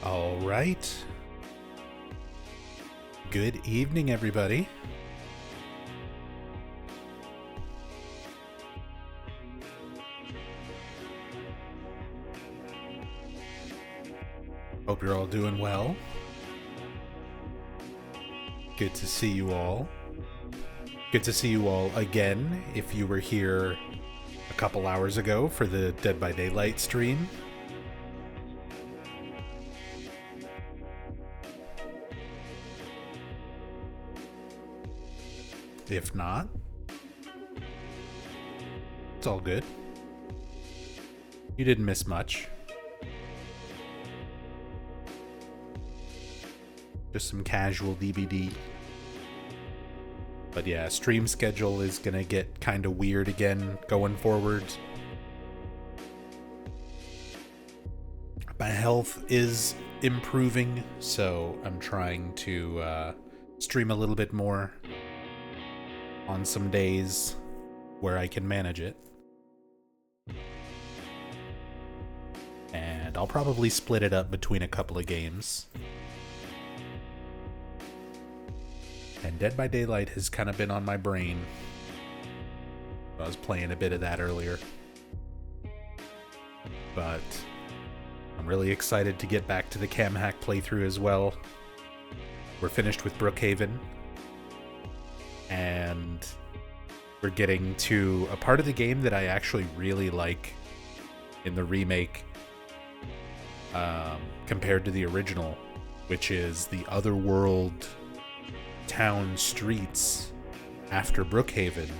All right. Good evening, everybody. Hope you're all doing well. Good to see you all. Good to see you all again if you were here a couple hours ago for the Dead by Daylight stream. If not, it's all good. You didn't miss much. Just some casual DBD. But yeah, stream schedule is gonna get kind of weird again going forward. My health is improving, so I'm trying to stream a little bit more on some days where I can manage it. And I'll probably split it up between a couple of games. And Dead by Daylight has kind of been on my brain. I was playing a bit of that earlier. But I'm really excited to get back to the Cam Hack playthrough as well. We're finished with Brookhaven. And we're getting to a part of the game that I actually really like in the remake compared to the original, which is the otherworld town streets after Brookhaven.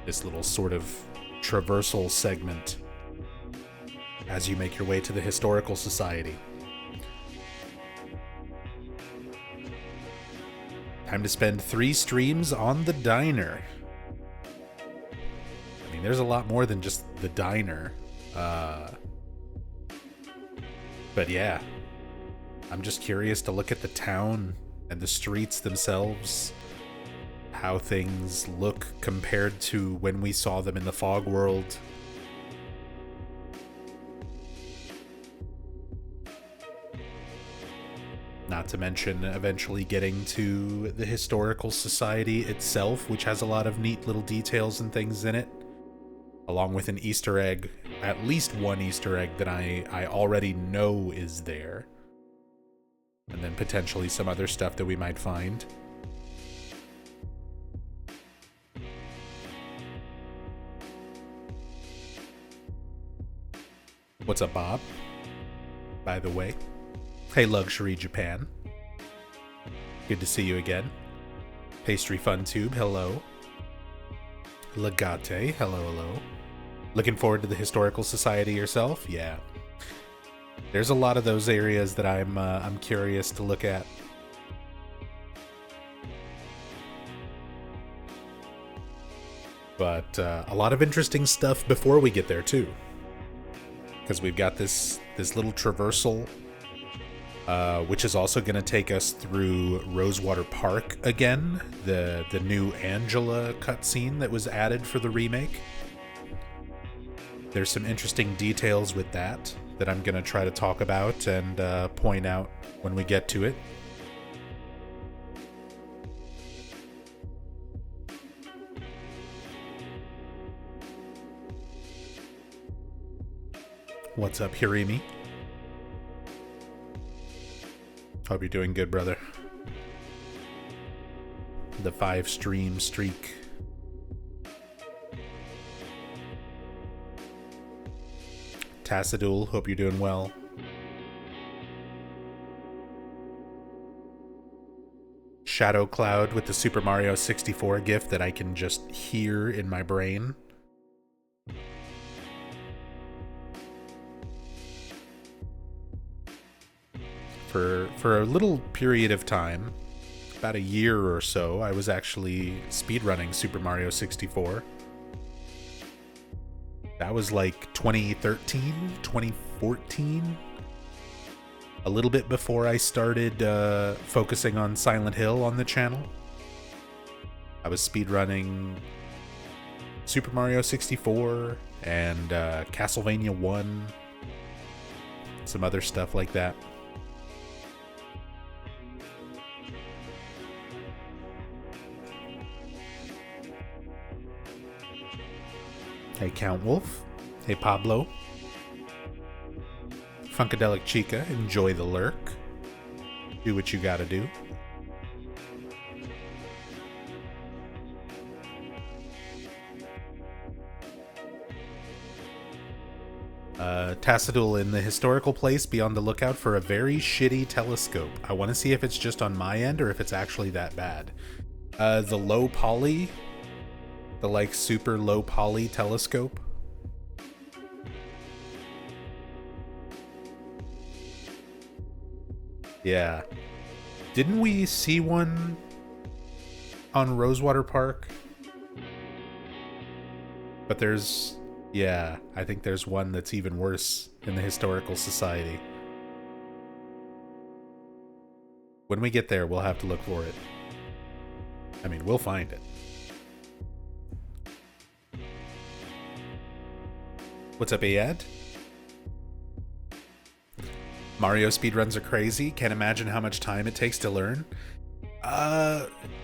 This little sort of traversal segment as you make your way to the Historical Society. Time to spend 3 streams on the diner. I mean, there's a lot more than just the diner. But yeah, I'm just curious to look at the town and the streets themselves, how things look compared to when we saw them in the Fog World. Not to mention eventually getting to the Historical Society itself, which has a lot of neat little details and things in it, along with an Easter egg, at least one Easter egg that I already know is there, and then potentially some other stuff that we might find. What's up, Bob? By the way. Hey, Luxury Japan. Good to see you again. Pastry Fun Tube, hello. Legate, hello, hello. Looking forward to the Historical Society yourself? Yeah. There's a lot of those areas that I'm curious to look at. But a lot of interesting stuff before we get there too, because we've got this little traversal, which is also going to take us through Rosewater Park again, the new Angela cutscene that was added for the remake. There's some interesting details with that I'm going to try to talk about and point out when we get to it. What's up, Hirimi? Hope you're doing good, brother. The 5 stream streak. Tassadul, hope you're doing well. Shadow Cloud with the Super Mario 64 GIF that I can just hear in my brain. For a little period of time, about a year or so, I was actually speedrunning Super Mario 64. That was like 2013, 2014. A little bit before I started focusing on Silent Hill on the channel. I was speedrunning Super Mario 64 and Castlevania 1. Some other stuff like that. Hey, Count Wolf. Hey, Pablo. Funkadelic Chica, enjoy the lurk. Do what you gotta do. Tassadul, in the historical place, be on the lookout for a very shitty telescope. I want to see if it's just on my end or if it's actually that bad. The low poly... The, like, super low poly telescope. Yeah. Didn't we see one on Rosewater Park? But there's... Yeah, I think there's one that's even worse in the Historical Society. When we get there, we'll have to look for it. I mean, we'll find it. What's up, Ayad? Mario speedruns are crazy. Can't imagine how much time it takes to learn.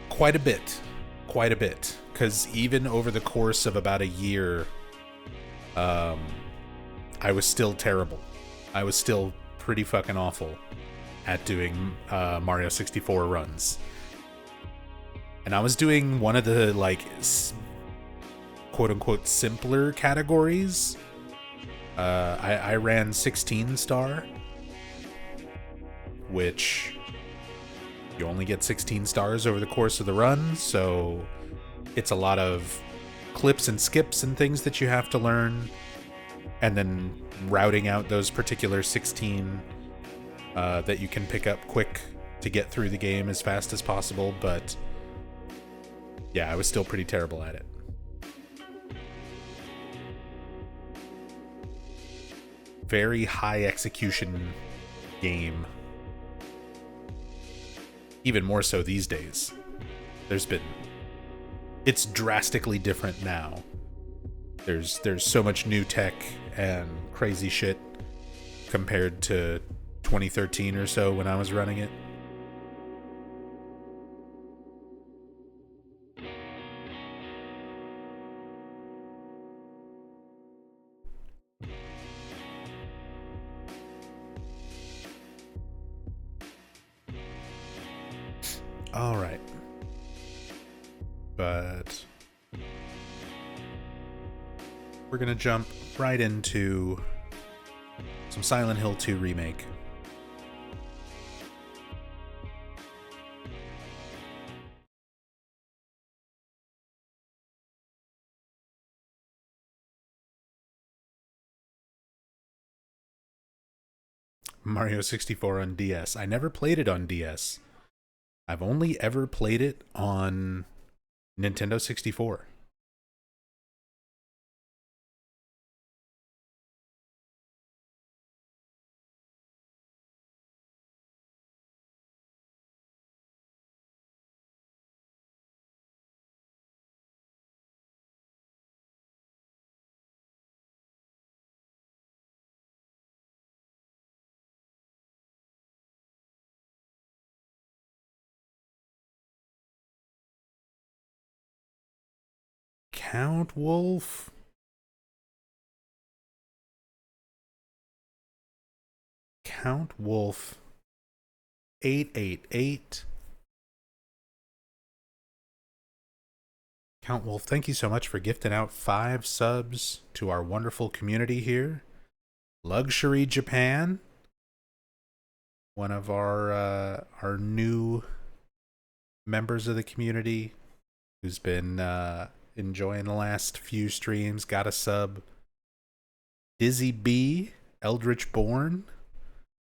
Quite a bit. Quite a bit. Because even over the course of about a year, I was still terrible. I was still pretty fucking awful at doing Mario 64 runs. And I was doing one of the, like, quote-unquote simpler categories. I ran 16 star, which you only get 16 stars over the course of the run, so it's a lot of clips and skips and things that you have to learn. and then routing out those particular 16 that you can pick up quick to get through the game as fast as possible, but yeah, I was still pretty terrible at it. Very high execution game. Even more so these days. It's drastically different now. There's so much new tech and crazy shit compared to 2013 or so when I was running it. All right. But we're going to jump right into some Silent Hill 2 Remake. Mario 64 on DS. I never played it on DS. I've only ever played it on Nintendo 64. Count Wolf? Count Wolf 888. Count Wolf, thank you so much for gifting out 5 subs to our wonderful community here. Luxury Japan, one of our new members of the community who's been enjoying the last few streams, got a sub. Dizzy B, Eldritch Born,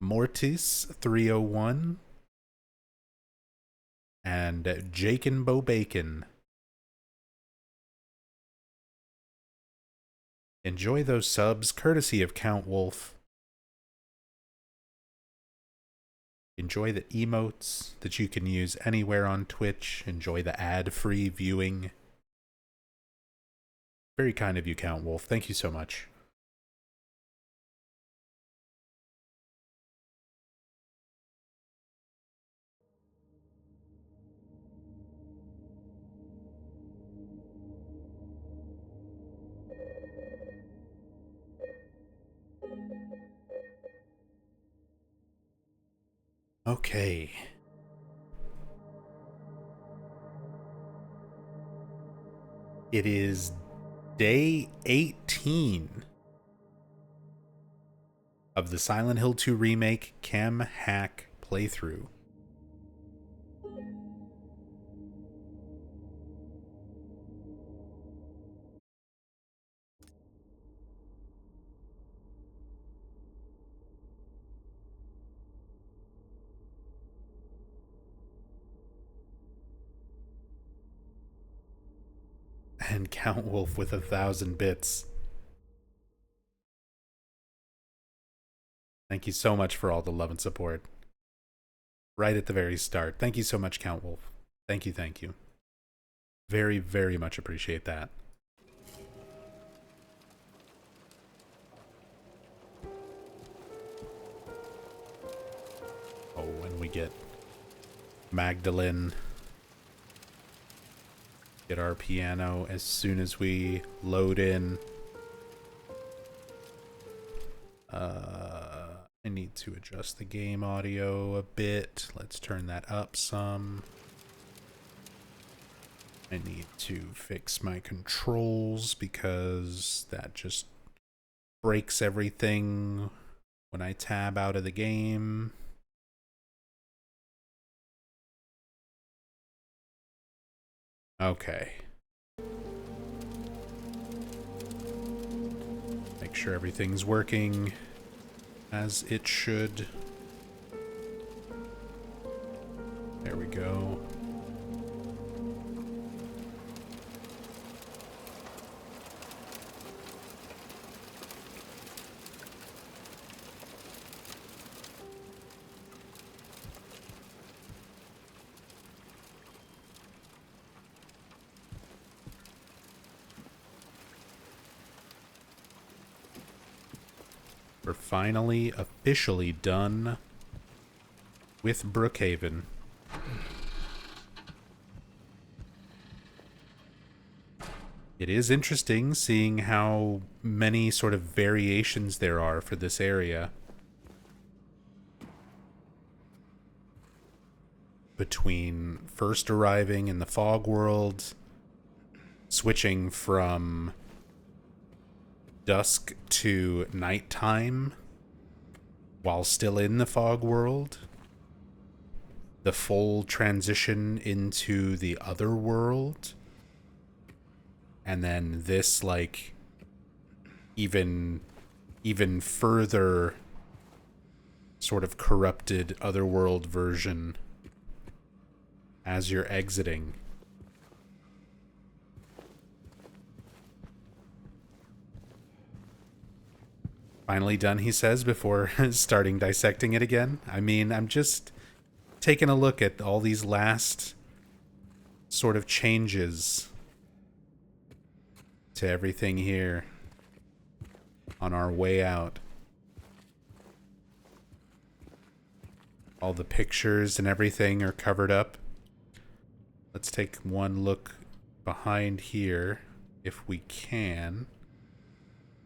Mortis 301, and Jake and Bo Bacon. Enjoy those subs, courtesy of Count Wolf. Enjoy the emotes that you can use anywhere on Twitch. Enjoy the ad-free viewing. Very kind of you, Count Wolf. Thank you so much. Okay. It is day 18 of the Silent Hill 2 Remake Chem Hack playthrough. And Count Wolf with 1,000 bits. Thank you so much for all the love and support. Right at the very start. Thank you so much, Count Wolf. Thank you, thank you. Very, very much appreciate that. Oh, and we get Magdalene. Get our piano as soon as we load in. I need to adjust the game audio a bit. Let's turn that up some. I need to fix my controls because that just breaks everything when I tab out of the game. Okay. Make sure everything's working as it should. There we go. We're finally officially done with Brookhaven. It is interesting seeing how many sort of variations there are for this area. Between first arriving in the fog world, switching from dusk to nighttime while still in the fog world, the full transition into the other world, and then this like even further sort of corrupted otherworld version as you're exiting. Finally done, he says, before starting dissecting it again. I mean, I'm just taking a look at all these last sort of changes to everything here on our way out. All the pictures and everything are covered up. Let's take one look behind here, if we can,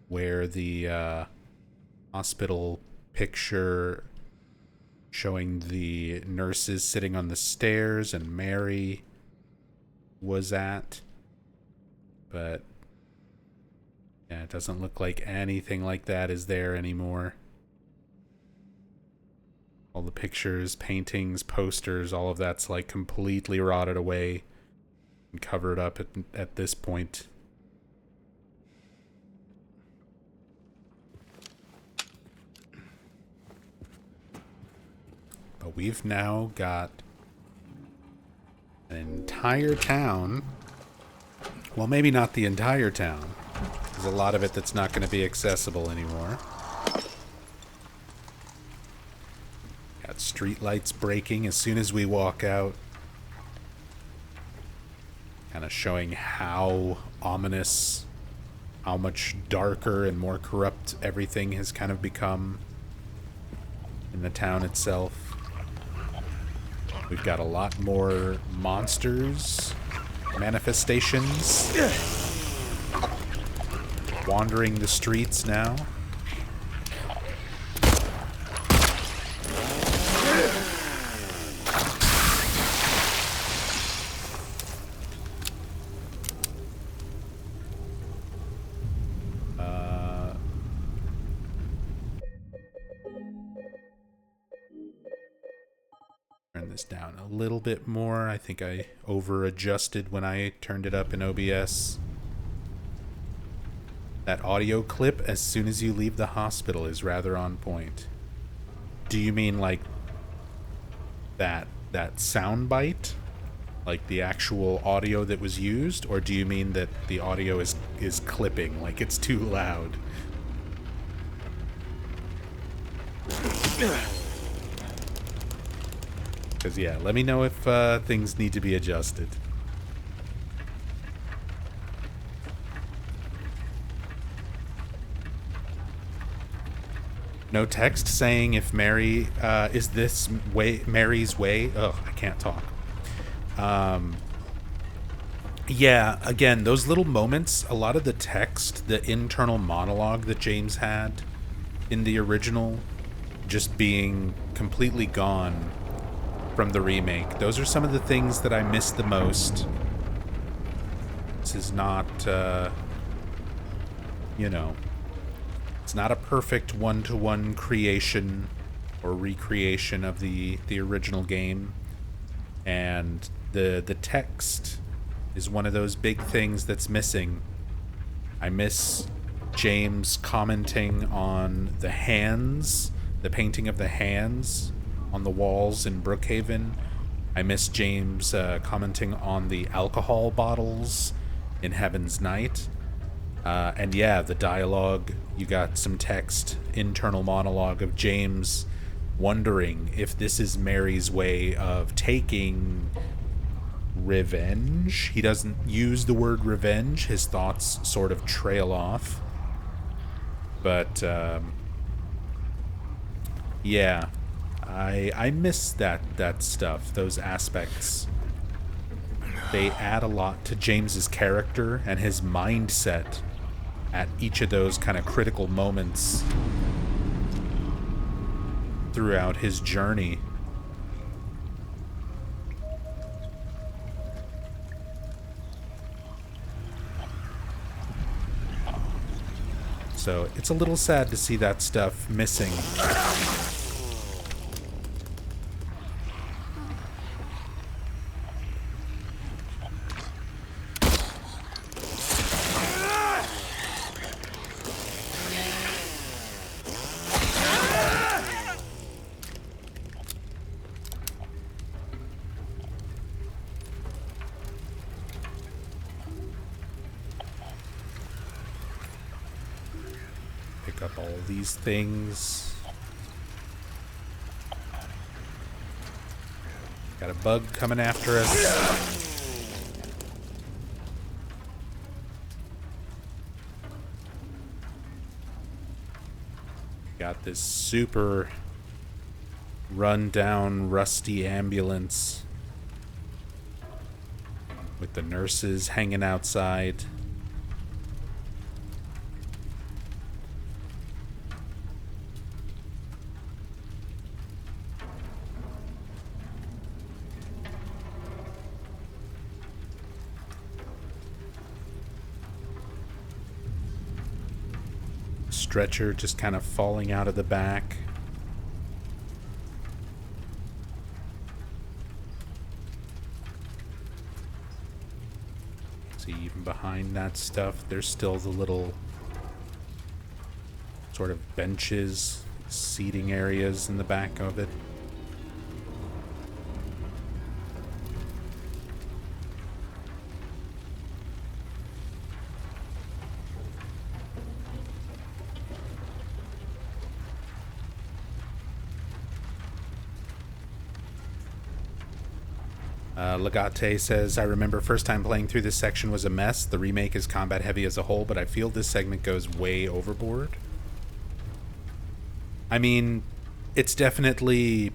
where the hospital picture showing the nurses sitting on the stairs and Mary was at. But yeah, it doesn't look like anything like that is there anymore. All the pictures, paintings, posters, all of that's like completely rotted away and covered up at this point. But we've now got an entire town. Well, maybe not the entire town. There's a lot of it that's not going to be accessible anymore. Got street lights breaking as soon as we walk out. Kind of showing how ominous, how much darker and more corrupt everything has kind of become in the town itself. We've got a lot more monsters, manifestations, wandering the streets now. Turn this down a little bit more. I think I over-adjusted when I turned it up in OBS. That audio clip as soon as you leave the hospital is rather on point. Do you mean like that sound bite? Like the actual audio that was used? Or do you mean that the audio is clipping, like it's too loud? Because yeah, let me know if things need to be adjusted. No text saying if Mary is this way Mary's way. Oh, I can't talk. Yeah, again, those little moments, a lot of the text, the internal monologue that James had in the original, just being completely gone from the remake. Those are some of the things that I miss the most. This is not, you know, it's not a perfect one-to-one creation or recreation of the original game. And the text is one of those big things that's missing. I miss James commenting on the hands, the painting of the hands on the walls in Brookhaven. I miss James commenting on the alcohol bottles in Heaven's Night. And yeah, the dialogue, you got some text, internal monologue of James wondering if this is Mary's way of taking revenge. He doesn't use the word revenge. His thoughts sort of trail off. But, yeah, I miss that stuff, those aspects. They add a lot to James's character and his mindset at each of those kind of critical moments throughout his journey. So it's a little sad to see that stuff missing. Pick up all these things. Got a bug coming after us. Got this super run-down, rusty ambulance with the nurses hanging outside. Stretcher just kind of falling out of the back. See, even behind that stuff, there's still the little sort of benches, seating areas in the back of it. Legate says, I remember first time playing through this section was a mess. The remake is combat heavy as a whole, but I feel this segment goes way overboard. I mean, it's definitely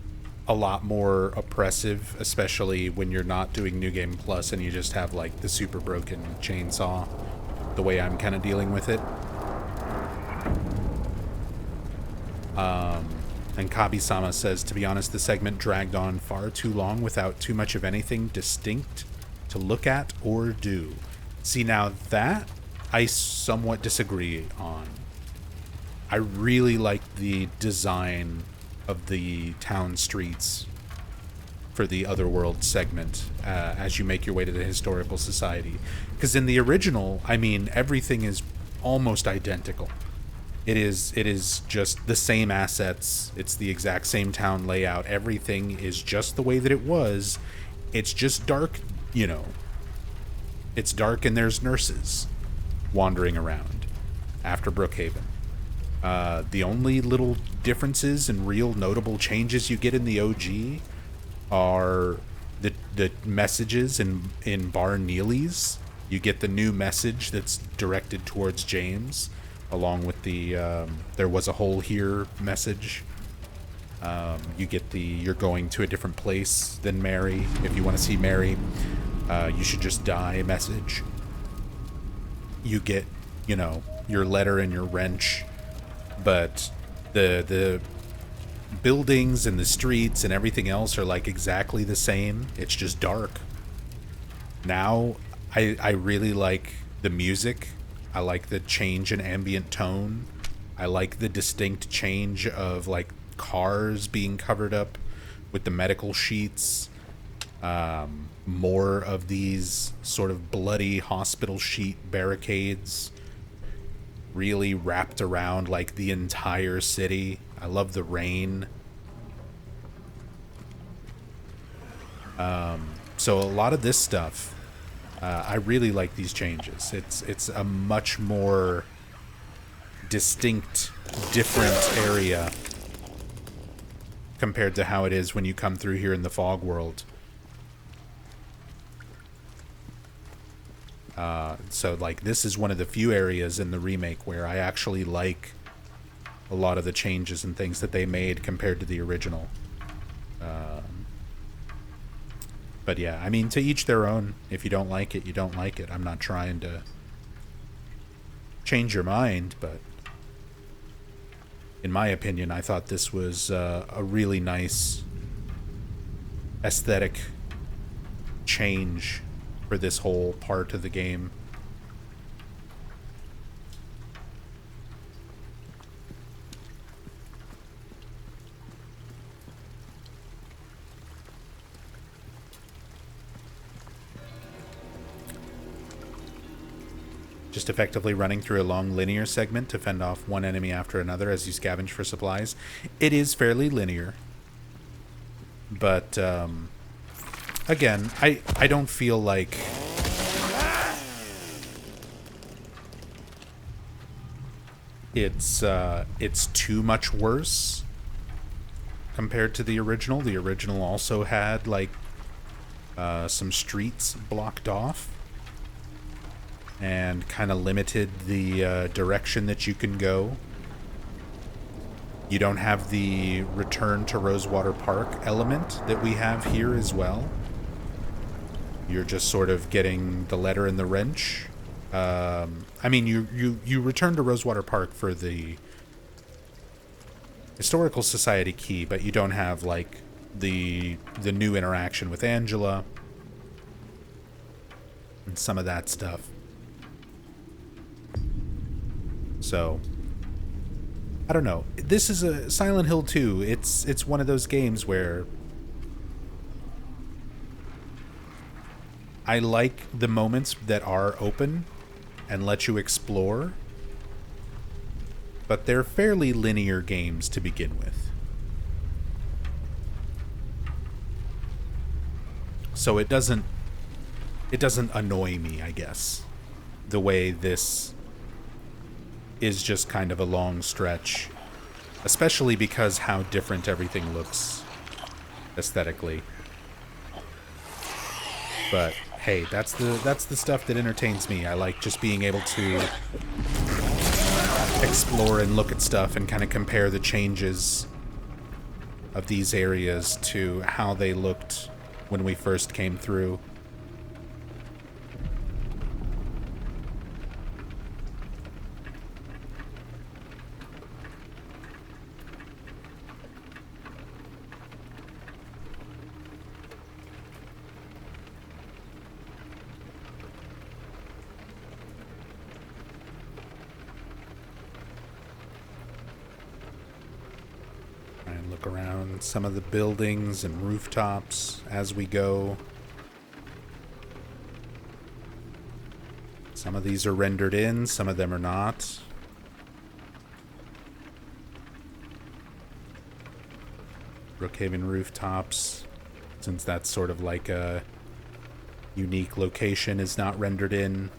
a lot more oppressive, especially when you're not doing New Game Plus and you just have like the super broken chainsaw, the way I'm kind of dealing with it. And Kabi-sama says, to be honest, the segment dragged on far too long without too much of anything distinct to look at or do. See, now that I somewhat disagree on. I really like the design of the town streets for the Otherworld segment as you make your way to the Historical Society. Because in the original, I mean, everything is almost identical. It is just the same assets. It's the exact same town layout. Everything is just the way that it was. It's just dark, you know. It's dark and there's nurses wandering around after Brookhaven. The only little differences and real notable changes you get in the OG are the messages in Bar Neely's. You get the new message that's directed towards James, along with the there was a hole here message. You get the you're going to a different place than Mary. If you want to see Mary, you should just die message. You get, you know, your letter and your wrench, but the buildings and the streets and everything else are like exactly the same. It's just dark. Now I really like the music. I like the change in ambient tone. I like the distinct change of like cars being covered up with the medical sheets. More of these sort of bloody hospital sheet barricades. really wrapped around like the entire city. I love the rain. So a lot of this stuff, I really like these changes. It's a much more distinct, different area compared to how it is when you come through here in the fog world. So like this is one of the few areas in the remake where I actually like a lot of the changes and things that they made compared to the original. But yeah, I mean, to each their own. If you don't like it, you don't like it. I'm not trying to change your mind, but in my opinion, I thought this was a really nice aesthetic change for this whole part of the game. Just effectively running through a long linear segment to fend off one enemy after another as you scavenge for supplies. It is fairly linear. But, again, I don't feel like it's too much worse compared to the original. The original also had, like, some streets blocked off and kind of limited the direction that you can go. You don't have the return to Rosewater Park element that we have here as well. You're just sort of getting the letter in the wrench. I mean, you return to Rosewater Park for the Historical Society key, but you don't have, like, the new interaction with Angela and some of that stuff. So, I don't know. This is a Silent Hill 2. It's one of those games where I like the moments that are open and let you explore, but they're fairly linear games to begin with. So it doesn't annoy me, I guess, the way this is just kind of a long stretch, especially because how different everything looks aesthetically. But hey, that's the stuff that entertains me. I like just being able to explore and look at stuff and kind of compare the changes of these areas to how they looked when we first came through. Around some of the buildings and rooftops as we go. Some of these are rendered in, some of them are not. Brookhaven rooftops, since that's sort of like a unique location, is not rendered in.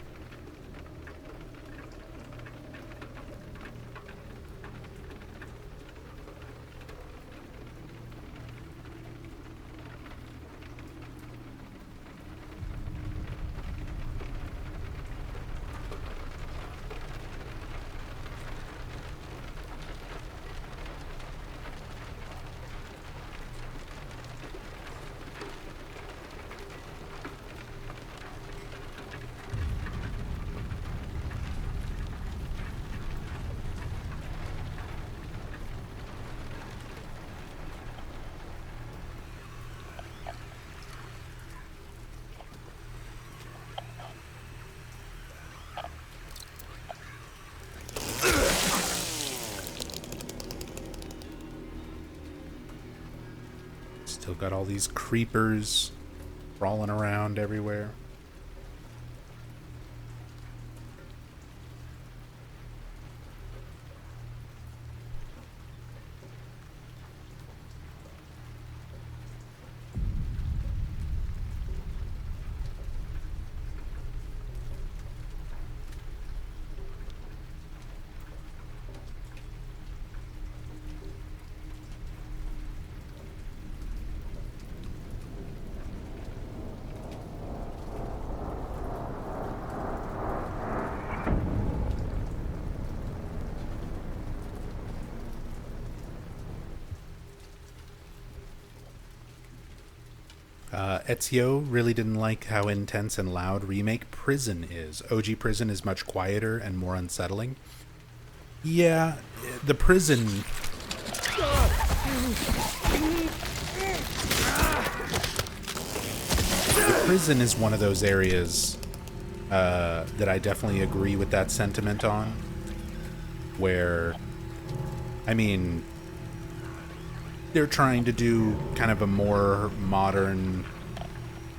Still got all these creepers crawling around everywhere. Ezio really didn't like how intense and loud Remake Prison is. OG Prison is much quieter and more unsettling. Yeah, the prison... The prison is one of those areas that I definitely agree with that sentiment on. Where, I mean, they're trying to do kind of a more modern,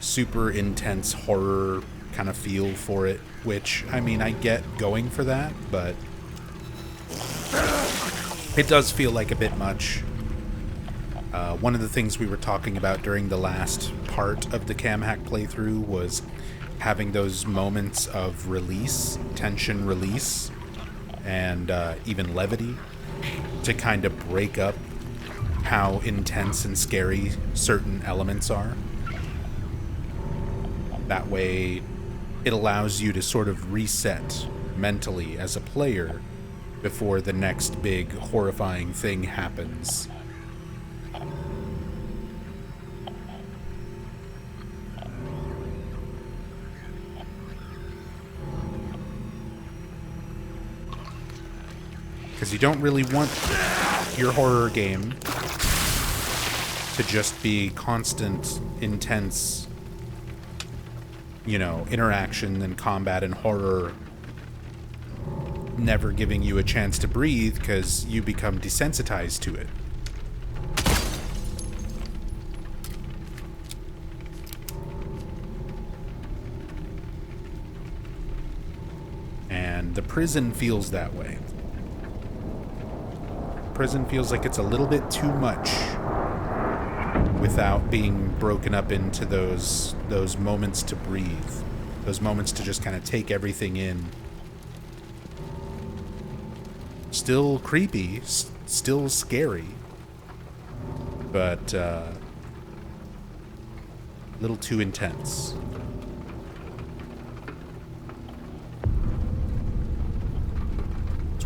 super intense horror kind of feel for it, which, I mean, I get going for that, but it does feel like a bit much. One of the things we were talking about during the last part of the cam hack playthrough was having those moments of release, tension release, and even levity to kind of break up how intense and scary certain elements are. That way, it allows you to sort of reset mentally as a player before the next big horrifying thing happens. Because you don't really want your horror game to just be constant, intense, you know, interaction and combat and horror, never giving you a chance to breathe because you become desensitized to it. And the prison feels that way. Prison feels like it's a little bit too much without being broken up into those moments to breathe, those moments to just kind of take everything in. Still creepy, still scary, but a little too intense.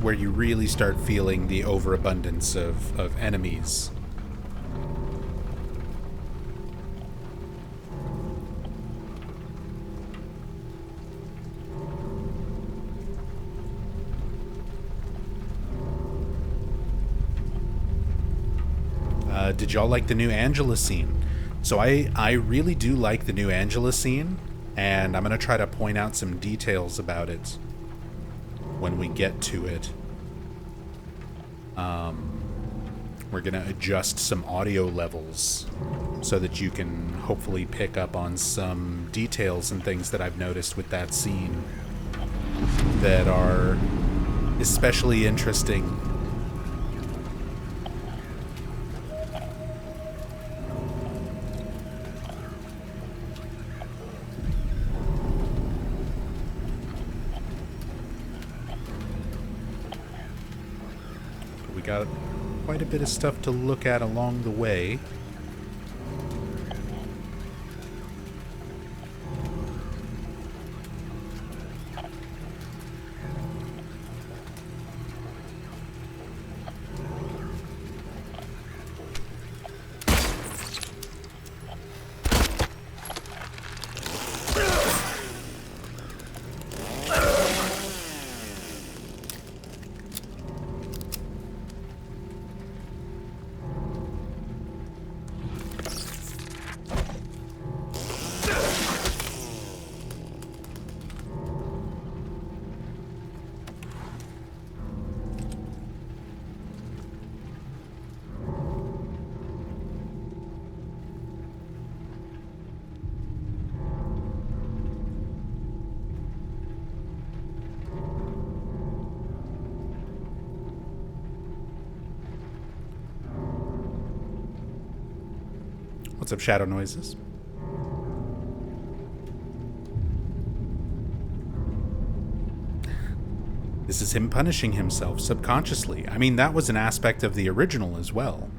Where you really start feeling the overabundance of enemies. Did y'all like the new Angela scene? So I really do like the new Angela scene, and I'm going to try to point out some details about it when we get to it. We're going to adjust some audio levels so that you can hopefully pick up on some details and things that I've noticed with that scene that are especially interesting. We got quite a bit of stuff to look at along the way. What's up, Shadow Noises? This is him punishing himself subconsciously. I mean, that was an aspect of the original as well.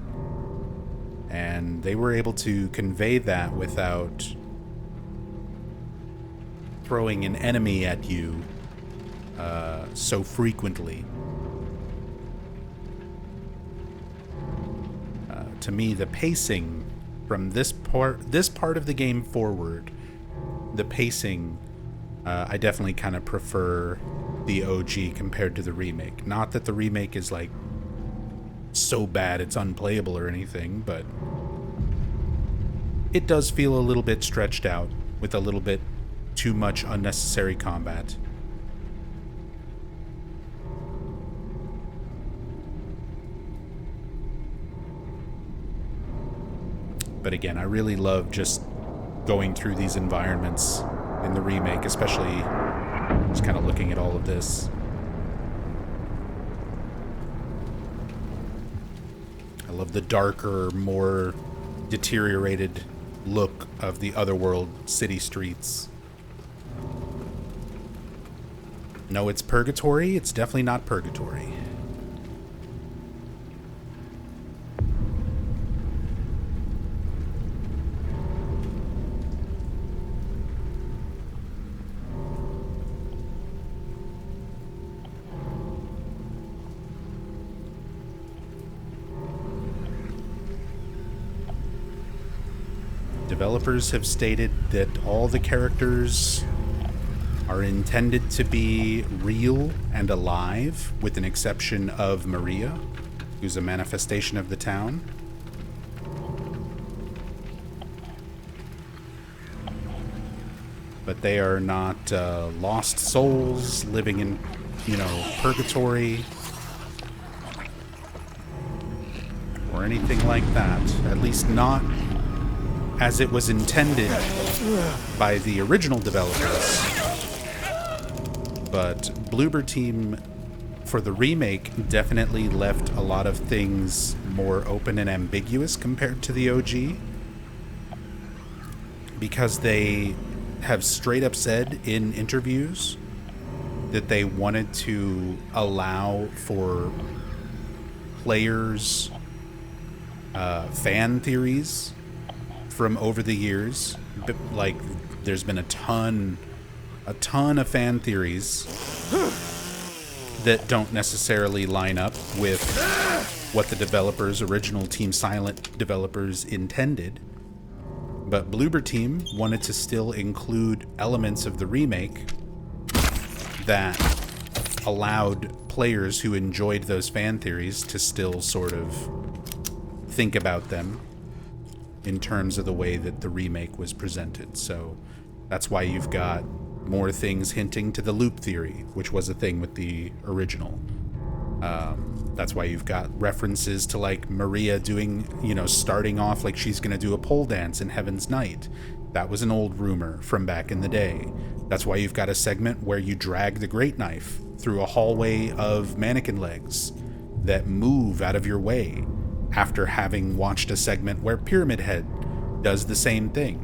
And they were able to convey that without throwing an enemy at you so frequently. To me, the pacing from this part of the game forward, the pacing, I definitely kind of prefer the OG compared to the remake. Not that the remake is like so bad it's unplayable or anything, but it does feel a little bit stretched out with a little bit too much unnecessary combat. But again, I really love just going through these environments in the remake, especially just kind of looking at all of this. I love the darker, more deteriorated look of the Otherworld city streets. No, it's purgatory. It's definitely not purgatory. Developers have stated that all the characters are intended to be real and alive, with an exception of Maria, who's a manifestation of the town. But they are not lost souls living in, purgatory or anything like that. At least not as it was intended by the original developers. But Bloober Team, for the remake, definitely left a lot of things more open and ambiguous compared to the OG, because they have straight up said in interviews that they wanted to allow for players' fan theories from over the years. Like, there's been a ton of fan theories that don't necessarily line up with what the developers, original Team Silent developers, intended. But Bloober Team wanted to still include elements of the remake that allowed players who enjoyed those fan theories to still sort of think about them in terms of the way that the remake was presented. So that's why you've got more things hinting to the loop theory, which was a thing with the original. That's why you've got references to, like, Maria doing, starting off like she's going to do a pole dance in Heaven's Night. That was an old rumor from back in the day. That's why you've got a segment where you drag the Great Knife through a hallway of mannequin legs that move out of your way, after having watched a segment where Pyramid Head does the same thing.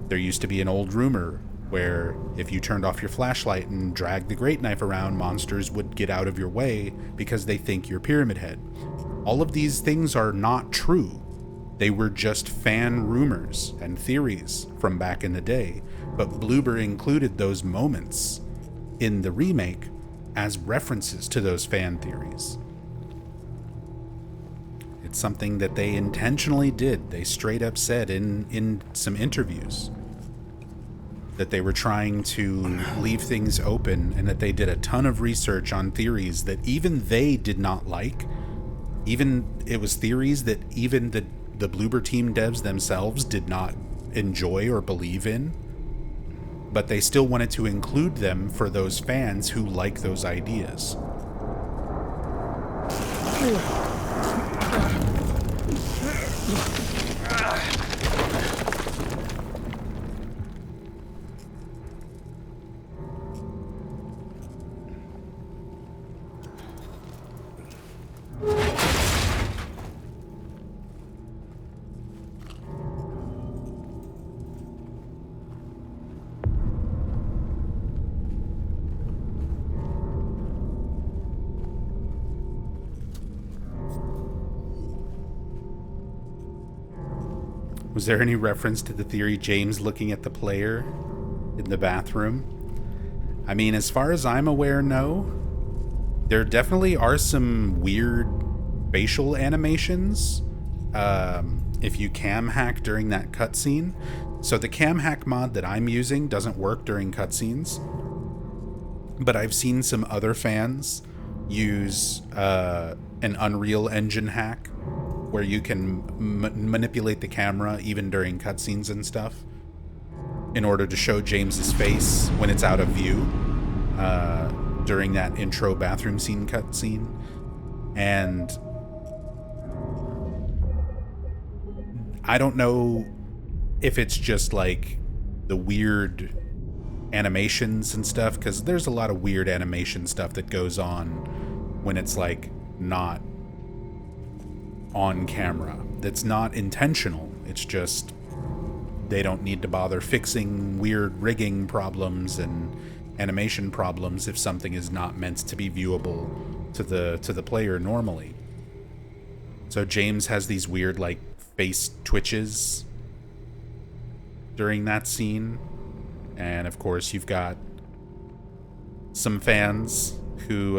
There used to be an old rumor where if you turned off your flashlight and dragged the Great Knife around, monsters would get out of your way because they think you're Pyramid Head. All of these things are not true. They were just fan rumors and theories from back in the day, but Bloober included those moments in the remake as references to those fan theories. It's something that they intentionally did. They straight up said in some interviews that they were trying to leave things open, and that they did a ton of research on theories that even they did not like. It was theories that even the Bloober Team devs themselves did not enjoy or believe in, but they still wanted to include them for those fans who like those ideas. Was there any reference to the theory James looking at the player in the bathroom? I mean, as far as I'm aware, no. There definitely are some weird facial animations if you cam hack during that cutscene. So the cam hack mod that I'm using doesn't work during cutscenes, but I've seen some other fans use an Unreal Engine hack where you can manipulate the camera even during cutscenes and stuff in order to show James's face when it's out of view during that intro bathroom scene cutscene. And I don't know if it's just like the weird animations and stuff, because there's a lot of weird animation stuff that goes on when it's like not on camera. That's not intentional. It's just they don't need to bother fixing weird rigging problems and animation problems if something is not meant to be viewable to the player normally. So James has these weird like face twitches during that scene, and of course you've got some fans who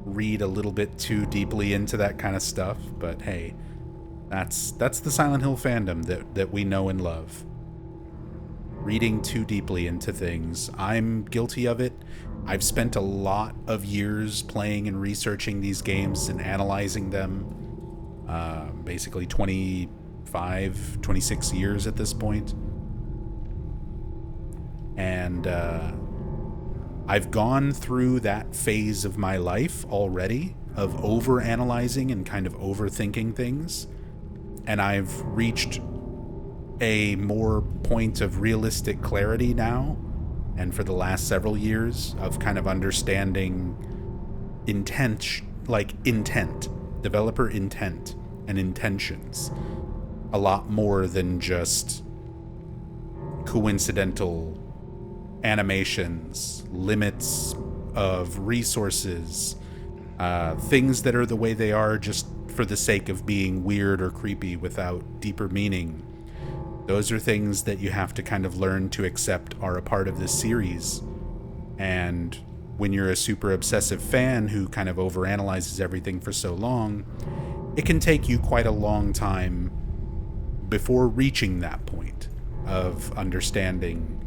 read a little bit too deeply into that kind of stuff, but hey, that's the Silent Hill fandom that we know and love. Reading too deeply into things. I'm guilty of it. I've spent a lot of years playing and researching these games and analyzing them. Basically 25, 26 years at this point. And I've gone through that phase of my life already of over-analyzing and kind of overthinking things. And I've reached a more point of realistic clarity now, and for the last several years of kind of understanding intent, developer intent and intentions a lot more than just coincidental animations, limits of resources, things that are the way they are just for the sake of being weird or creepy without deeper meaning. Those are things that you have to kind of learn to accept are a part of this series. And when you're a super obsessive fan who kind of overanalyzes everything for so long, it can take you quite a long time before reaching that point of understanding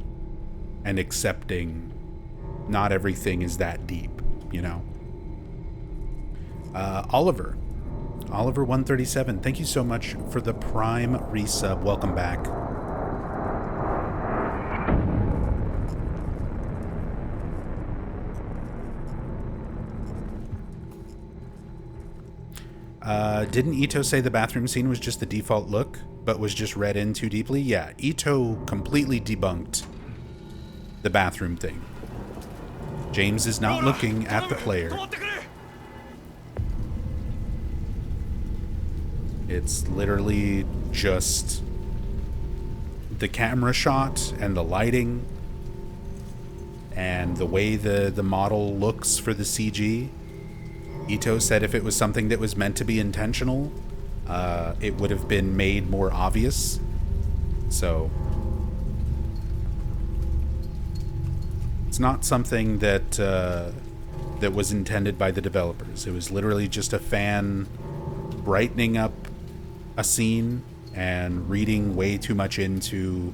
and accepting not everything is that deep, you know? Oliver 137, thank you so much for the Prime resub. Welcome back. Didn't Ito say the bathroom scene was just the default look, but was just read in too deeply? Yeah, Ito completely debunked the bathroom thing. James is not looking at the player. It's literally just the camera shot and the lighting and the way the model looks for the CG. Ito said if it was something that was meant to be intentional, it would have been made more obvious. So it's not something that that was intended by the developers. It was literally just a fan brightening up a scene and reading way too much into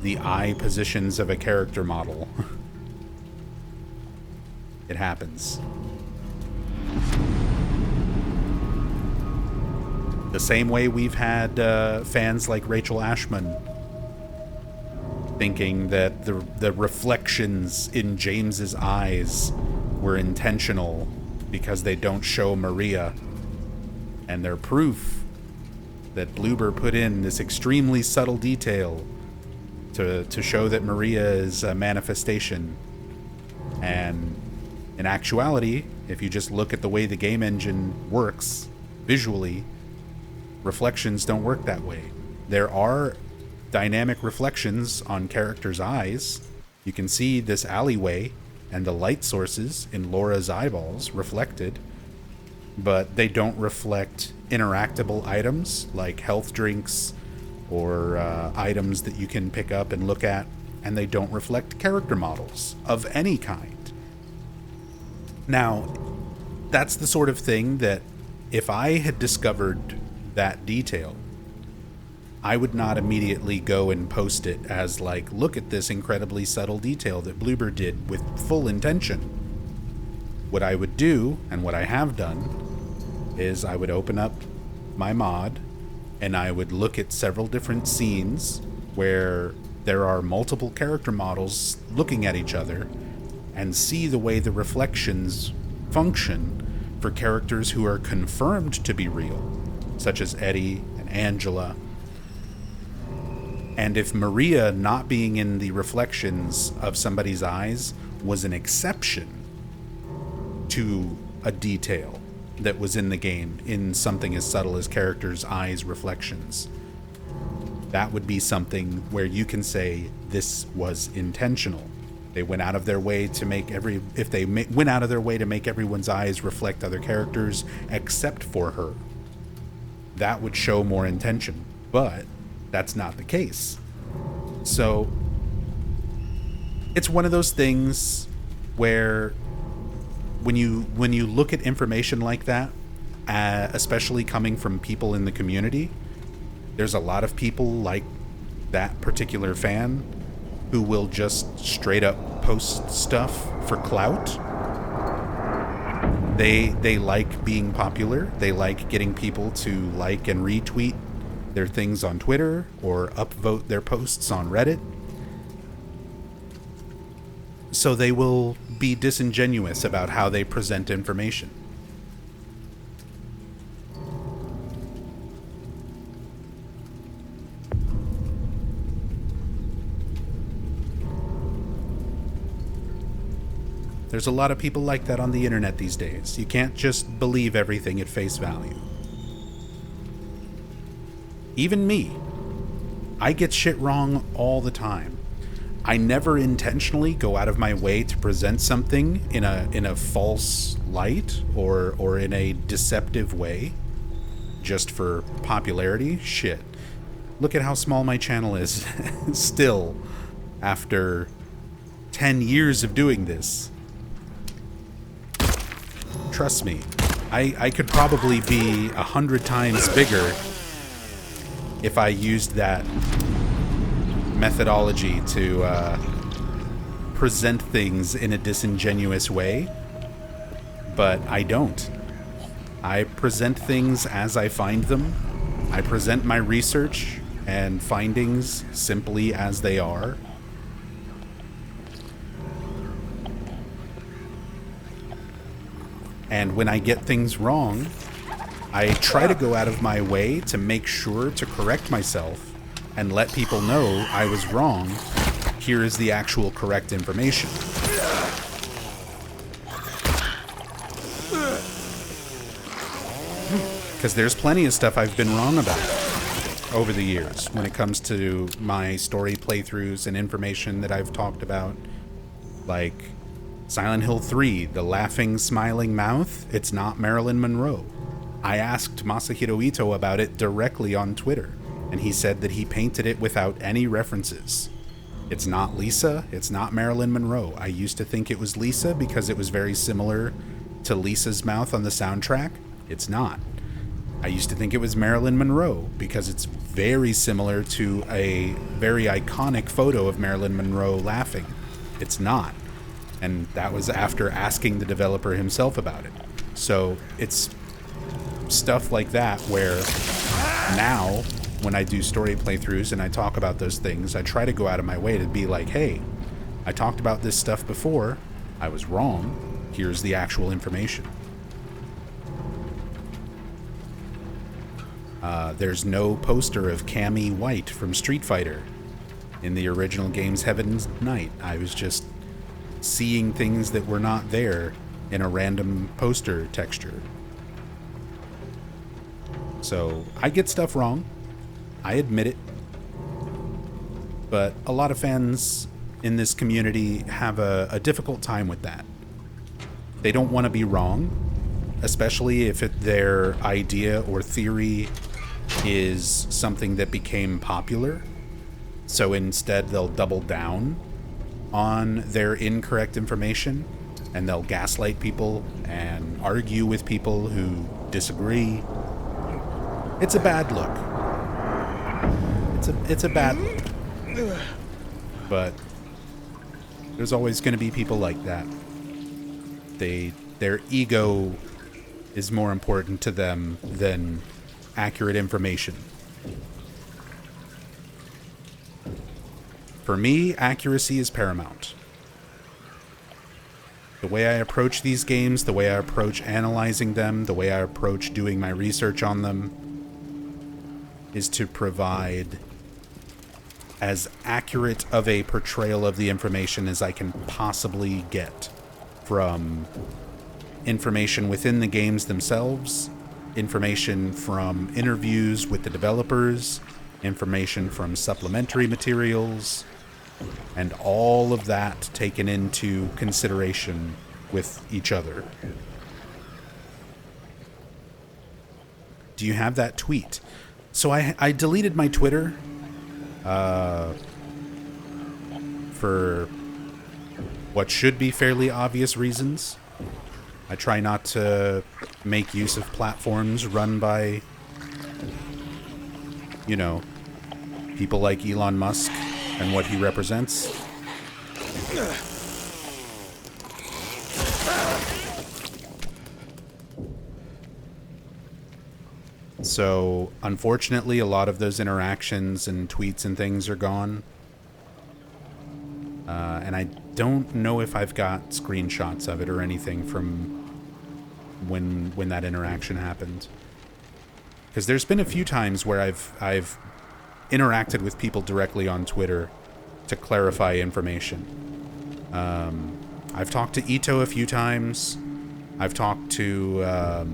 the eye positions of a character model. It happens. The same way we've had fans like Rachel Ashman thinking that the reflections in James's eyes were intentional because they don't show Maria, and they're proof that Bloober put in this extremely subtle detail to show that Maria is a manifestation. And in actuality, if you just look at the way the game engine works visually, reflections don't work that way. There are dynamic reflections on characters' eyes. You can see this alleyway and the light sources in Laura's eyeballs reflected, but they don't reflect interactable items like health drinks or items that you can pick up and look at, and they don't reflect character models of any kind. Now, that's the sort of thing that if I had discovered that detail, I would not immediately go and post it as like, look at this incredibly subtle detail that Bloober did with full intention. What I would do, and what I have done, is I would open up my mod and I would look at several different scenes where there are multiple character models looking at each other and see the way the reflections function for characters who are confirmed to be real, such as Eddie and Angela. And if Maria not being in the reflections of somebody's eyes was an exception to a detail that was in the game, in something as subtle as characters' eyes reflections, that would be something where you can say this was intentional. They went out of their way to make went out of their way to make everyone's eyes reflect other characters except for her, that would show more intention. But that's not the case. So it's one of those things where when you look at information like that, especially coming from people in the community, there's a lot of people like that particular fan who will just straight up post stuff for clout. They like being popular. They like getting people to like and retweet their things on Twitter or upvote their posts on Reddit. So they will be disingenuous about how they present information. There's a lot of people like that on the internet these days. You can't just believe everything at face value. Even me. I get shit wrong all the time. I never intentionally go out of my way to present something in a false light or in a deceptive way just for popularity. Shit. Look at how small my channel is still after 10 years of doing this. Trust me, I could probably be 100 times bigger if I used that methodology to present things in a disingenuous way, but I don't. I present things as I find them. I present my research and findings simply as they are. And when I get things wrong, I try to go out of my way to make sure to correct myself and let people know I was wrong. Here is the actual correct information. Because there's plenty of stuff I've been wrong about over the years when it comes to my story playthroughs and information that I've talked about. Like Silent Hill 3, the laughing, smiling mouth, it's not Marilyn Monroe. I asked Masahiro Ito about it directly on Twitter, and he said that he painted it without any references. It's not Lisa, it's not Marilyn Monroe. I used to think it was Lisa because it was very similar to Lisa's mouth on the soundtrack. It's not. I used to think it was Marilyn Monroe because it's very similar to a very iconic photo of Marilyn Monroe laughing. It's not. And that was after asking the developer himself about it. So it's stuff like that where now when I do story playthroughs and I talk about those things, I try to go out of my way to be like, hey, I talked about this stuff before. I was wrong. Here's the actual information. There's no poster of Cammy White from Street Fighter in the original game's Heaven's Night. I was just seeing things that were not there in a random poster texture. So I get stuff wrong. I admit it. But a lot of fans in this community have a difficult time with that. They don't want to be wrong, especially if their idea or theory is something that became popular. So instead they'll double down on their incorrect information and they'll gaslight people and argue with people who disagree. It's a bad look. It's a bad look. But there's always going to be people like that. Their ego is more important to them than accurate information. For me, accuracy is paramount. The way I approach these games, the way I approach analyzing them, the way I approach doing my research on them, is to provide as accurate of a portrayal of the information as I can possibly get from information within the games themselves, information from interviews with the developers, information from supplementary materials, and all of that taken into consideration with each other. Do you have that tweet? So I deleted my Twitter for what should be fairly obvious reasons. I try not to make use of platforms run by, you know, people like Elon Musk and what he represents. So, unfortunately, a lot of those interactions and tweets and things are gone. And I don't know if I've got screenshots of it or anything from when that interaction happened. Because there's been a few times where I've interacted with people directly on Twitter to clarify information. I've talked to Ito a few times. I've talked to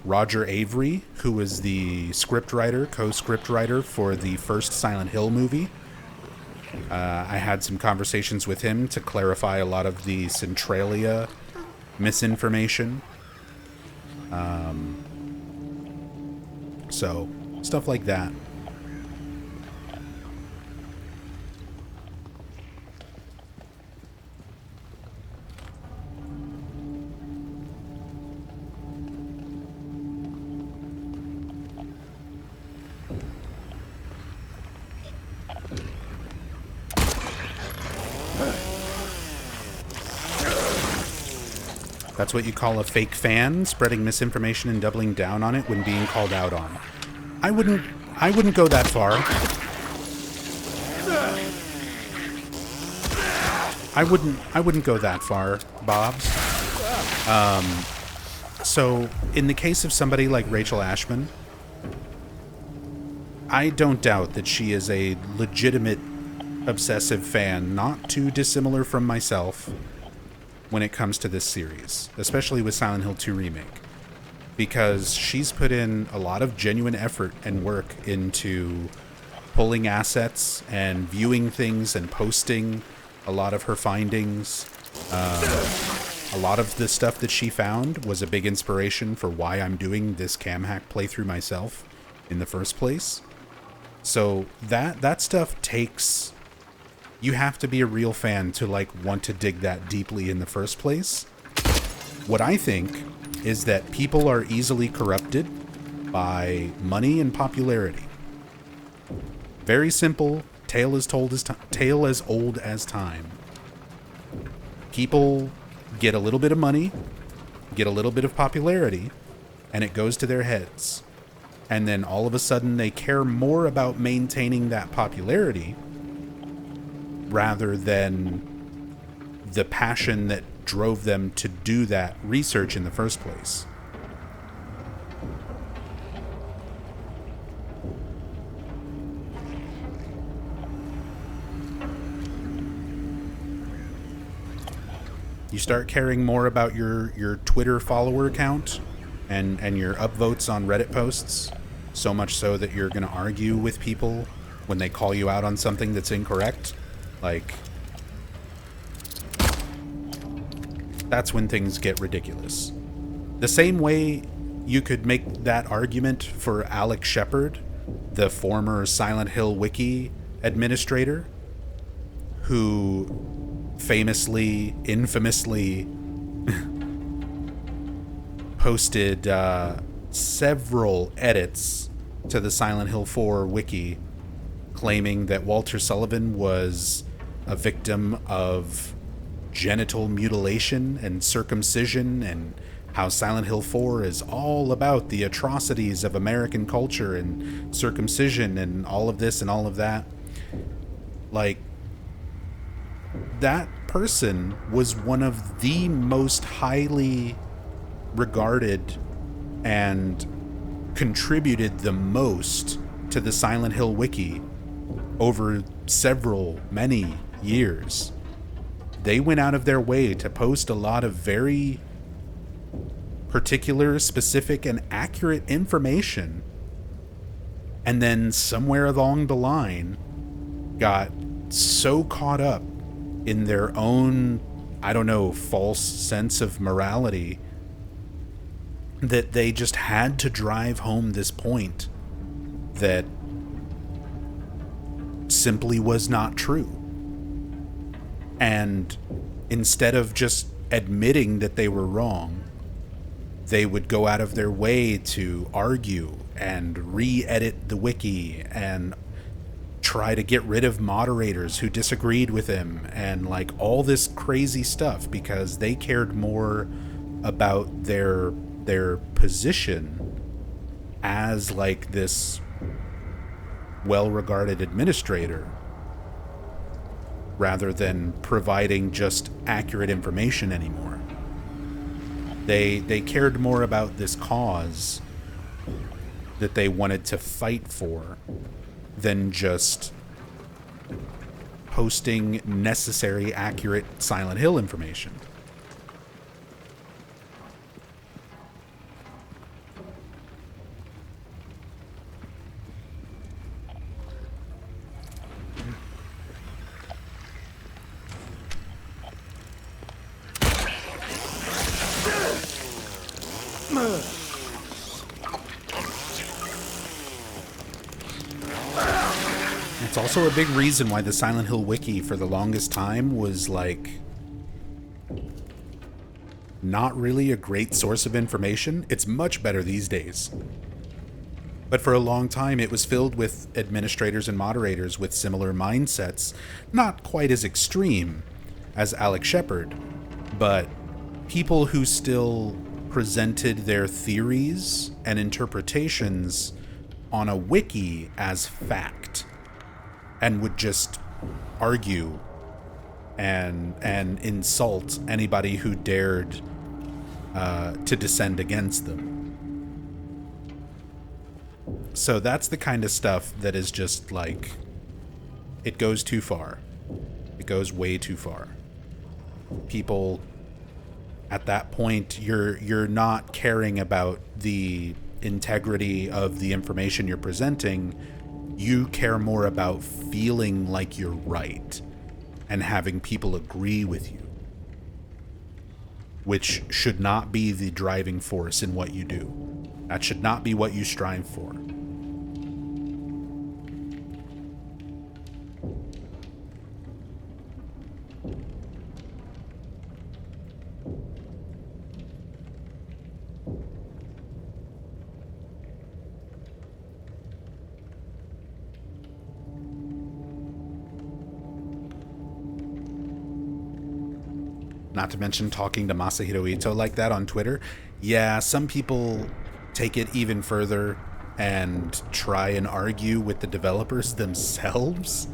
Roger Avery, who was the scriptwriter, co-scriptwriter for the first Silent Hill movie. I had some conversations with him to clarify a lot of the Centralia misinformation. So, stuff like that. That's what you call a fake fan, spreading misinformation and doubling down on it when being called out on. I wouldn't go that far. I wouldn't go that far, Bobs. So in the case of somebody like Rachel Ashman, I don't doubt that she is a legitimate obsessive fan, not too dissimilar from myself when it comes to this series, especially with Silent Hill 2 Remake, because she's put in a lot of genuine effort and work into pulling assets and viewing things and posting a lot of her findings. A lot of the stuff that she found was a big inspiration for why I'm doing this cam hack playthrough myself in the first place. So that stuff takes... You have to be a real fan to want to dig that deeply in the first place. What I think is that people are easily corrupted by money and popularity. Very simple, tale as old as time. People get a little bit of money, get a little bit of popularity, and it goes to their heads. And then all of a sudden they care more about maintaining that popularity rather than the passion that drove them to do that research in the first place. You start caring more about your Twitter follower count and your upvotes on Reddit posts, so much so that you're going to argue with people when they call you out on something that's incorrect. That's when things get ridiculous. The same way you could make that argument for Alex Shepard, the former Silent Hill Wiki administrator, who infamously posted several edits to the Silent Hill 4 wiki, claiming that Walter Sullivan was a victim of genital mutilation and circumcision, and how Silent Hill 4 is all about the atrocities of American culture and circumcision and all of this and all of that. Like, that person was one of the most highly regarded and contributed the most to the Silent Hill wiki over many years. They went out of their way to post a lot of very particular, specific, and accurate information, and then somewhere along the line got so caught up in their own, I don't know, false sense of morality that they just had to drive home this point that simply was not true. And instead of just admitting that they were wrong, they would go out of their way to argue and re-edit the wiki and try to get rid of moderators who disagreed with him and like all this crazy stuff, because they cared more about their position as like this well-regarded administrator rather than providing just accurate information anymore. They cared more about this cause that they wanted to fight for than just posting necessary, accurate Silent Hill information. It's also a big reason why the Silent Hill wiki for the longest time was like not really a great source of information. It's much better these days. But for a long time it was filled with administrators and moderators with similar mindsets, not quite as extreme as Alex Shepard, but people who still presented their theories and interpretations on a wiki as fact, and would just argue and insult anybody who dared to dissent against them. So that's the kind of stuff that is just like, it goes too far. It goes way too far. People at that point, you're not caring about the integrity of the information you're presenting. You care more about feeling like you're right and having people agree with you, which should not be the driving force in what you do. That should not be what you strive for. Not to mention talking to Masahiro Ito like that on Twitter. Yeah, some people take it even further and try and argue with the developers themselves.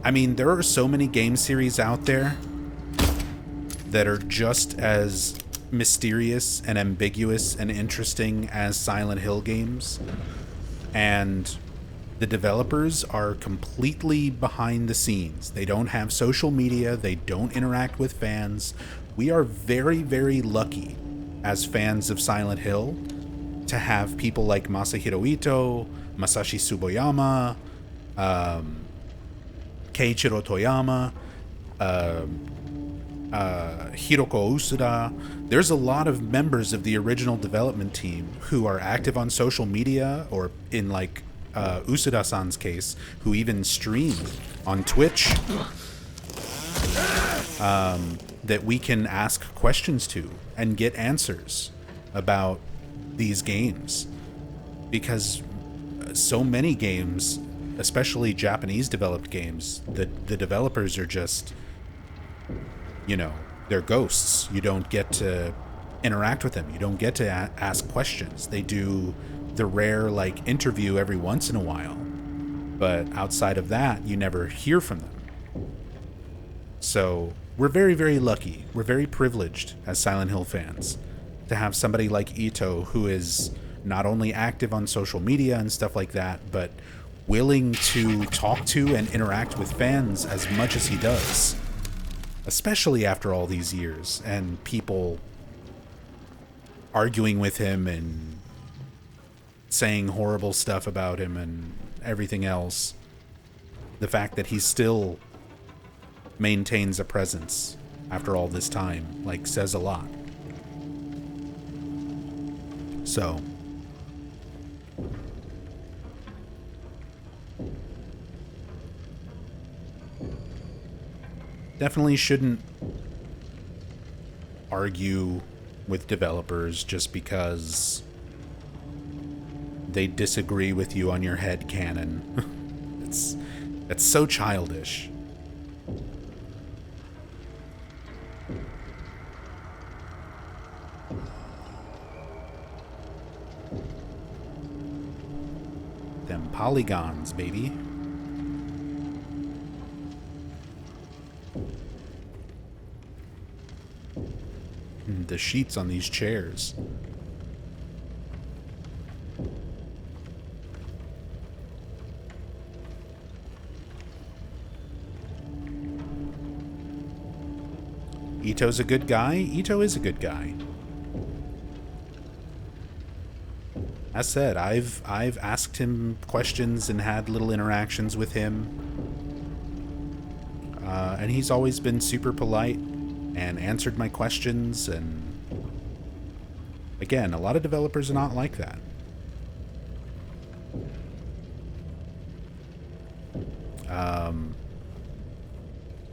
I mean, there are so many game series out there that are just as mysterious and ambiguous and interesting as Silent Hill games, and the developers are completely behind the scenes. They don't have social media. They don't interact with fans. We are very, very lucky as fans of Silent Hill to have people like Masahiro Ito, Masashi Tsuboyama, Keiichiro Toyama, Hiroko Usuda. There's a lot of members of the original development team who are active on social media, or in like Usuda-san's case, who even stream on Twitch, that we can ask questions to and get answers about these games. Because so many games, especially Japanese developed games, the developers are just, you know, they're ghosts. You don't get to interact with them. You don't get to ask questions. They do the rare, like, interview every once in a while, but outside of that, you never hear from them. So we're very, very lucky. We're very privileged as Silent Hill fans to have somebody like Ito, who is not only active on social media and stuff like that, but willing to talk to and interact with fans as much as he does, especially after all these years and people arguing with him and saying horrible stuff about him and everything else. The fact that he still maintains a presence after all this time, like, says a lot. So definitely shouldn't argue with developers just because they disagree with you on your head canon. That's so childish. Them polygons, baby. The sheets on these chairs. Ito's a good guy. Ito is a good guy. As said, I've asked him questions and had little interactions with him. And he's always been super polite and answered my questions. And again, a lot of developers are not like that.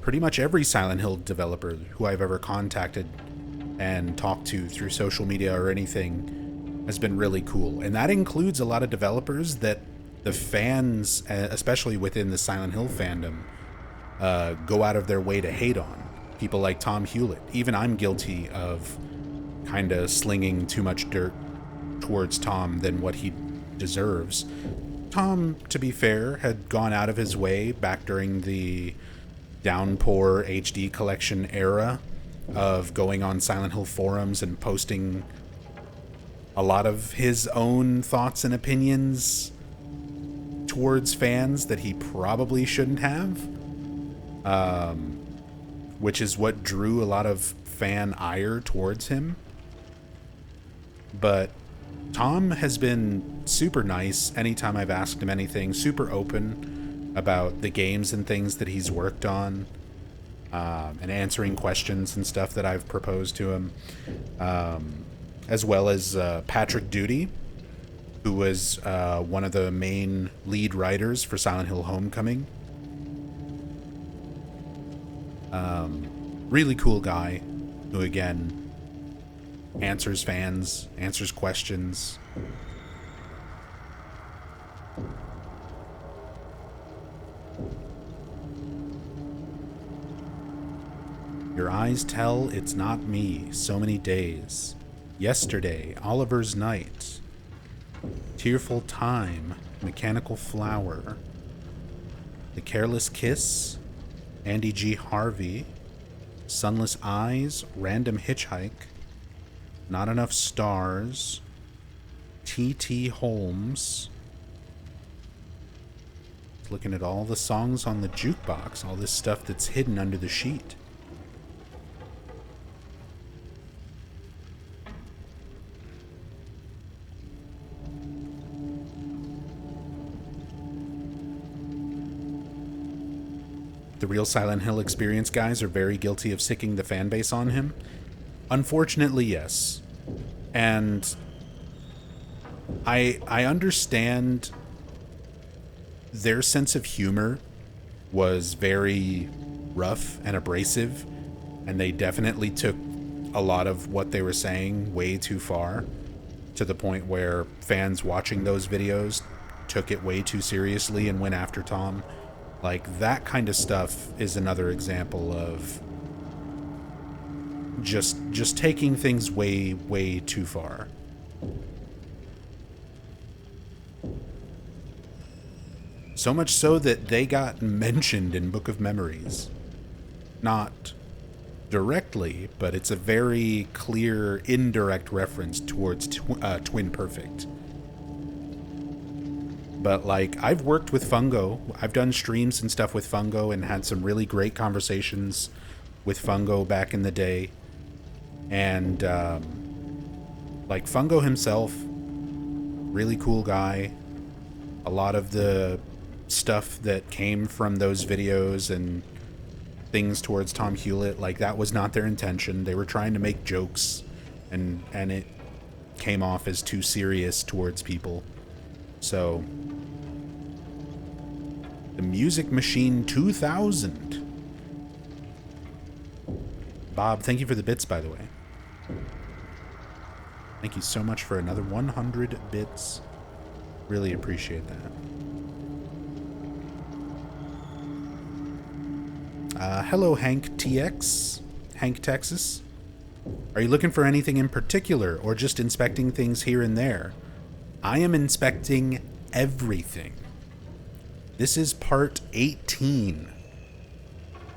Pretty much every Silent Hill developer who I've ever contacted and talked to through social media or anything has been really cool. And that includes a lot of developers that the fans, especially within the Silent Hill fandom, go out of their way to hate on. People like Tom Hewlett. Even I'm guilty of kind of slinging too much dirt towards Tom than what he deserves. Tom, to be fair, had gone out of his way back during the Downpour HD collection era of going on Silent Hill forums and posting a lot of his own thoughts and opinions towards fans that he probably shouldn't have, which is what drew a lot of fan ire towards him. But Tom has been super nice anytime I've asked him anything, super open about the games and things that he's worked on, and answering questions and stuff that I've proposed to him, as well as Patrick Duty, who was one of the main lead writers for Silent Hill Homecoming. Really cool guy who, again, answers fans, answers questions. Your eyes tell it's not me. So many days. Yesterday, Oliver's night. Tearful time. Mechanical flower. The careless kiss. Andy G. Harvey. Sunless eyes. Random hitchhike. Not enough stars. T.T. Holmes. Looking at all the songs on the jukebox. All this stuff that's hidden under the sheet. The real Silent Hill experience guys are very guilty of sicking the fan base on him. Unfortunately, yes. And I understand their sense of humor was very rough and abrasive, and they definitely took a lot of what they were saying way too far, to the point where fans watching those videos took it way too seriously and went after Tom. Like, that kind of stuff is another example of just taking things way too far. So much so that they got mentioned in Book of Memories. Not directly, but it's a very clear indirect reference towards Twin Perfect. But, like, I've worked with Fungo. I've done streams and stuff with Fungo and had some really great conversations with Fungo back in the day. And, like, Fungo himself, really cool guy. A lot of the stuff that came from those videos and things towards Tom Hewlett, like, that was not their intention. They were trying to make jokes, and it came off as too serious towards people. So, the Music Machine 2000. Bob, thank you for the bits, by the way. Thank you so much for another 100 bits. Really appreciate that. Hello, Hank TX. Hank, Texas. Are you looking for anything in particular, or just inspecting things here and there? I am inspecting everything. This is part 18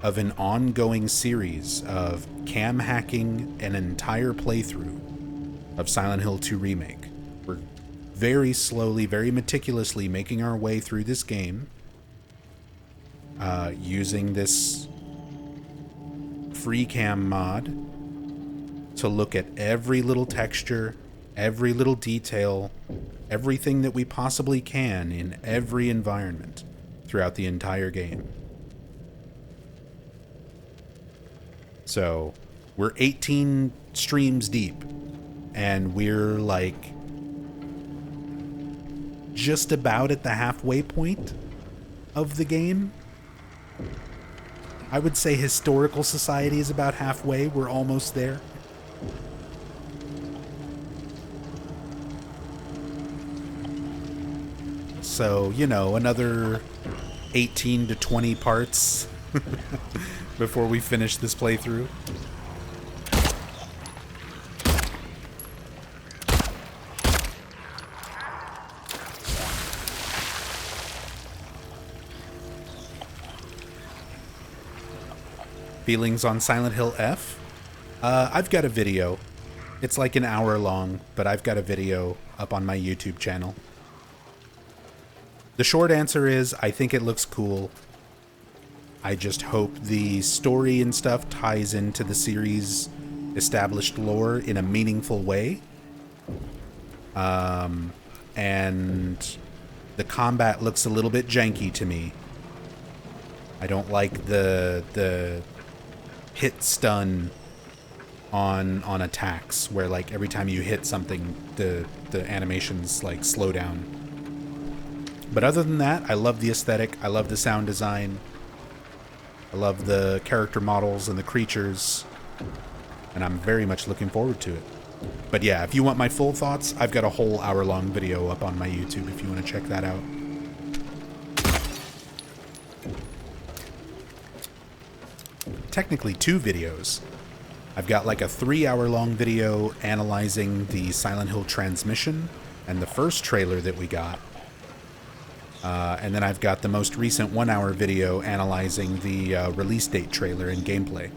of an ongoing series of cam hacking an entire playthrough of Silent Hill 2 Remake. We're very slowly, very meticulously making our way through this game, using this free cam mod to look at every little texture, every little detail, everything that we possibly can in every environment throughout the entire game. So, we're 18 streams deep, and we're like just about at the halfway point of the game. I would say Historical Society is about halfway. We're almost there. So, you know, another 18 to 20 parts before we finish this playthrough. Feelings on Silent Hill F? I've got a video. It's like an hour long, but I've got a video up on my YouTube channel. The short answer is, I think it looks cool. I just hope the story and stuff ties into the series' established lore in a meaningful way. And the combat looks a little bit janky to me. I don't like the hit stun on attacks, where like every time you hit something, the animations like slow down. But other than that, I love the aesthetic. I love the sound design. I love the character models and the creatures. And I'm very much looking forward to it. But yeah, if you want my full thoughts, I've got a whole hour-long video up on my YouTube if you want to check that out. Technically 2 videos. I've got like a 3-hour-long video analyzing the Silent Hill transmission and the first trailer that we got. And then I've got the most recent 1-hour video analyzing the release date trailer and gameplay.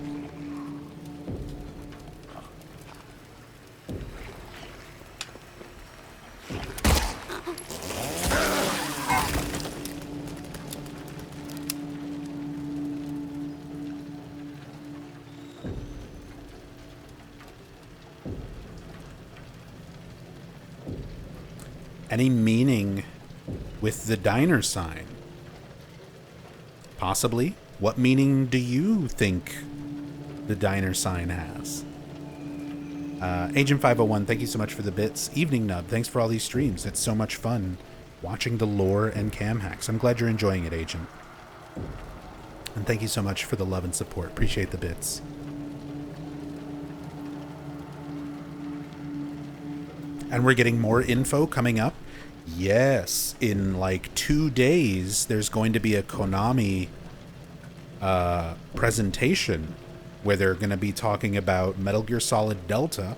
Any meaning with the diner sign? Possibly. What meaning do you think the diner sign has? Agent 501, thank you so much for the bits. Evening Nub, thanks for all these streams. It's so much fun watching the lore and cam hacks. I'm glad you're enjoying it, Agent. And thank you so much for the love and support. Appreciate the bits. And we're getting more info coming up. Yes, in like 2 days, there's going to be a Konami presentation where they're going to be talking about Metal Gear Solid Delta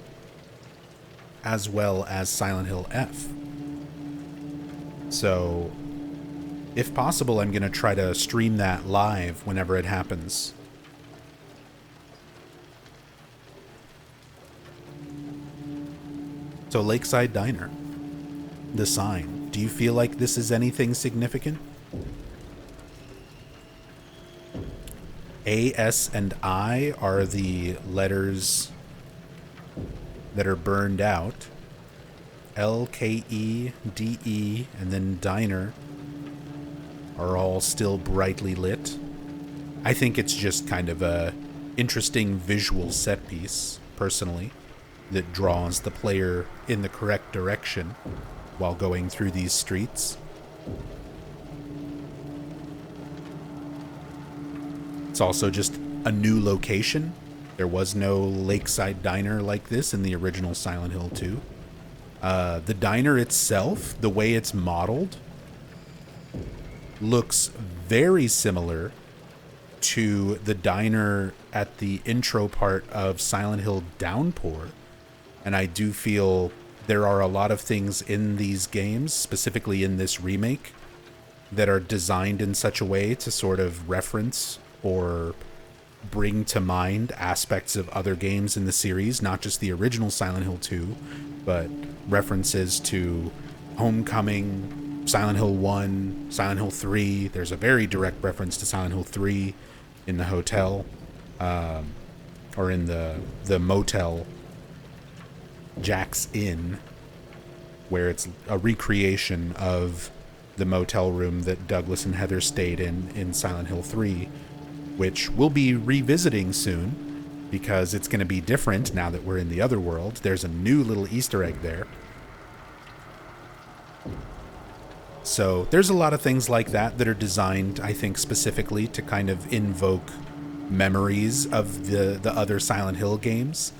as well as Silent Hill F. So, if possible, I'm going to try to stream that live whenever it happens. So, Lakeside Diner. The sign. Do you feel like this is anything significant? A, S, and I are the letters that are burned out. L, K, E, D, E, and then diner are all still brightly lit. I think it's just kind of a interesting visual set piece, personally, that draws the player in the correct direction while going through these streets. It's also just a new location. There was no lakeside diner like this in the original Silent Hill 2. The diner itself, the way it's modeled, looks very similar to the diner at the intro part of Silent Hill Downpour. And I do feel there are a lot of things in these games, specifically in this remake, that are designed in such a way to sort of reference or bring to mind aspects of other games in the series, not just the original Silent Hill 2, but references to Homecoming, Silent Hill 1, Silent Hill 3. There's a very direct reference to Silent Hill 3 in the hotel, or in the motel Jack's Inn, where it's a recreation of the motel room that Douglas and Heather stayed in Silent Hill 3, which we'll be revisiting soon because it's going to be different now that we're in the other world. There's a new little Easter egg there. So there's a lot of things like that that are designed, I think, specifically to kind of invoke memories of the other Silent Hill games.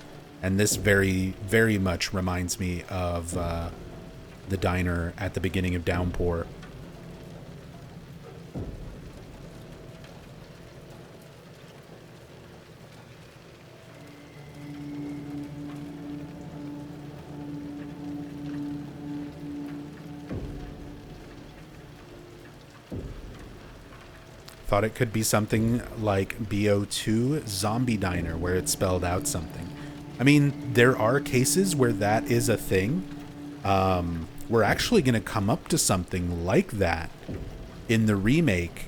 And this very, very much reminds me of the diner at the beginning of Downpour. Thought it could be something like BO2 Zombie Diner, where it's spelled out something. I mean, there are cases where that is a thing. We're actually going to come up to something like that in the remake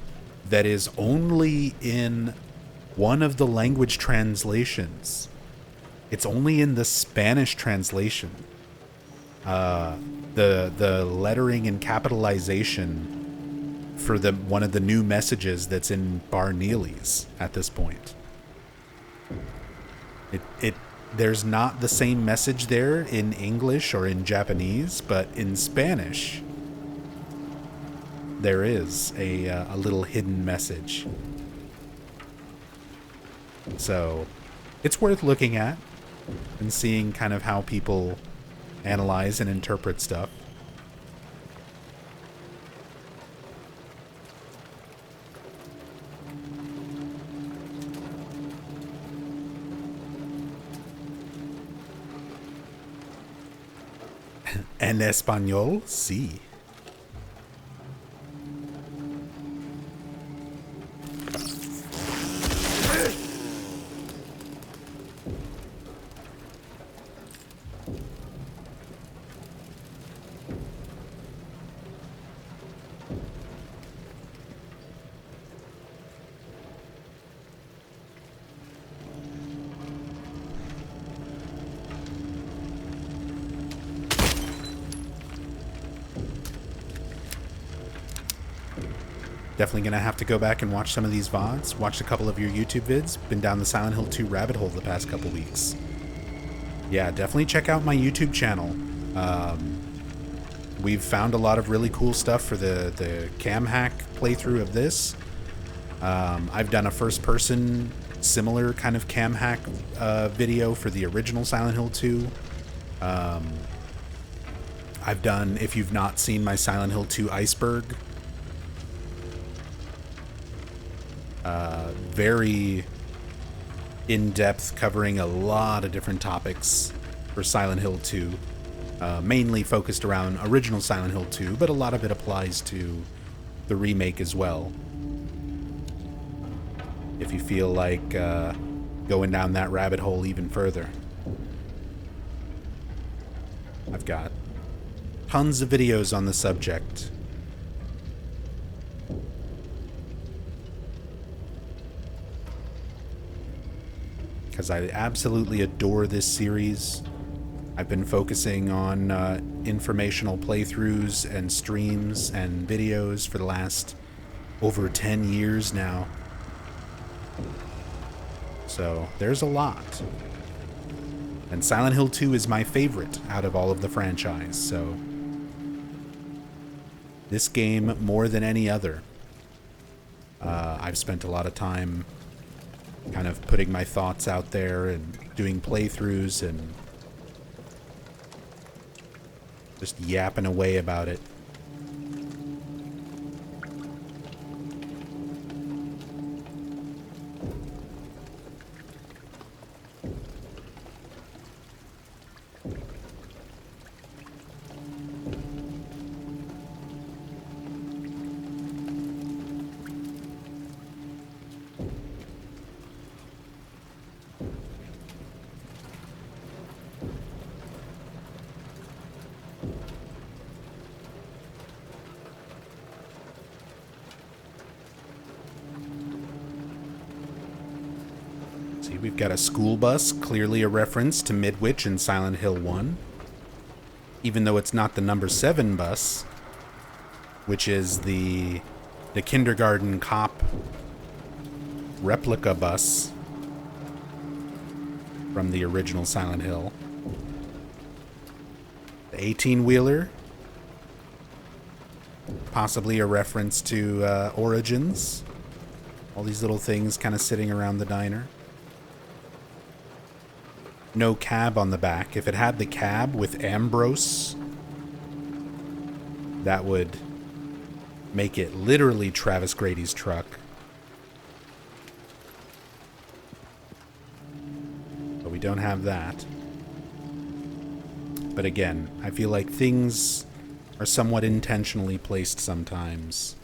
that is only in one of the language translations. It's only in the Spanish translation. The lettering and capitalization for one of the new messages that's in Bar Neely's at this point. There's not the same message there in English or in Japanese, but in Spanish, there is a little hidden message. So it's worth looking at and seeing kind of how people analyze and interpret stuff. En español, sí. Definitely going to have to go back and watch some of these VODs. Watched a couple of your YouTube vids. Been down the Silent Hill 2 rabbit hole the past couple weeks. Yeah, definitely check out my YouTube channel. We've found a lot of really cool stuff for the cam hack playthrough of this. I've done a first-person similar kind of cam hack I've done, if you've not seen my Silent Hill 2 Iceberg, very in-depth, covering a lot of different topics for Silent Hill 2, mainly focused around original Silent Hill 2, but a lot of it applies to the remake as well. If you feel like going down that rabbit hole even further. I've got tons of videos on the subject. Because I absolutely adore this series. I've been focusing on informational playthroughs and streams and videos for the last over 10 years now. So there's a lot. And Silent Hill 2 is my favorite out of all of the franchise, so this game, more than any other, I've spent a lot of time kind of putting my thoughts out there and doing playthroughs and just yapping away about it. We've got a school bus, clearly a reference to Midwich in Silent Hill 1. Even though it's not the number 7 bus, which is the kindergarten cop replica bus from the original Silent Hill. The 18-wheeler, possibly a reference to Origins. All these little things kind of sitting around the diner. No cab on the back. If it had the cab with Ambrose, that would make it literally Travis Grady's truck. But we don't have that. But again, I feel like things are somewhat intentionally placed sometimes,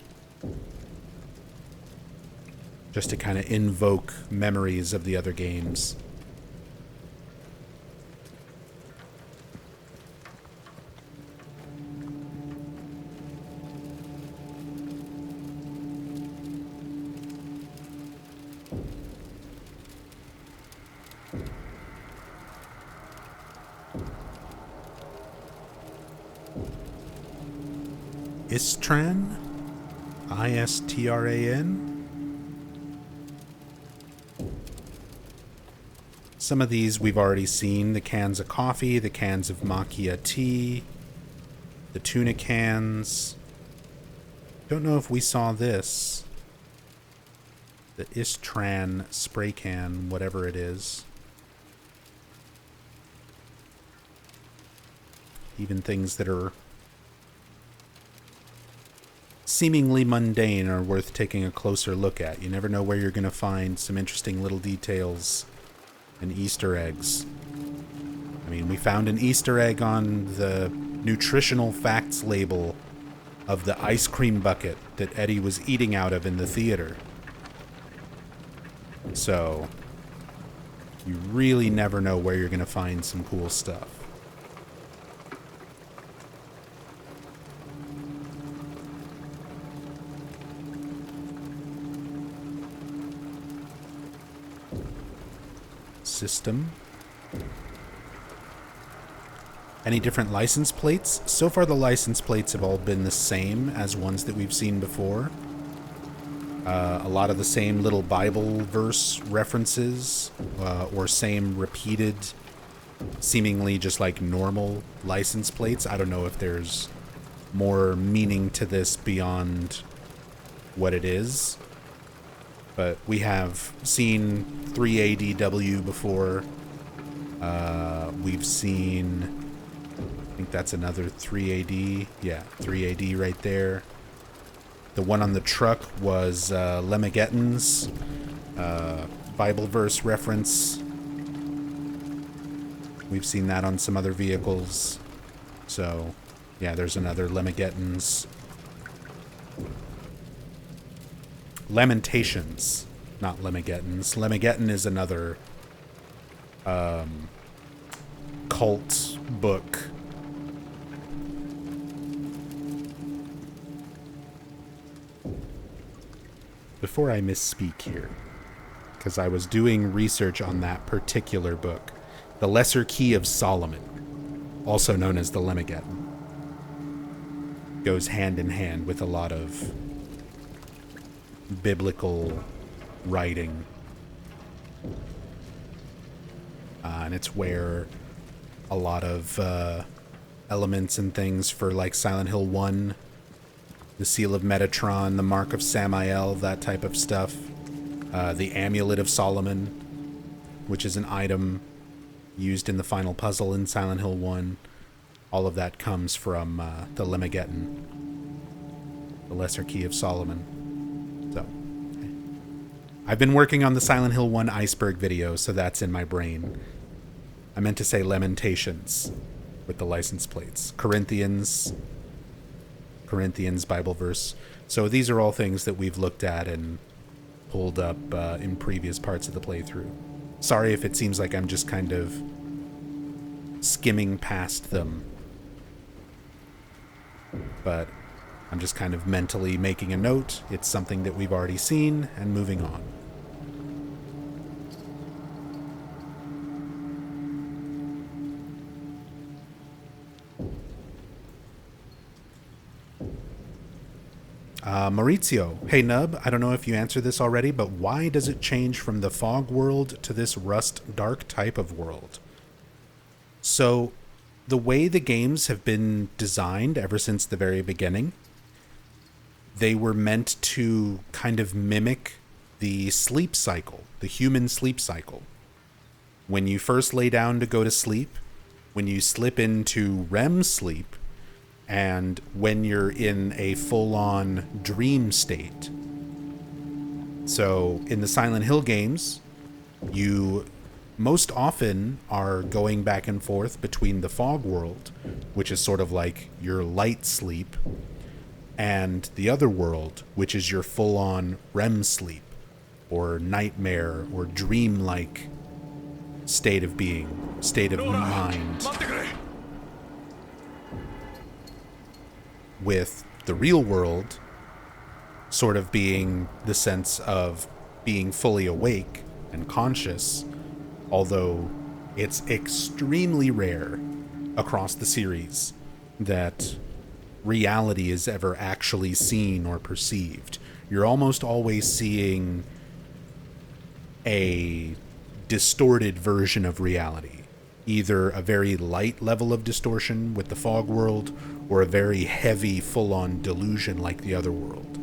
just to kind of invoke memories of the other games. Istran? Istran? Some of these we've already seen. The cans of coffee, the cans of macchia tea, the tuna cans. Don't know if we saw this. The Istran spray can, whatever it is. Even things that are seemingly mundane are worth taking a closer look at. You never know where you're going to find some interesting little details and Easter eggs. I mean, we found an Easter egg on the nutritional facts label of the ice cream bucket that Eddie was eating out of in the theater. So, you really never know where you're going to find some cool stuff. System. Any different license plates? So far the license plates have all been the same as ones that we've seen before. A lot of the same little Bible verse references, or same repeated, seemingly just like normal license plates. I don't know if there's more meaning to this beyond what it is. But we have seen 3ADW before. We've seen think that's another 3 AD. Yeah, 3 AD right there. The one on the truck was Lemagetton's Bible verse reference. We've seen that on some other vehicles. So, yeah, there's another Lemagetton's. Lamentations, not Lemagetton's. Lemagetton is another cult book. Before I misspeak here, because I was doing research on that particular book, The Lesser Key of Solomon, also known as the Lemageddon, goes hand in hand with a lot of biblical writing. And it's where a lot of elements and things for like Silent Hill 1, the Seal of Metatron, the Mark of Samael, that type of stuff. The Amulet of Solomon, which is an item used in the final puzzle in Silent Hill 1. All of that comes from the Lemageddon, the Lesser Key of Solomon. So, I've been working on the Silent Hill 1 iceberg video, so that's in my brain. I meant to say Lamentations with the license plates. Corinthians Bible verse. So these are all things that we've looked at and pulled up in previous parts of the playthrough. Sorry if it seems like I'm just kind of skimming past them, but I'm just kind of mentally making a note. It's something that we've already seen and moving on. Maurizio, hey Nub, I don't know if you answered this already, but why does it change from the fog world to this rust dark type of world? So, the way the games have been designed ever since the very beginning, they were meant to kind of mimic the sleep cycle, the human sleep cycle. When you first lay down to go to sleep, when you slip into REM sleep, and when you're in a full-on dream state. So in the Silent Hill games, you most often are going back and forth between the fog world, which is sort of like your light sleep, and the other world, which is your full-on REM sleep, or nightmare, or dream-like state of being, state of mind. With the real world sort of being the sense of being fully awake and conscious, although it's extremely rare across the series that reality is ever actually seen or perceived. You're almost always seeing a distorted version of reality. Either a very light level of distortion with the fog world, or a very heavy, full-on delusion like the other world.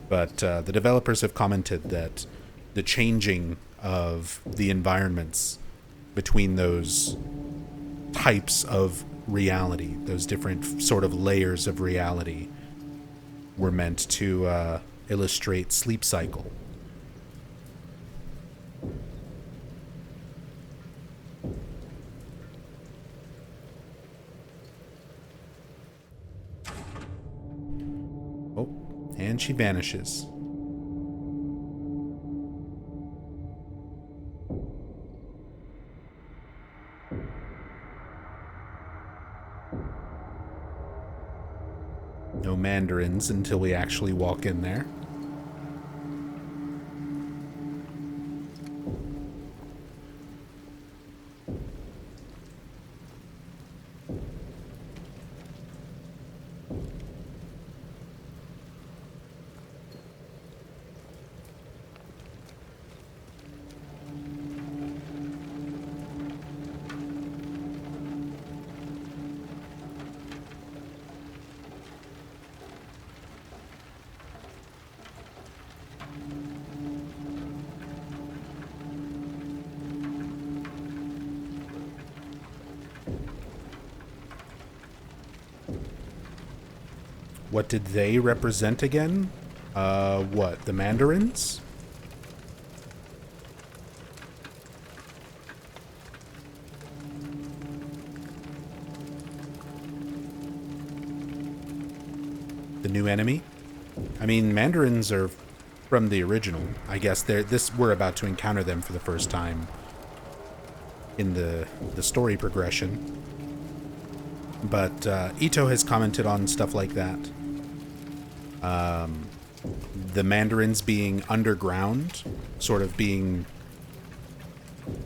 But the developers have commented that the changing of the environments between those types of reality, those different sort of layers of reality, were meant to illustrate sleep cycle. And she vanishes. No mandarins until we actually walk in there. what did they represent again? What, the Mandarins? The new enemy? I mean, Mandarins are from the original. I guess we're about to encounter them for the first time in the story progression. But Ito has commented on stuff like that. The Mandarins being underground, sort of being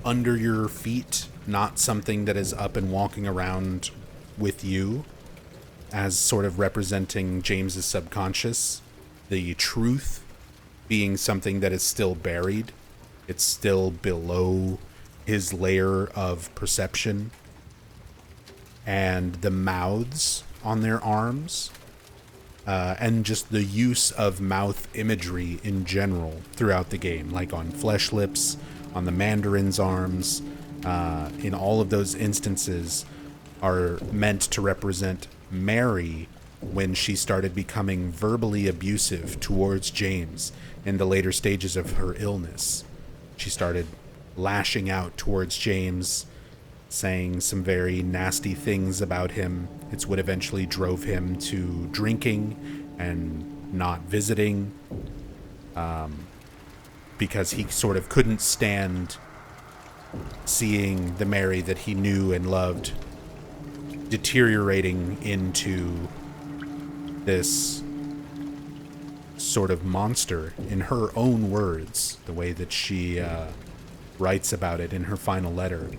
under your feet, not something that is up and walking around with you, as sort of representing James's subconscious. The truth being something that is still buried. It's still below his layer of perception. And the mouths on their arms, and just the use of mouth imagery in general throughout the game, like on Flesh Lips, on the Mandarin's arms, in all of those instances are meant to represent Mary when she started becoming verbally abusive towards James in the later stages of her illness. She started lashing out towards James, saying some very nasty things about him. It's what eventually drove him to drinking and not visiting, because he sort of couldn't stand seeing the Mary that he knew and loved deteriorating into this sort of monster, in her own words, the way that she writes about it in her final letter.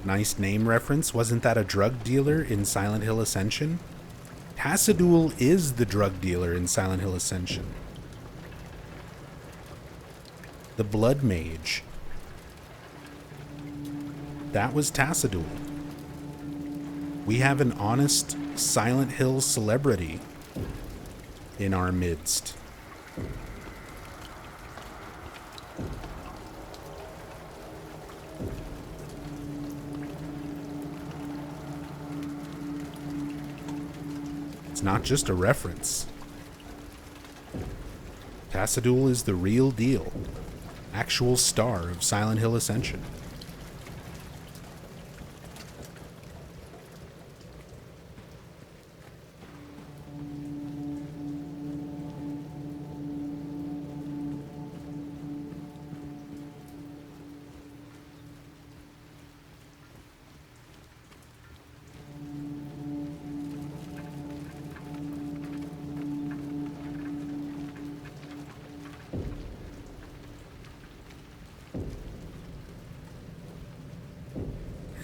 Nice name reference. Wasn't that a drug dealer in Silent Hill Ascension? Tassadul is the drug dealer in Silent Hill Ascension. The Blood Mage. That was Tassadul. We have an honest Silent Hill celebrity in our midst. Not just a reference. Tassadul is the real deal. Actual star of Silent Hill Ascension.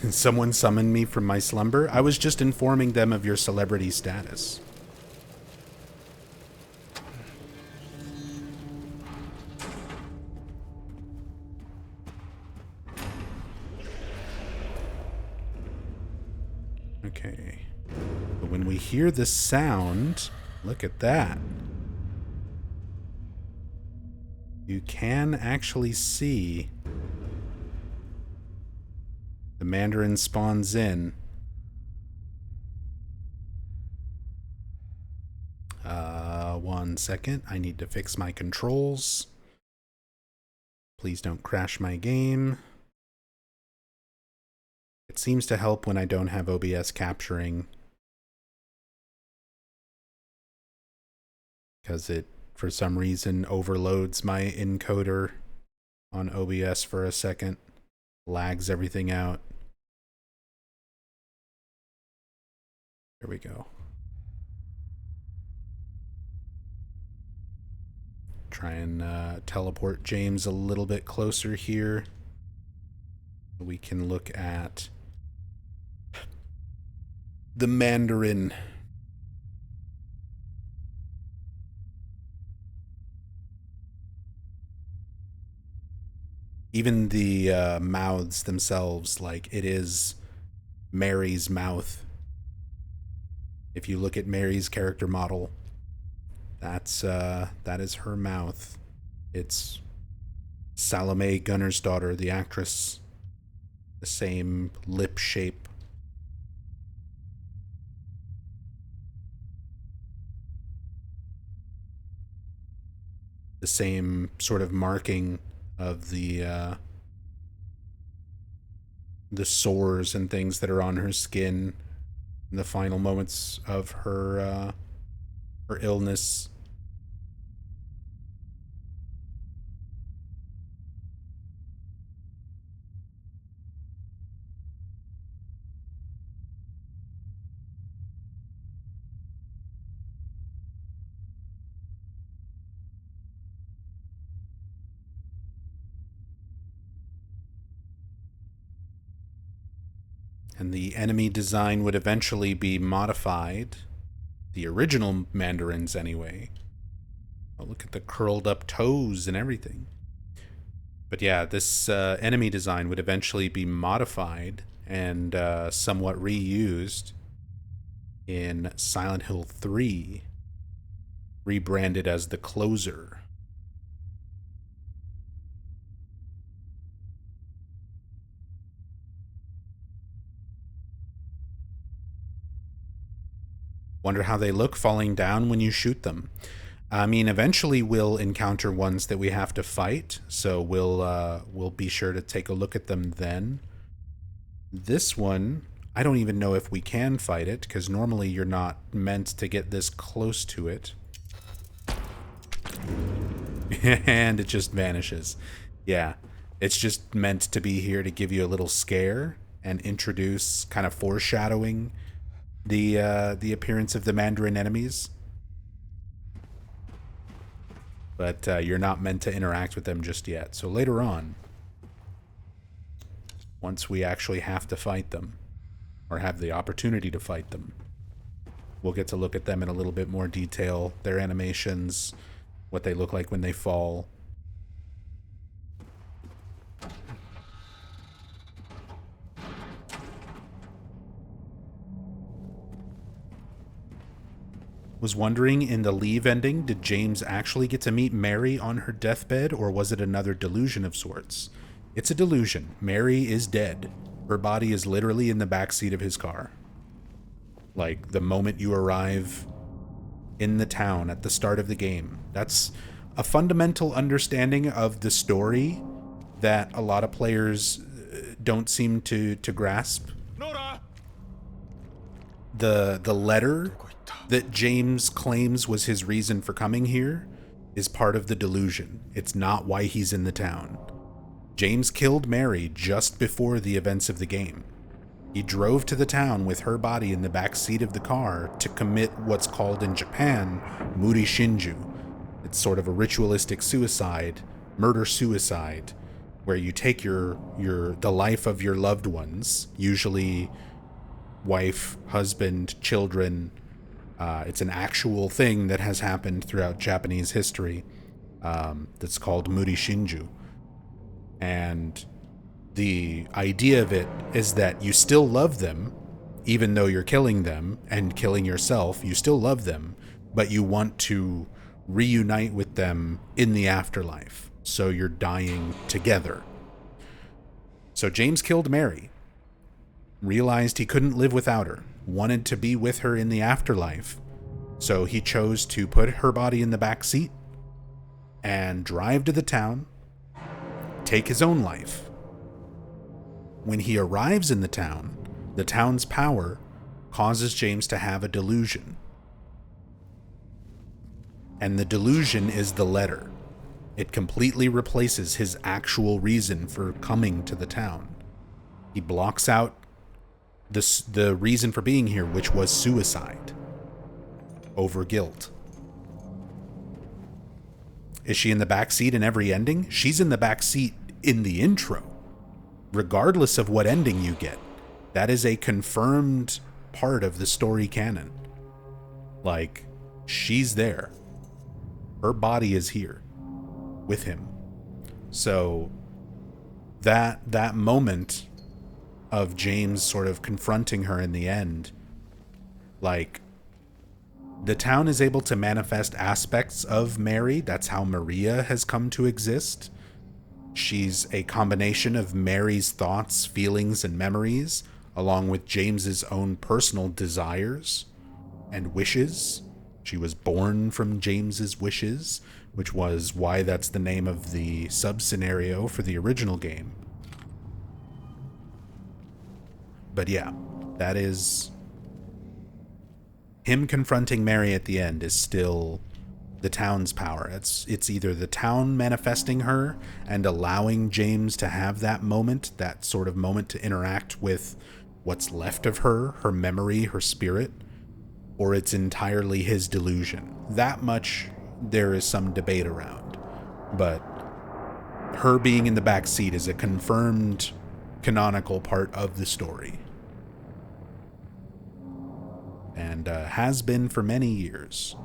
Someone summoned me from my slumber. I was just informing them of your celebrity status. Okay. But when we hear the sound, look at that. You can actually see the Mandarin spawns in. One second. I need to fix my controls. Please don't crash my game. It seems to help when I don't have OBS capturing, because it, for some reason, overloads my encoder on OBS for a second. Lags everything out. Here we go. Try and teleport James a little bit closer here. We can look at the Mandarin. Even the mouths themselves, like it is Mary's mouth. If you look at Mary's character model, that is her mouth. It's Salome Gunner's daughter, the actress. The same lip shape. The same sort of marking of the sores and things that are on her skin in the final moments of her illness. And the enemy design would eventually be modified. The original Mandarins, anyway. Oh, look at the curled up toes and everything. But yeah, this enemy design would eventually be modified and somewhat reused in Silent Hill 3, rebranded as the Closer. Wonder how they look falling down when you shoot them. I mean, eventually we'll encounter ones that we have to fight, so we'll be sure to take a look at them then. This one, I don't even know if we can fight it, because normally you're not meant to get this close to it. And it just vanishes. Yeah, it's just meant to be here to give you a little scare and introduce, kind of foreshadowing the appearance of the Mandarin enemies. But you're not meant to interact with them just yet. So later on, once we actually have to fight them, or have the opportunity to fight them, we'll get to look at them in a little bit more detail, their animations, what they look like when they fall. Was wondering, in the Leave ending, did James actually get to meet Mary on her deathbed, or was it another delusion of sorts? It's a delusion. Mary is dead. Her body is literally in the backseat of his car. Like, the moment you arrive in the town at the start of the game. That's a fundamental understanding of the story that a lot of players don't seem to grasp. Nora! The letter that James claims was his reason for coming here is part of the delusion. It's not why he's in the town. James killed Mary just before the events of the game. He drove to the town with her body in the back seat of the car to commit what's called in Japan muri shinju. It's sort of a ritualistic suicide, murder-suicide, where you take the life of your loved ones, usually wife, husband, children. It's an actual thing that has happened throughout Japanese history that's called muri shinju. And the idea of it is that you still love them, even though you're killing them and killing yourself. You still love them, but you want to reunite with them in the afterlife. So you're dying together. So James killed Mary, realized he couldn't live without her, wanted to be with her in the afterlife. So he chose to put her body in the back seat and drive to the town, take his own life. When he arrives in the town's power causes James to have a delusion. And the delusion is the letter. It completely replaces his actual reason for coming to the town. He blocks out the reason for being here, which was suicide over guilt. Is she in the back seat in every ending? She's in the back seat in the intro. Regardless of what ending you get, that is a confirmed part of the story canon. Like, she's there. Her body is here with him. So that moment of James sort of confronting her in the end, like, the town is able to manifest aspects of Mary. That's how Maria has come to exist. She's a combination of Mary's thoughts, feelings, and memories, along with James's own personal desires and wishes. She was born from James's wishes, which was why that's the name of the sub-scenario for the original game. But yeah, that is... him confronting Mary at the end is still the town's power. It's either the town manifesting her and allowing James to have that moment, that sort of moment to interact with what's left of her memory, her spirit, or it's entirely his delusion. That much there is some debate around. But her being in the back seat is a confirmed canonical part of the story. And has been for many years.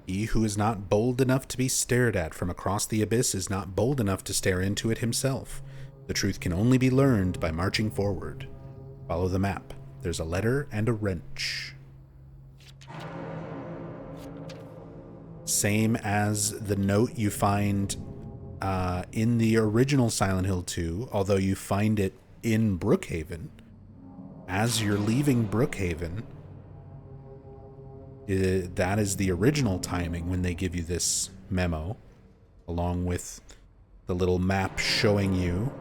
He who is not bold enough to be stared at from across the abyss is not bold enough to stare into it himself. The truth can only be learned by marching forward. Follow the map. There's a letter and a wrench. Same as the note you find in the original Silent Hill 2, although you find it in Brookhaven. As you're leaving Brookhaven, that is the original timing when they give you this memo, along with the little map showing you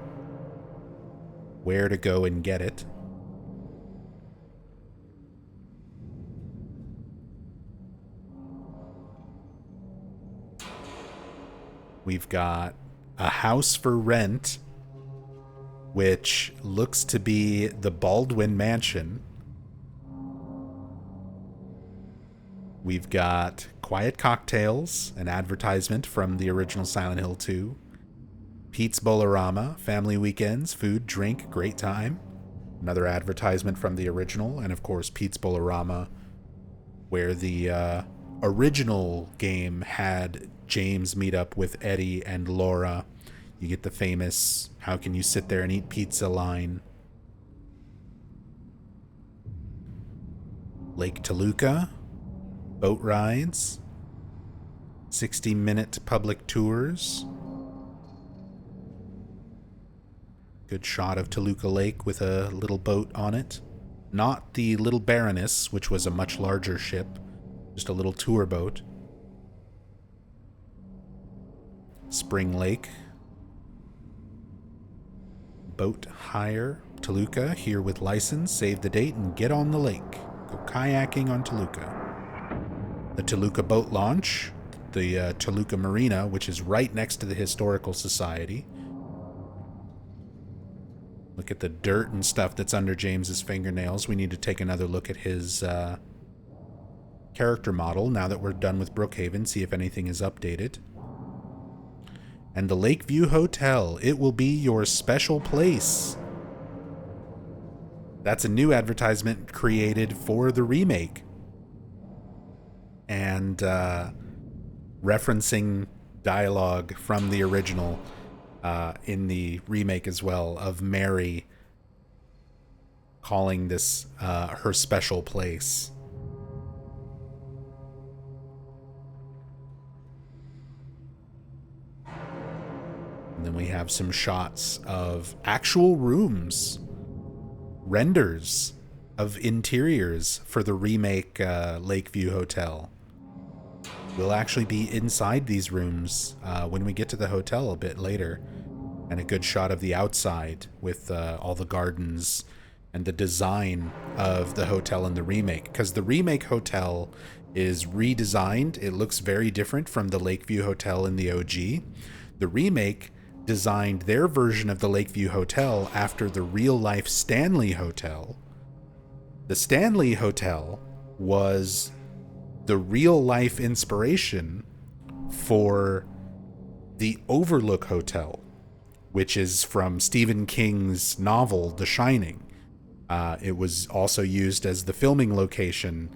where to go and get it. We've got a house for rent, which looks to be the Baldwin Mansion. We've got Quiet Cocktails, an advertisement from the original Silent Hill 2. Pete's Bolorama, family weekends, food, drink, great time. Another advertisement from the original. And of course, Pete's Bolorama, where the original game had James meet up with Eddie and Laura. You get the famous, how can you sit there and eat pizza line. Lake Toluca. Boat rides, 60-minute public tours, good shot of Toluca Lake with a little boat on it. Not the Little Baroness, which was a much larger ship, just a little tour boat. Spring Lake, boat hire, Toluca, here with license, save the date and get on the lake. Go kayaking on Toluca. The Toluca boat launch, the Toluca Marina, which is right next to the Historical Society. Look at the dirt and stuff that's under James's fingernails. We need to take another look at his character model now that we're done with Brookhaven, see if anything is updated. And the Lakeview Hotel, it will be your special place. That's a new advertisement created for the remake. And referencing dialogue from the original in the remake as well, of Mary calling this her special place. And then we have some shots of actual rooms, renders of interiors for the remake Lakeview Hotel. We'll actually be inside these rooms when we get to the hotel a bit later. And a good shot of the outside with all the gardens and the design of the hotel in the remake. Because the remake hotel is redesigned. It looks very different from the Lakeview Hotel in the OG. The remake designed their version of the Lakeview Hotel after the real-life Stanley Hotel The Stanley Hotel was the real life inspiration for the Overlook Hotel, which is from Stephen King's novel The Shining. It was also used as the filming location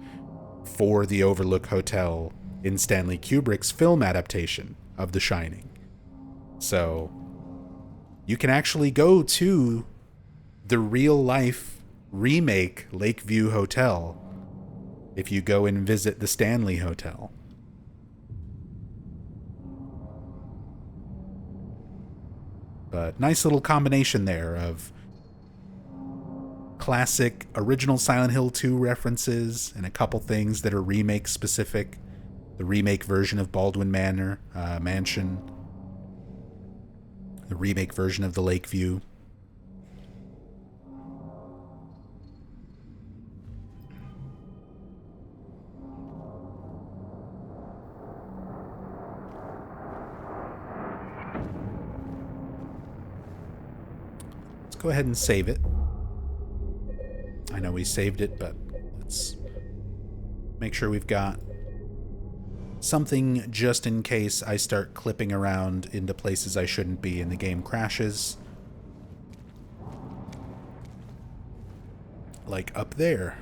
for the Overlook Hotel in Stanley Kubrick's film adaptation of The Shining. So you can actually go to the real life remake Lakeview Hotel if you go and visit the Stanley Hotel. But nice little combination there of classic original Silent Hill 2 references and a couple things that are remake specific. The remake version of Baldwin Mansion. The remake version of the Lakeview. Let's go ahead and save it. I know we saved it, but let's make sure we've got something just in case I start clipping around into places I shouldn't be and the game crashes. Like up there.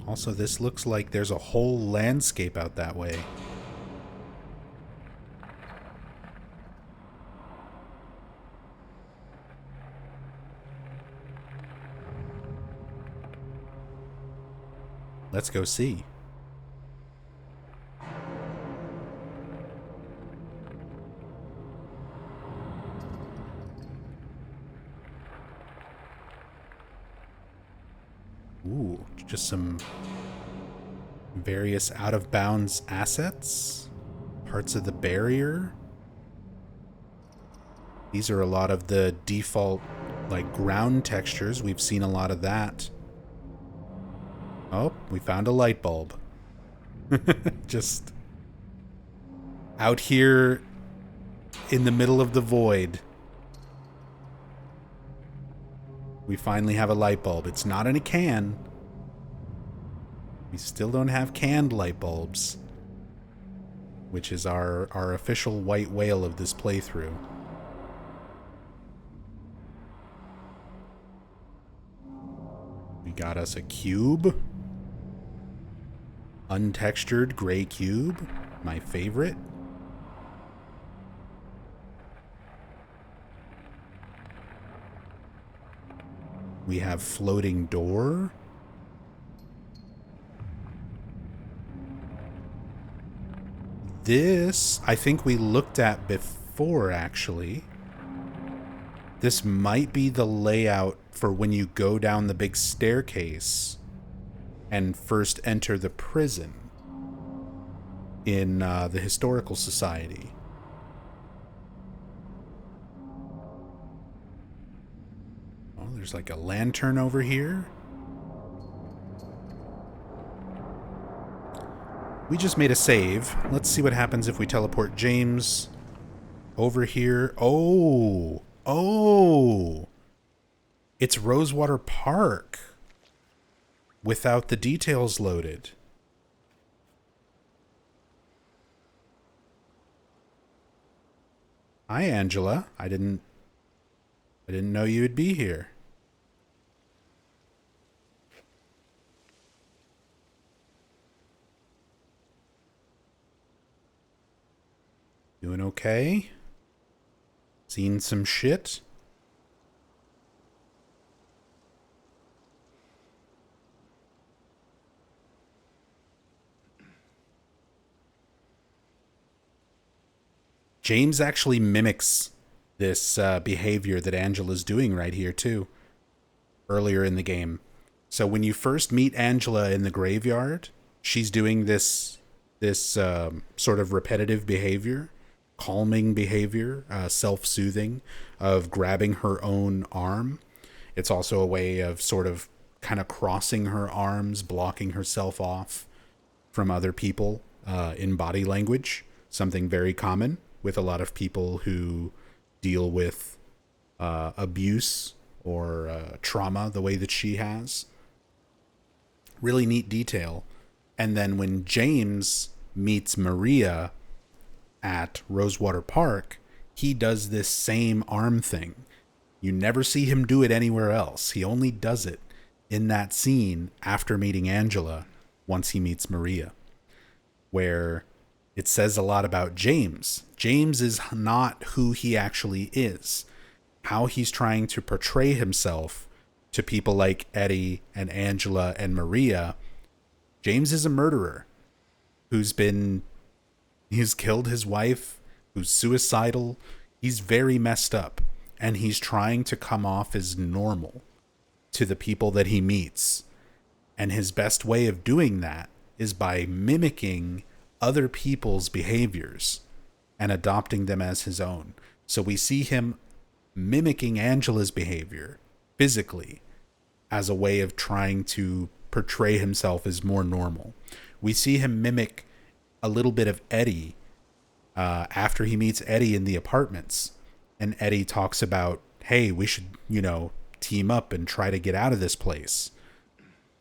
Also, this looks like there's a whole landscape out that way. Let's go see. Ooh, just some various out-of-bounds assets. Parts of the barrier. These are a lot of the default, like, ground textures. We've seen a lot of that. Oh, we found a light bulb. Just out here in the middle of the void. We finally have a light bulb. It's not in a can. We still don't have canned light bulbs, which is our official white whale of this playthrough. We got us a cube. Untextured gray cube. My favorite. We have floating door. This, I think we looked at before, actually. This might be the layout for when you go down the big staircase and first enter the prison in the Historical Society. Oh, there's like a lantern over here. We just made a save. Let's see what happens if we teleport James over here. Oh! Oh! It's Rosewater Park without the details loaded. Hi, Angela. I didn't know you'd be here. Doing okay? Seen some shit? James actually mimics this behavior that Angela's doing right here, too. Earlier in the game. So when you first meet Angela in the graveyard, she's doing this sort of repetitive behavior, calming behavior, self-soothing, of grabbing her own arm. It's also a way of sort of kind of crossing her arms, blocking herself off from other people in body language. something very common with a lot of people who deal with abuse or trauma the way that she has. Really neat detail. And then when James meets Maria at Rosewater Park, he does this same arm thing. You never see him do it anywhere else. He only does it in that scene after meeting Angela once he meets Maria, where it says a lot about James. James is not who he actually is. How he's trying to portray himself to people like Eddie and Angela and Maria. James is a murderer who's killed his wife, who's suicidal. He's very messed up, and he's trying to come off as normal to the people that he meets. And his best way of doing that is by mimicking other people's behaviors and adopting them as his own. So we see him mimicking Angela's behavior physically as a way of trying to portray himself as more normal. We see him mimic a little bit of Eddie after he meets Eddie in the apartments. And Eddie talks about, hey, we should, team up and try to get out of this place.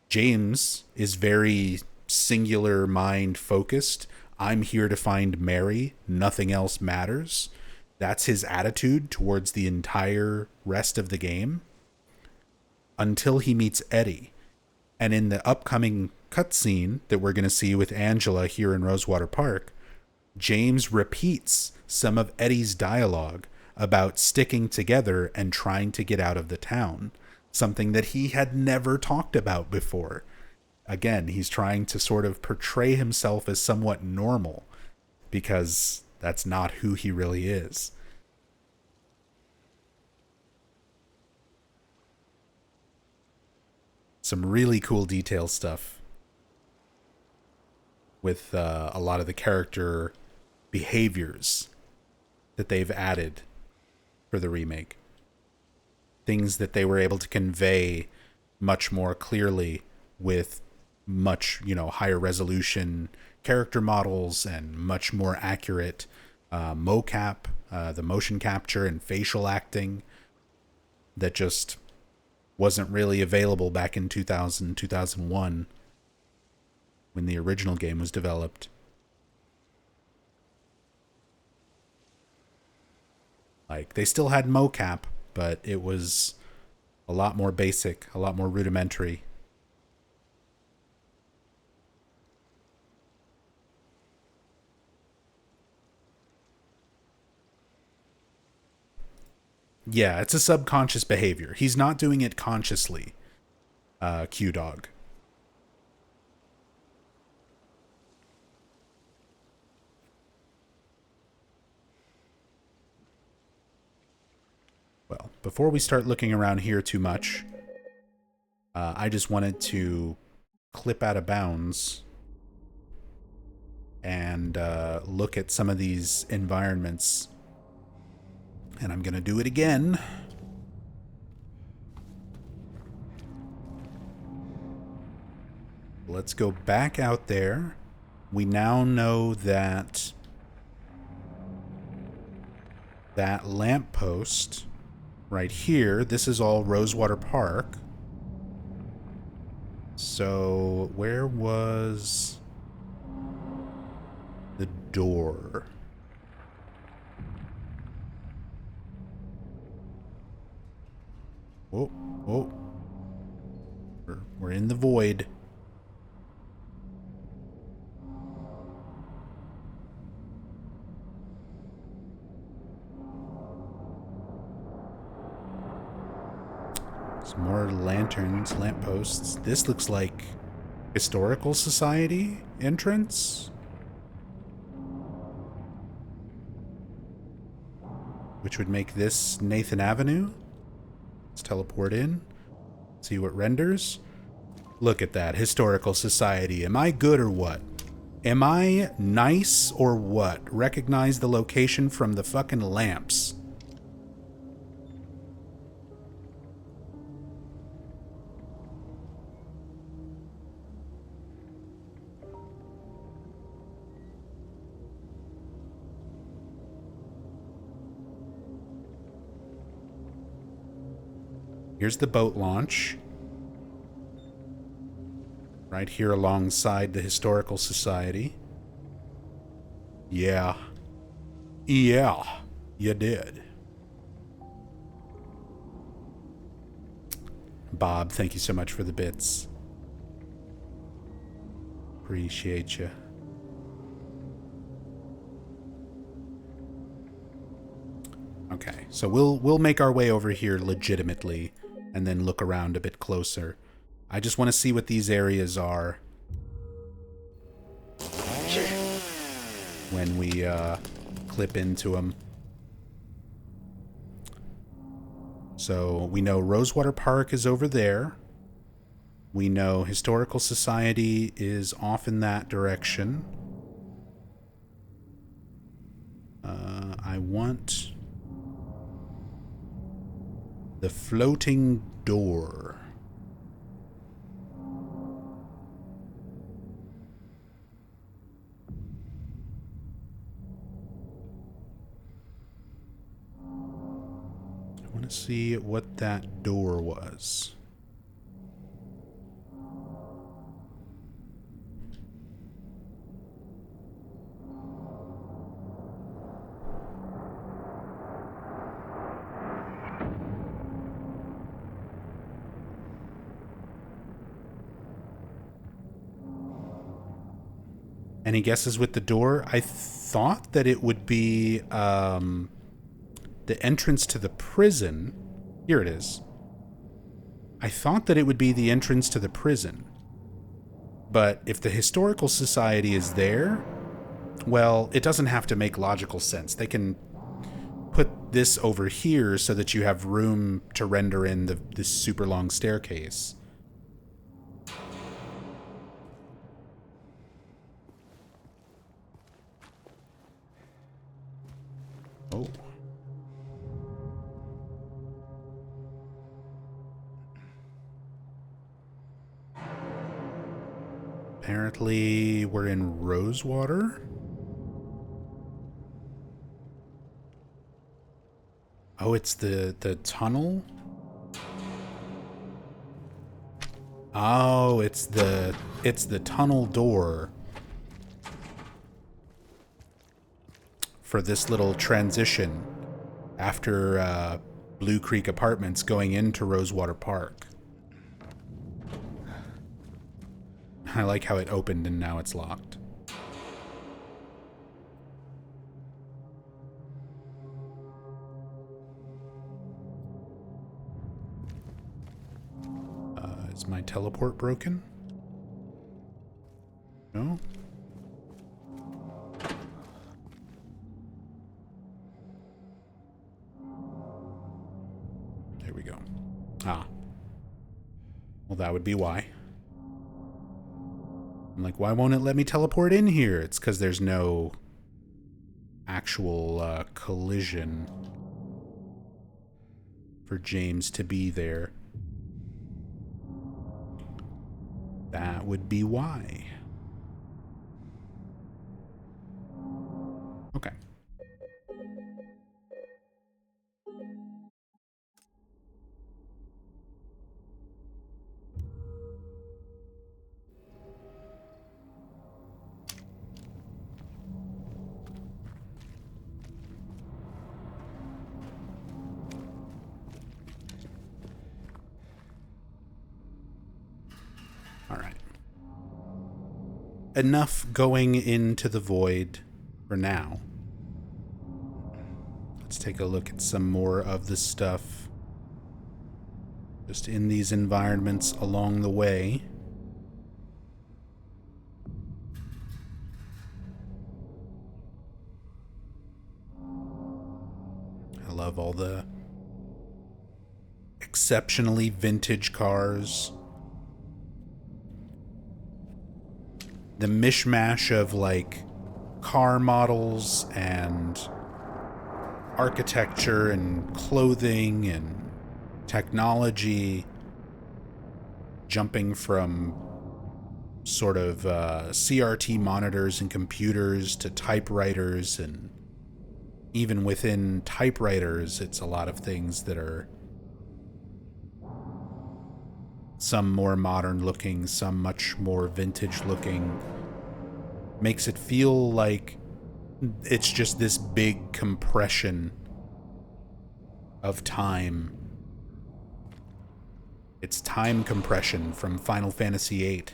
James is very singular mind focused. I'm here to find Mary. Nothing else matters. That's his attitude towards the entire rest of the game until he meets Eddie. And in the upcoming cutscene that we're going to see with Angela here in Rosewater Park, James repeats some of Eddie's dialogue about sticking together and trying to get out of the town, something that he had never talked about before. Again, he's trying to sort of portray himself as somewhat normal because that's not who he really is. Some really cool detail stuff with a lot of the character behaviors that they've added for the remake. Things that they were able to convey much more clearly with much, higher resolution character models and much more accurate mocap, the motion capture and facial acting that just wasn't really available back in 2000, 2001 when the original game was developed. Like, they still had mocap, but it was a lot more basic, a lot more rudimentary. Yeah, it's a subconscious behavior. He's not doing it consciously, Q-Dog. Well, before we start looking around here too much, I just wanted to clip out of bounds and look at some of these environments. And I'm going to do it again. Let's go back out there. We now know that that lamppost right here, this is all Rosewater Park. So where was the door? Whoa, whoa. We're in the void. Some more lanterns, lampposts. This looks like Historical Society entrance, which would make this Nathan Avenue. Let's teleport in, see what renders. Look at that, Historical Society. Am I good or what? Am I nice or what? Recognize the location from the fucking lamps. Here's the boat launch. Right here alongside the Historical Society. Yeah. Yeah, you did. Bob, thank you so much for the bits. Appreciate you. Okay, so we'll make our way over here legitimately and then look around a bit closer. I just want to see what these areas are when we clip into them. So we know Rosewater Park is over there. We know Historical Society is off in that direction. I want the floating door. I want to see what that door was. Any guesses with the door? I thought that it would be the entrance to the prison. Here it is. I thought that it would be the entrance to the prison. But if the Historical Society is there, well, it doesn't have to make logical sense. They can put this over here so that you have room to render in this super long staircase. Oh. Apparently, we're in Rosewater. Oh, it's the tunnel? Oh, it's the tunnel door for this little transition after Blue Creek Apartments going into Rosewater Park. I like how it opened and now it's locked. Is my teleport broken? No? There we go. Ah. Well, that would be why. I'm like, why won't it let me teleport in here? It's because there's no actual collision for James to be there. That would be why. Okay. All right. Enough going into the void for now. Let's take a look at some more of the stuff just in these environments along the way. I love all the exceptionally vintage cars. The mishmash of like car models and architecture and clothing and technology, jumping from sort of CRT monitors and computers to typewriters, and even within typewriters it's a lot of things that are Some more modern looking, some much more vintage looking. Makes it feel like it's just this big compression of time. It's time compression from Final Fantasy VIII.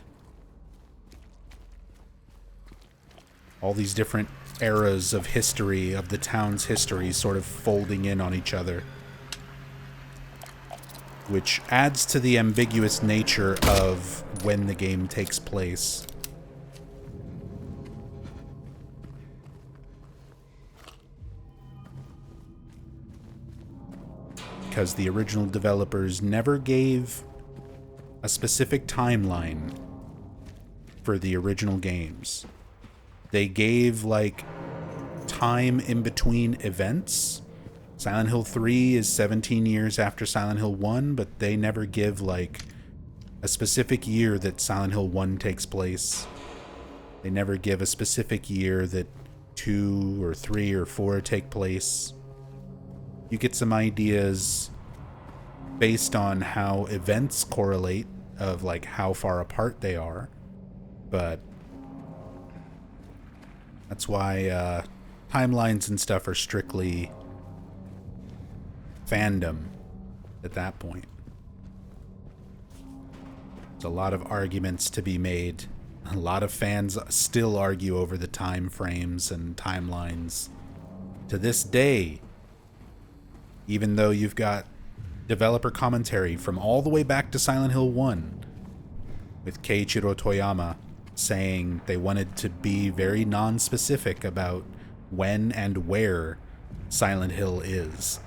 All these different eras of history, of the town's history, sort of folding in on each other. Which adds to the ambiguous nature of when the game takes place. Because the original developers never gave a specific timeline for the original games. They gave, like, time in between events. Silent Hill 3 is 17 years after Silent Hill 1, but they never give, like, a specific year that Silent Hill 1 takes place. They never give a specific year that 2 or 3 or 4 take place. You get some ideas based on how events correlate, of like how far apart they are, but that's why timelines and stuff are strictly fandom at that point. There's a lot of arguments to be made. A lot of fans still argue over the time frames and timelines to this day. Even though you've got developer commentary from all the way back to Silent Hill 1 with Keiichiro Toyama saying they wanted to be very non-specific about when and where Silent Hill is.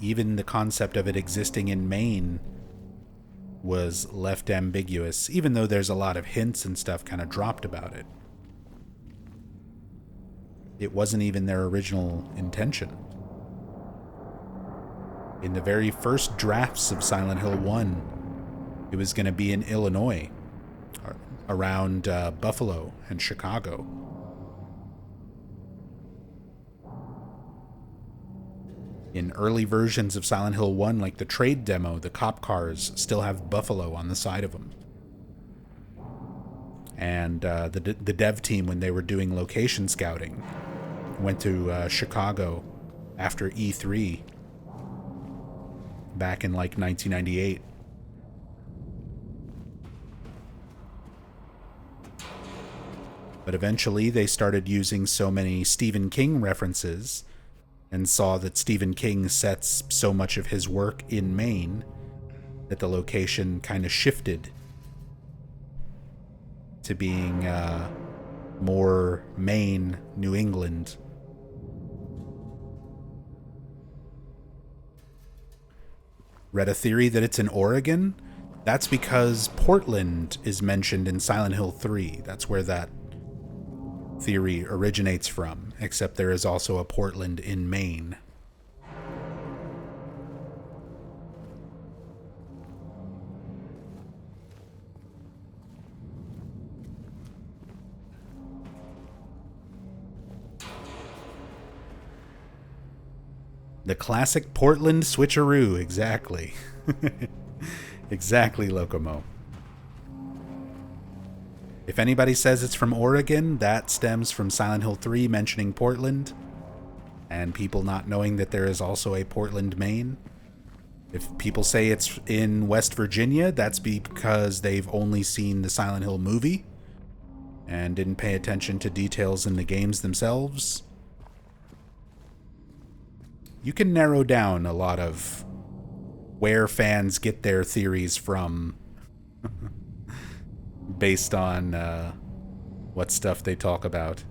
Even the concept of it existing in Maine was left ambiguous, even though there's a lot of hints and stuff kind of dropped about it. It wasn't even their original intention. In the very first drafts of Silent Hill 1, it was going to be in Illinois, around Buffalo and Chicago. In early versions of Silent Hill 1, like the trade demo, the cop cars still have Buffalo on the side of them. And the dev team, when they were doing location scouting, went to Chicago after E3 back in like 1998. But eventually they started using so many Stephen King references and saw that Stephen King sets so much of his work in Maine that the location kind of shifted to being more Maine, New England. Read a theory that it's in Oregon? That's because Portland is mentioned in Silent Hill 3. That's where that theory originates from, except there is also a Portland in Maine. The classic Portland switcheroo, exactly. Exactly, Locomo. If anybody says it's from Oregon, that stems from Silent Hill 3 mentioning Portland, and people not knowing that there is also a Portland, Maine. If people say it's in West Virginia, that's because they've only seen the Silent Hill movie and didn't pay attention to details in the games themselves. You can narrow down a lot of where fans get their theories from based on what stuff they talk about.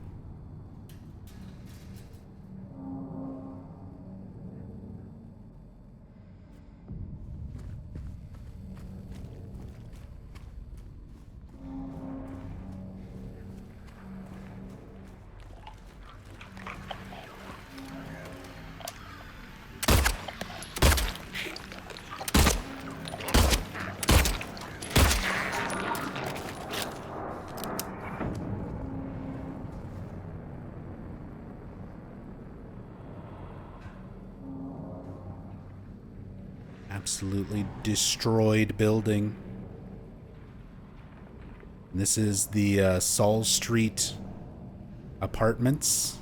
Absolutely destroyed building. And this is the Saul Street apartments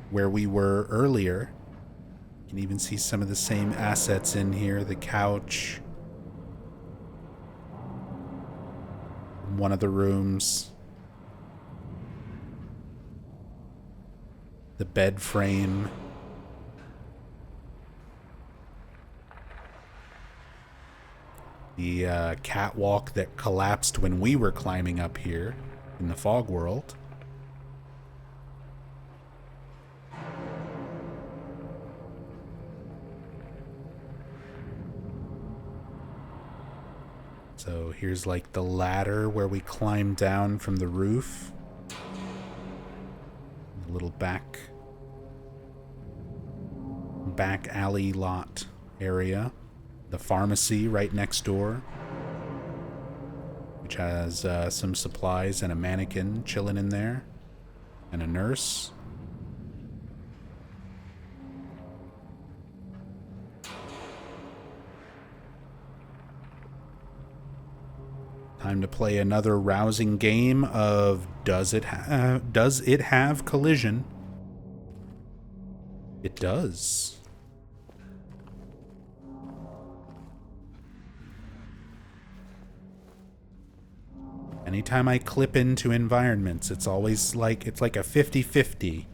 where we were earlier. You can even see some of the same assets in here. The couch. One of the rooms. The bed frame. The catwalk that collapsed when we were climbing up here in the fog world. So here's like the ladder where we climbed down from the roof. A little back alley lot area. The pharmacy right next door, which has some supplies and a mannequin chilling in there, and a nurse. Time to play another rousing game of Does It Have Collision? It does. Anytime I clip into environments, it's always like, it's like a 50-50.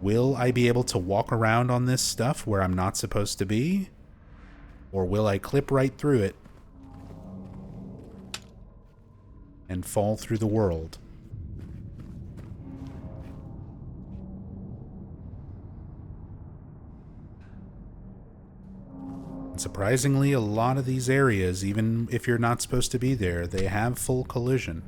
Will I be able to walk around on this stuff where I'm not supposed to be? Or will I clip right through it and fall through the world? Surprisingly, a lot of these areas, even if you're not supposed to be there, they have full collision.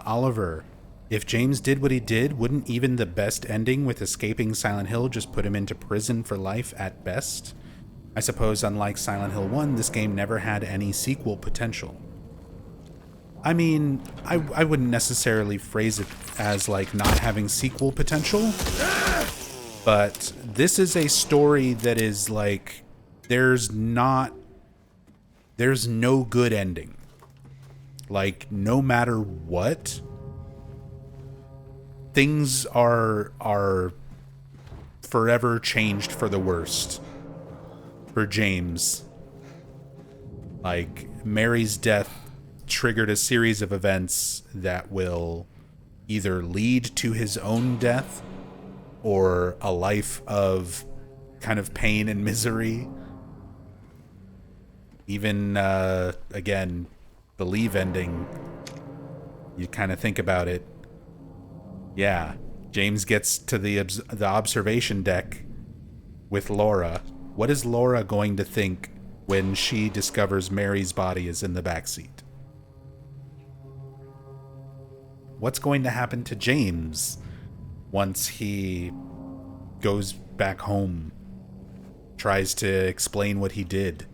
Oliver, if James did what he did, wouldn't even the best ending with escaping Silent Hill just put him into prison for life at best? I suppose unlike Silent Hill 1, this game never had any sequel potential. I mean, I wouldn't necessarily phrase it as like not having sequel potential, but this is a story that is like, there's no good ending. Like, no matter what, things are forever changed for the worst for James. Like, Mary's death triggered a series of events that will either lead to his own death or a life of kind of pain and misery. Even, again, the Leave ending, you kind of think about it. Yeah, James gets to the observation deck with Laura. What is Laura going to think when she discovers Mary's body is in the backseat? What's going to happen to James once he goes back home, tries to explain what he did,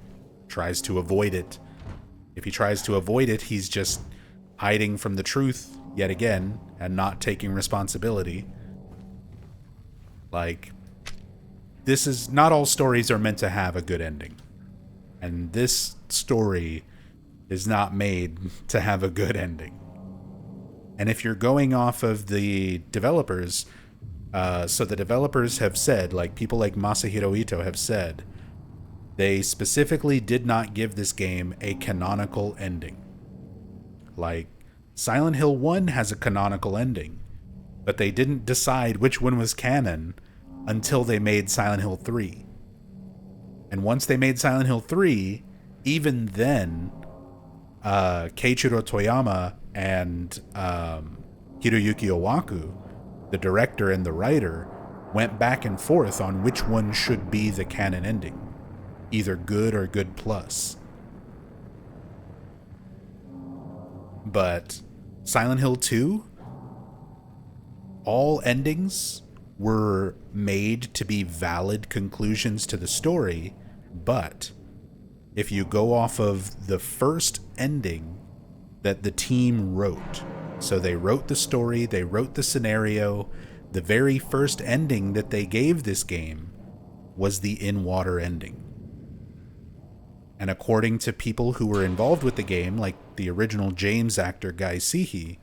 tries to avoid it? If he tries to avoid it, he's just hiding from the truth yet again and not taking responsibility. Like, this is not all stories are meant to have a good ending. And this story is not made to have a good ending. And if you're going off of the developers, so the developers have said, like people like Masahiro Ito have said, they specifically did not give this game a canonical ending. Like, Silent Hill 1 has a canonical ending, but they didn't decide which one was canon until they made Silent Hill 3. And once they made Silent Hill 3, even then, Keiichiro Toyama and Hiroyuki Owaku, the director and the writer, went back and forth on which one should be the canon ending, either good or good plus. But Silent Hill 2, all endings were made to be valid conclusions to the story, but if you go off of the first ending that the team wrote, so they wrote the story, they wrote the scenario, the very first ending that they gave this game was the in-water ending. And according to people who were involved with the game, like the original James actor Guy Seehee,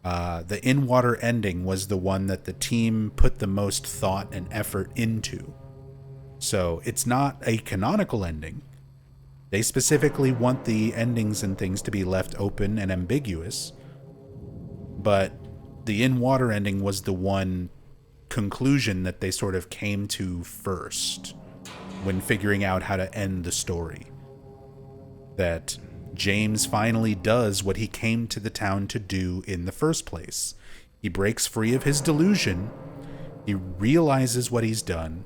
the in-water ending was the one that the team put the most thought and effort into. So it's not a canonical ending. They specifically want the endings and things to be left open and ambiguous. But the in-water ending was the one conclusion that they sort of came to first when figuring out how to end the story. That James finally does what he came to the town to do in the first place. He breaks free of his delusion, he realizes what he's done,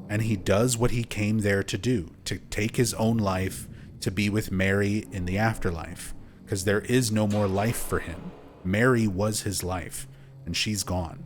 and he does what he came there to do, to take his own life, to be with Mary in the afterlife, because there is no more life for him. Mary was his life, and she's gone.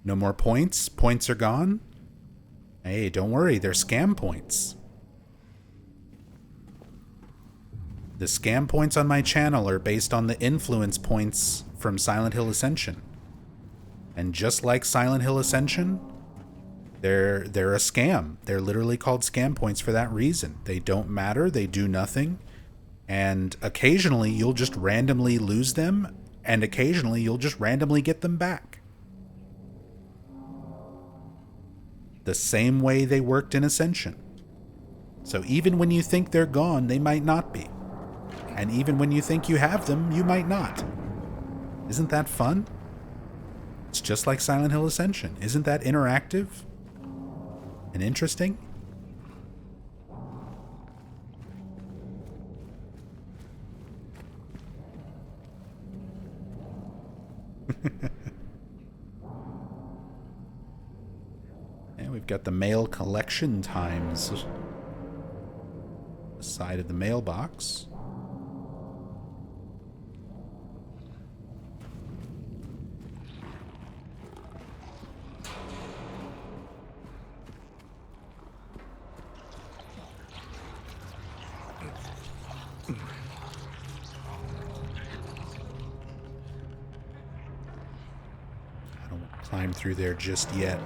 No more points? Points are gone? Hey, don't worry, they're scam points. The scam points on my channel are based on the influence points from Silent Hill Ascension. And just like Silent Hill Ascension, they're a scam. They're literally called scam points for that reason. They don't matter, they do nothing, and occasionally you'll just randomly lose them, and occasionally you'll just randomly get them back. The same way they worked in Ascension. So even when you think they're gone, they might not be. And even when you think you have them, you might not. Isn't that fun? It's just like Silent Hill Ascension. Isn't that interactive and interesting? We've got the mail collection times. The side of the mailbox. I don't climb through there just yet.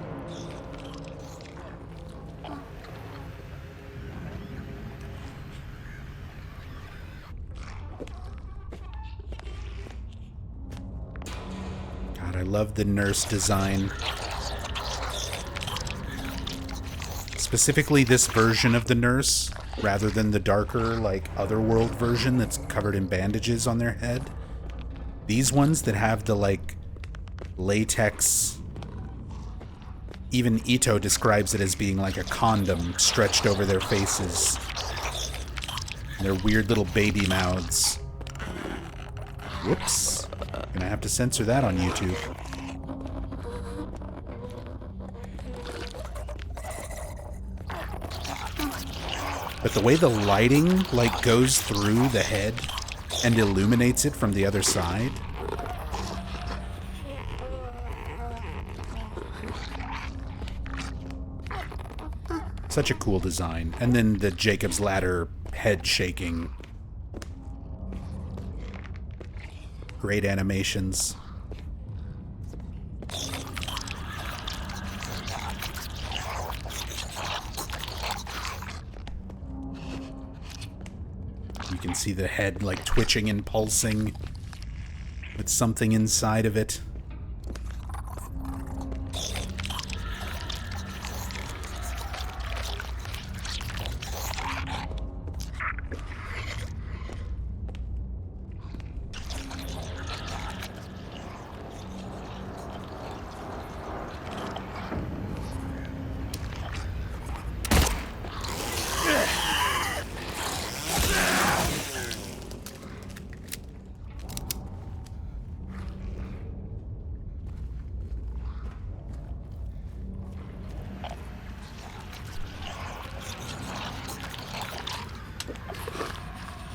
I love the nurse design. Specifically this version of the nurse, rather than the darker, like, Otherworld version that's covered in bandages on their head. These ones that have the, like, latex... Even Ito describes it as being like a condom stretched over their faces. And their weird little baby mouths. Whoops. Gonna have to censor that on YouTube. But the way the lighting, like, goes through the head and illuminates it from the other side. Such a cool design. And then the Jacob's Ladder head shaking. Great animations. You can see the head like twitching and pulsing with something inside of it.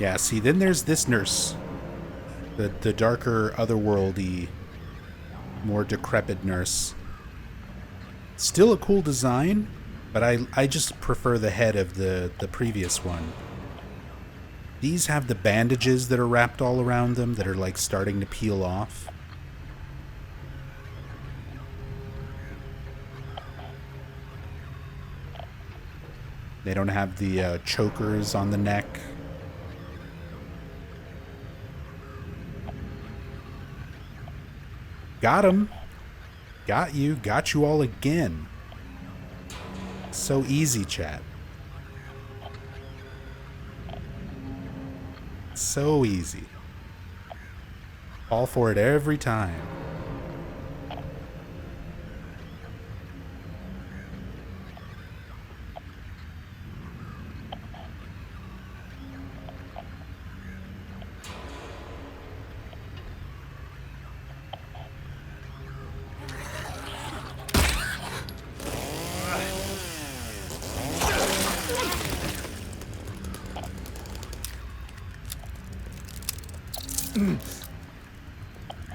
Yeah, see, then there's this nurse. The darker, otherworldy, more decrepit nurse. Still a cool design, but I just prefer the head of the previous one. These have the bandages that are wrapped all around them that are like starting to peel off. They don't have the chokers on the neck. Got him. Got you. Got you all again. So easy, chat. So easy. Fall for it every time.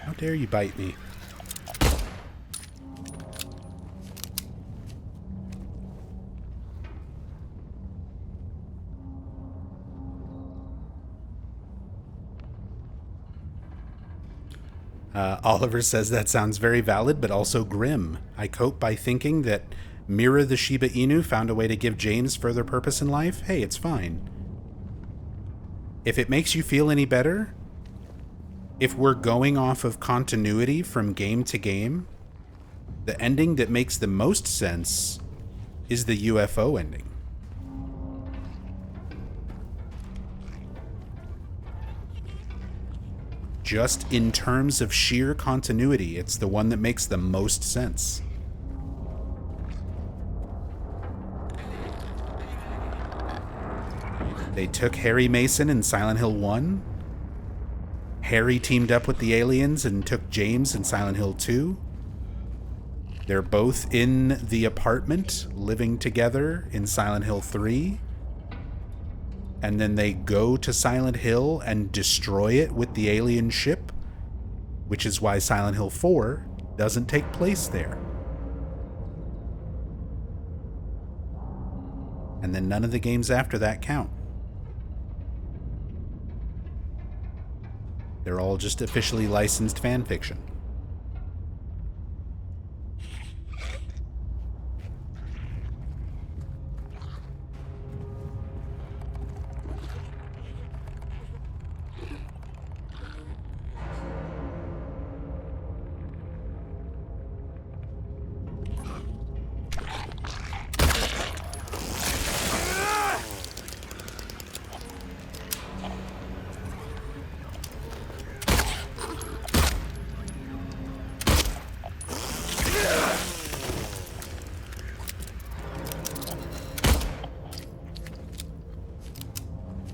How dare you bite me? Oliver says that sounds very valid, but also grim. I cope by thinking that Mira the Shiba Inu found a way to give James further purpose in life. Hey, it's fine. If it makes you feel any better, if we're going off of continuity from game to game, the ending that makes the most sense is the UFO ending. Just in terms of sheer continuity, it's the one that makes the most sense. They took Harry Mason in Silent Hill 1. Harry teamed up with the aliens and took James in Silent Hill 2. They're both in the apartment living together in Silent Hill 3. And then they go to Silent Hill and destroy it with the alien ship, which is why Silent Hill 4 doesn't take place there. And then none of the games after that count. They're all just officially licensed fan fiction.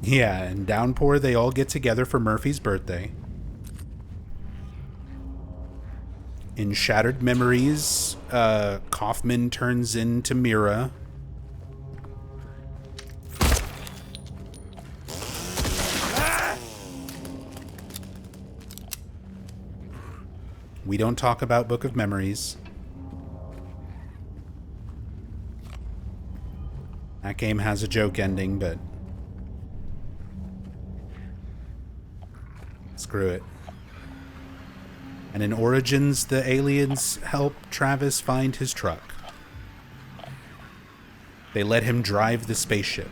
Yeah, in Downpour, they all get together for Murphy's birthday. In Shattered Memories, Kaufman turns into Mira. We don't talk about Book of Memories. That game has a joke ending, but screw it. And in Origins, the aliens help Travis find his truck. They let him drive the spaceship.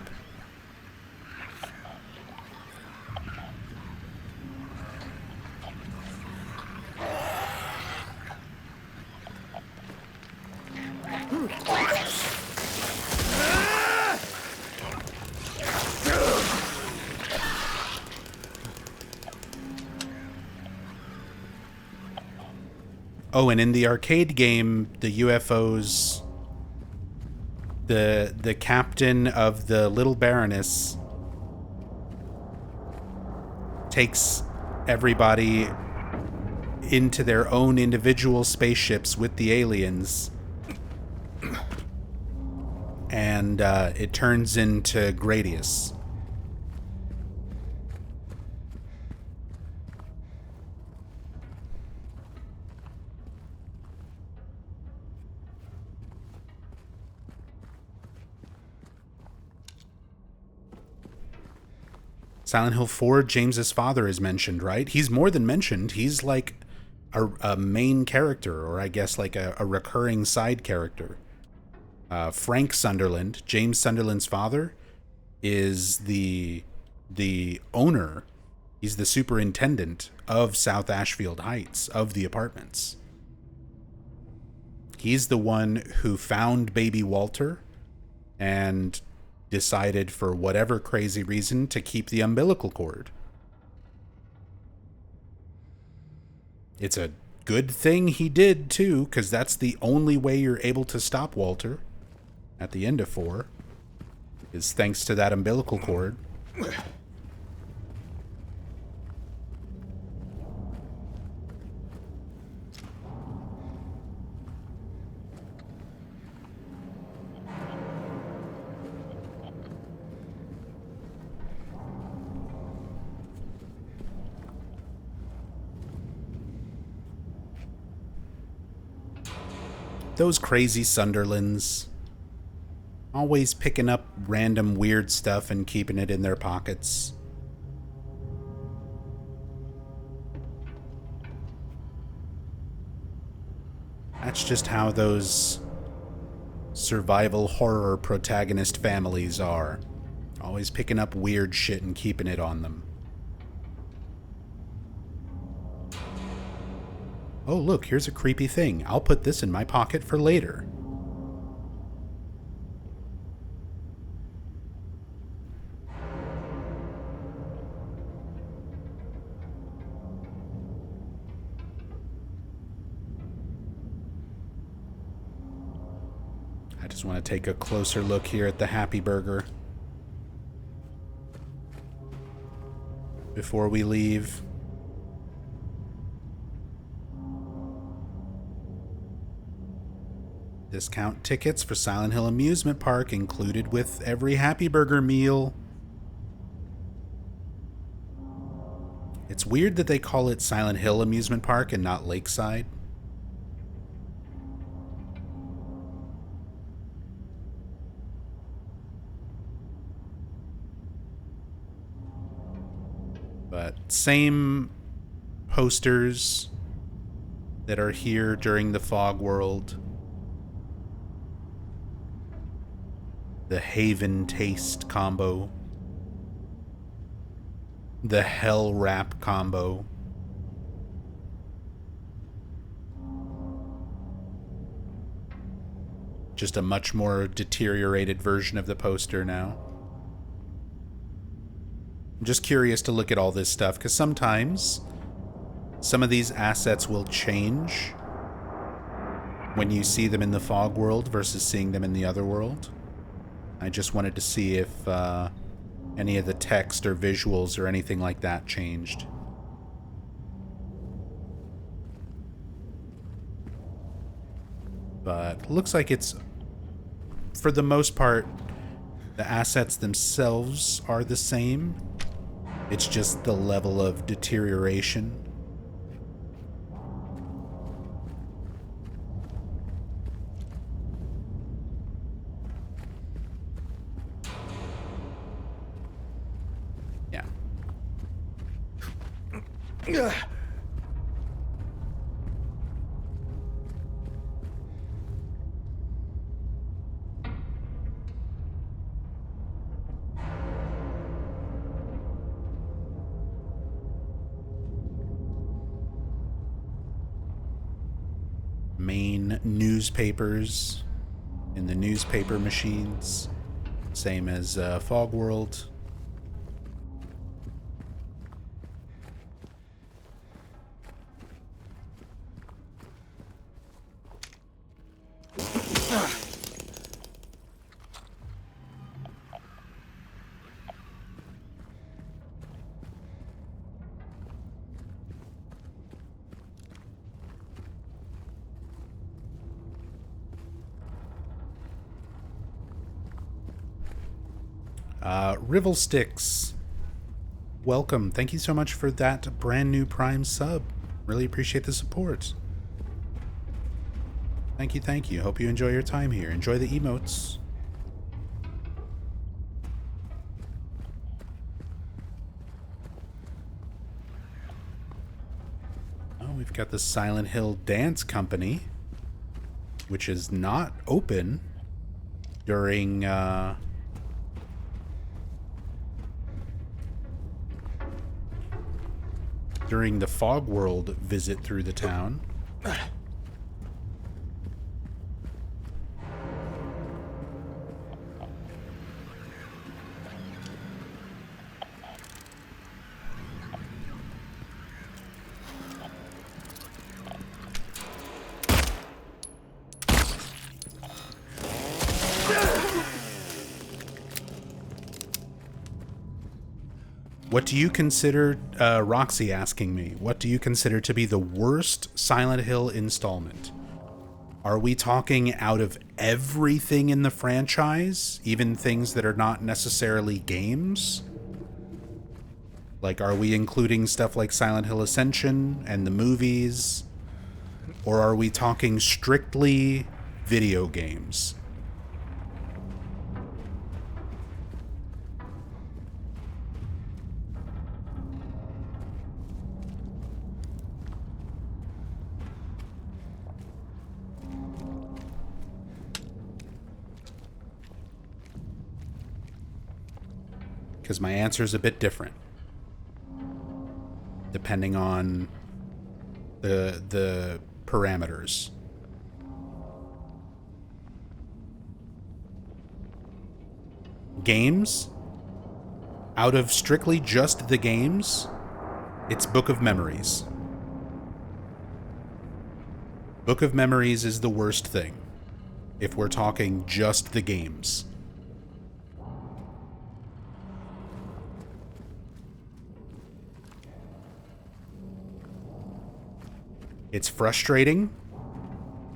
Oh, and in the arcade game, the UFOs, the captain of the Little Baroness takes everybody into their own individual spaceships with the aliens, and it turns into Gradius. Silent Hill 4, James's father is mentioned, right? He's more than mentioned. He's like a main character, or I guess like a recurring side character. Frank Sunderland, James Sunderland's father, is the owner. He's the superintendent of South Ashfield Heights, of the apartments. He's the one who found baby Walter and decided, for whatever crazy reason, to keep the umbilical cord. It's a good thing he did, too, because that's the only way you're able to stop Walter at the end of 4, is thanks to that umbilical cord. Those crazy Sunderlands. Always picking up random weird stuff and keeping it in their pockets. That's just how those survival horror protagonist families are. Always picking up weird shit and keeping it on them. Oh, look, here's a creepy thing. I'll put this in my pocket for later. I just want to take a closer look here at the Happy Burger before we leave. Discount tickets for Silent Hill Amusement Park included with every Happy Burger meal. It's weird that they call it Silent Hill Amusement Park and not Lakeside. But same posters that are here during the Fog World. The Haven Taste combo. The Hell Wrap combo. Just a much more deteriorated version of the poster now. I'm just curious to look at all this stuff, because sometimes some of these assets will change when you see them in the Fog World versus seeing them in the other world. I just wanted to see if any of the text or visuals or anything like that changed. But looks like it's, for the most part, the assets themselves are the same. It's just the level of deterioration. Yeah. Main newspapers in the newspaper machines, same as Fog World. Rivel Sticks, welcome. Thank you so much for that brand new Prime sub. Really appreciate the support. Thank you, thank you. Hope you enjoy your time here. Enjoy the emotes. we've got the Silent Hill Dance Company, which is not open during during the Fog World visit through the town. What do you consider, Roxy asking me, what do you consider to be the worst Silent Hill installment? Are we talking out of everything in the franchise, even things that are not necessarily games? Like, are we including stuff like Silent Hill Ascension and the movies? Or are we talking strictly video games? Because my answer is a bit different, depending on the parameters. Games, out of strictly just the games, it's Book of Memories. Book of Memories is the worst thing, if we're talking just the games. It's frustrating.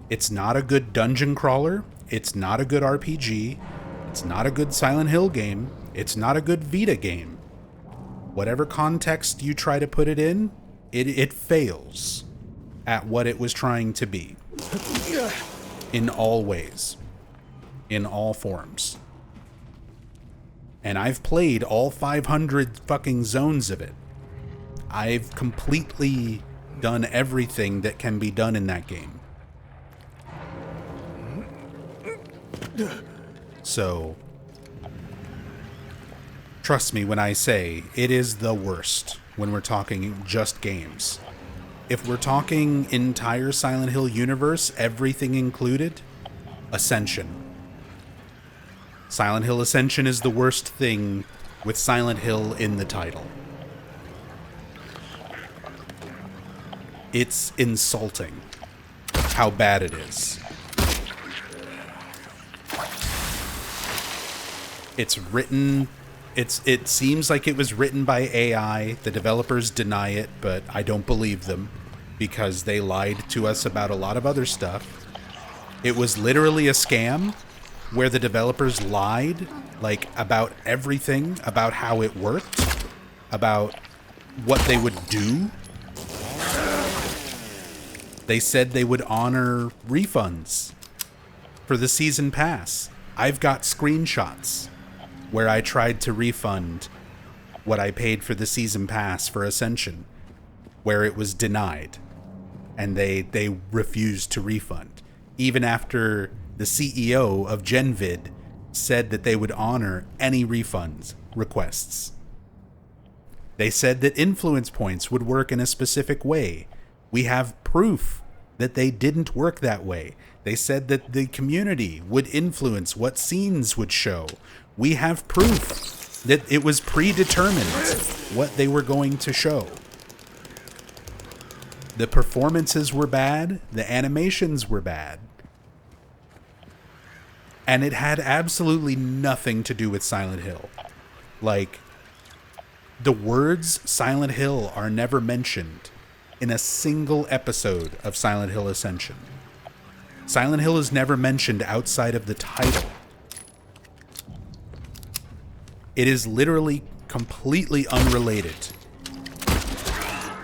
It's not a good dungeon crawler. It's not a good RPG. It's not a good Silent Hill game. It's not a good Vita game. Whatever context you try to put it in, it fails at what it was trying to be. In all ways. In all forms. And I've played all 500 fucking zones of it. I've completely done everything that can be done in that game. So, trust me when I say it is the worst when we're talking just games. If we're talking entire Silent Hill universe, everything included, Ascension. Silent Hill Ascension is the worst thing with Silent Hill in the title. It's insulting how bad it is. It's written, it seems like it was written by AI. The developers deny it, but I don't believe them because they lied to us about a lot of other stuff. It was literally a scam where the developers lied, like, about everything, about how it worked, about what they would do. They said they would honor refunds for the season pass. I've got screenshots where I tried to refund what I paid for the season pass for Ascension, where it was denied, and they refused to refund. Even after the CEO of GenVid said that they would honor any refunds requests. They said that influence points would work in a specific way. We have proof that they didn't work that way. They said that the community would influence what scenes would show. We have proof that it was predetermined what they were going to show. The performances were bad. The animations were bad. And it had absolutely nothing to do with Silent Hill. Like, the words Silent Hill are never mentioned in a single episode of Silent Hill Ascension. Silent Hill is never mentioned outside of the title. It is literally completely unrelated.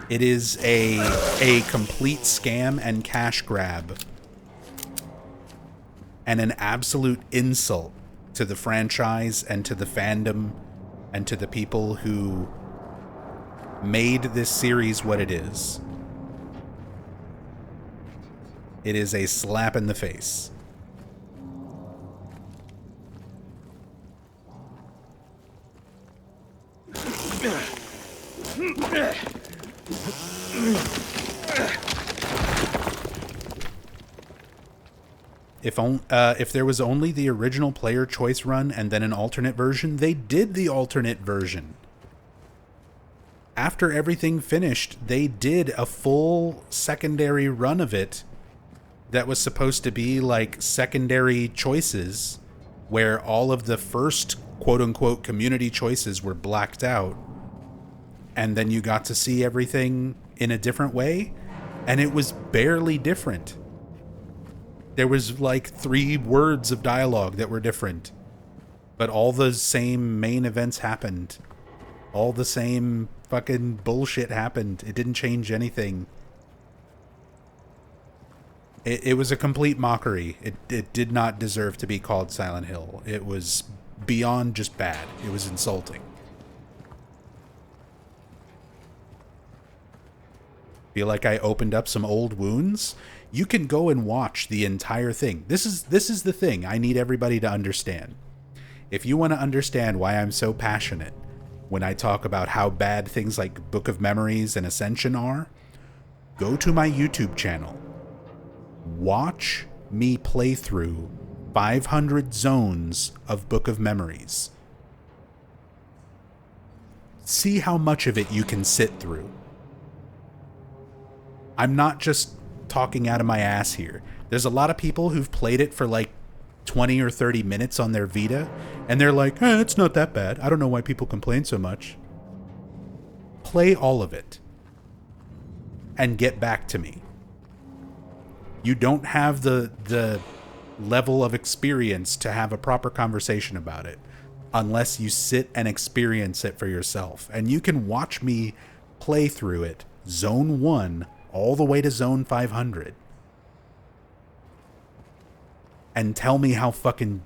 It is a complete scam and cash grab. And an absolute insult to the franchise and to the fandom and to the people who made this series what it is. It is a slap in the face. If there was only the original player choice run and then an alternate version, they did the alternate version. After everything finished, they did a full secondary run of it that was supposed to be like secondary choices, where all of the first quote-unquote community choices were blacked out, and then you got to see everything in a different way, and it was barely different. There was like 3 words of dialogue that were different, but all the same main events happened. All the same fucking bullshit happened. It didn't change anything. It was a complete mockery. It did not deserve to be called Silent Hill. It was beyond just bad. It was insulting. Feel like I opened up some old wounds? You can go and watch the entire thing. This is the thing I need everybody to understand. If you want to understand why I'm so passionate when I talk about how bad things like Book of Memories and Ascension are, go to my YouTube channel. Watch me play through 500 zones of Book of Memories. See how much of it you can sit through. I'm not just talking out of my ass here. There's a lot of people who've played it for like 20 or 30 minutes on their Vita, and they're like, it's not that bad. I don't know why people complain so much. Play all of it and get back to me. You don't have the level of experience to have a proper conversation about it unless you sit and experience it for yourself. And you can watch me play through it, Zone 1 all the way to Zone 500, and tell me how fucking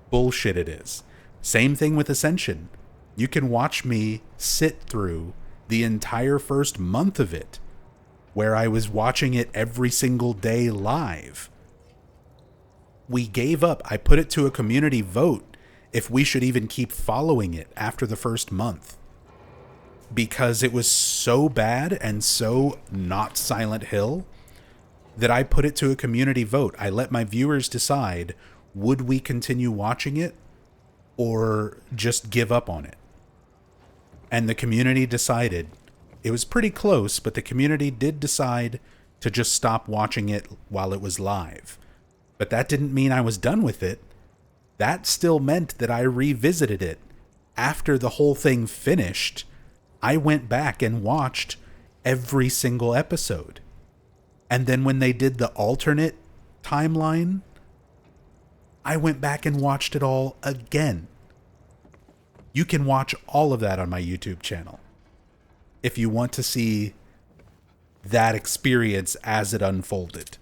bullshit it is. Same thing with Ascension. You can watch me sit through the entire first month of it, where I was watching it every single day live. We gave up. I put it to a community vote if we should even keep following it after the first month, because it was so bad and so not Silent Hill that I put it to a community vote. I let my viewers decide, would we continue watching it or just give up on it? And the community decided. It was pretty close, but the community did decide to just stop watching it while it was live. But that didn't mean I was done with it. That still meant that I revisited it. After the whole thing finished, I went back and watched every single episode. And then when they did the alternate timeline, I went back and watched it all again. You can watch all of that on my YouTube channel if you want to see that experience as it unfolded.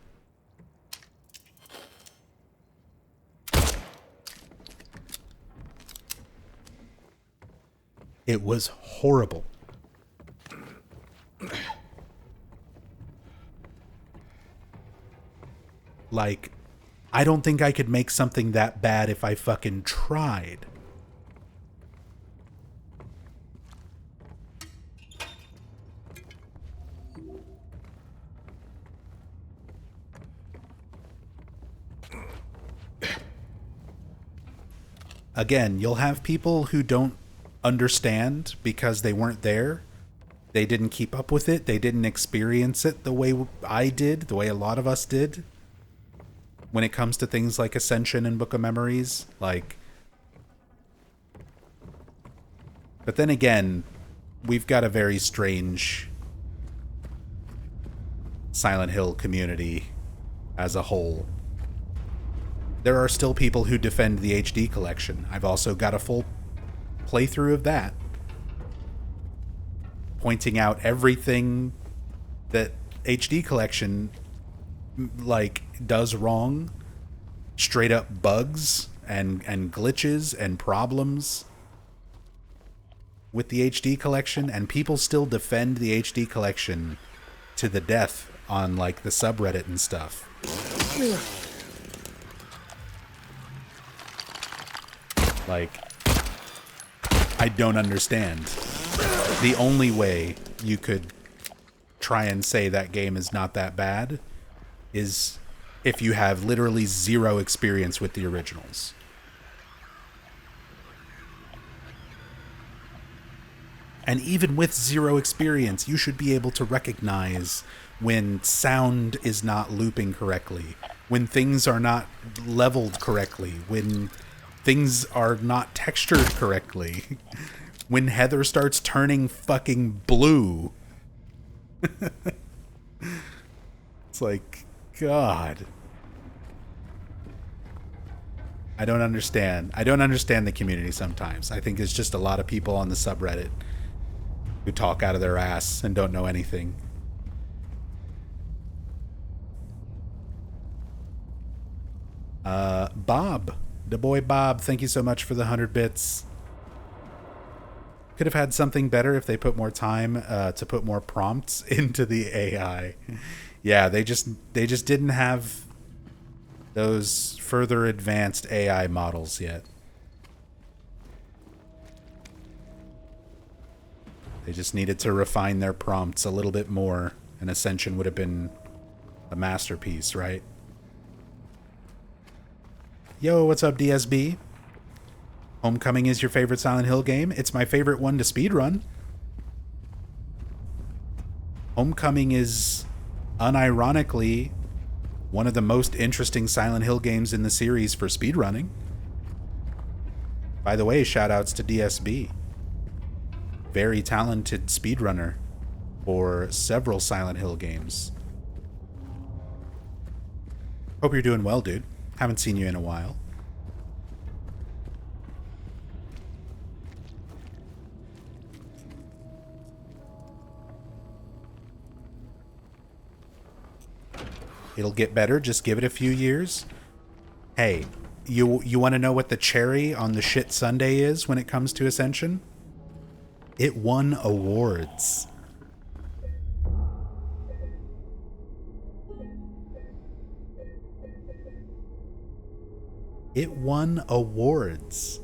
It was horrible. Like, I don't think I could make something that bad if I fucking tried. Again, you'll have people who don't understand because they weren't there. They didn't keep up with it. They didn't experience it the way I did, the way a lot of us did. When it comes to things like Ascension and Book of Memories, like... But then again, we've got a very strange Silent Hill community as a whole. There are still people who defend the HD collection. I've also got a full playthrough of that, pointing out everything that HD collection like does wrong, straight up bugs and glitches and problems with the HD collection, and people still defend the HD collection to the death on like the subreddit and stuff. Like, I don't understand. The only way you could try and say that game is not that bad is if you have literally zero experience with the originals. And even with zero experience, you should be able to recognize when sound is not looping correctly, when things are not leveled correctly, when things are not textured correctly, when Heather starts turning fucking blue. It's like, God. I don't understand. I don't understand the community sometimes. I think it's just a lot of people on the subreddit who talk out of their ass and don't know anything. Bob. The boy Bob, thank you so much for the 100 bits. Could have had something better if they put more time to put more prompts into the AI. Yeah, they just didn't have those further advanced AI models yet. They just needed to refine their prompts a little bit more, and Ascension would have been a masterpiece, right? Yo, what's up, DSB? Homecoming is your favorite Silent Hill game? It's my favorite one to speedrun. Homecoming is, unironically, one of the most interesting Silent Hill games in the series for speedrunning. By the way, shoutouts to DSB. Very talented speedrunner for several Silent Hill games. Hope you're doing well, dude. Haven't seen you in a while. It'll get better. Just give it a few years. Hey, you want to know what the cherry on the shit sundae is when it comes to Ascension? It won awards. It won awards.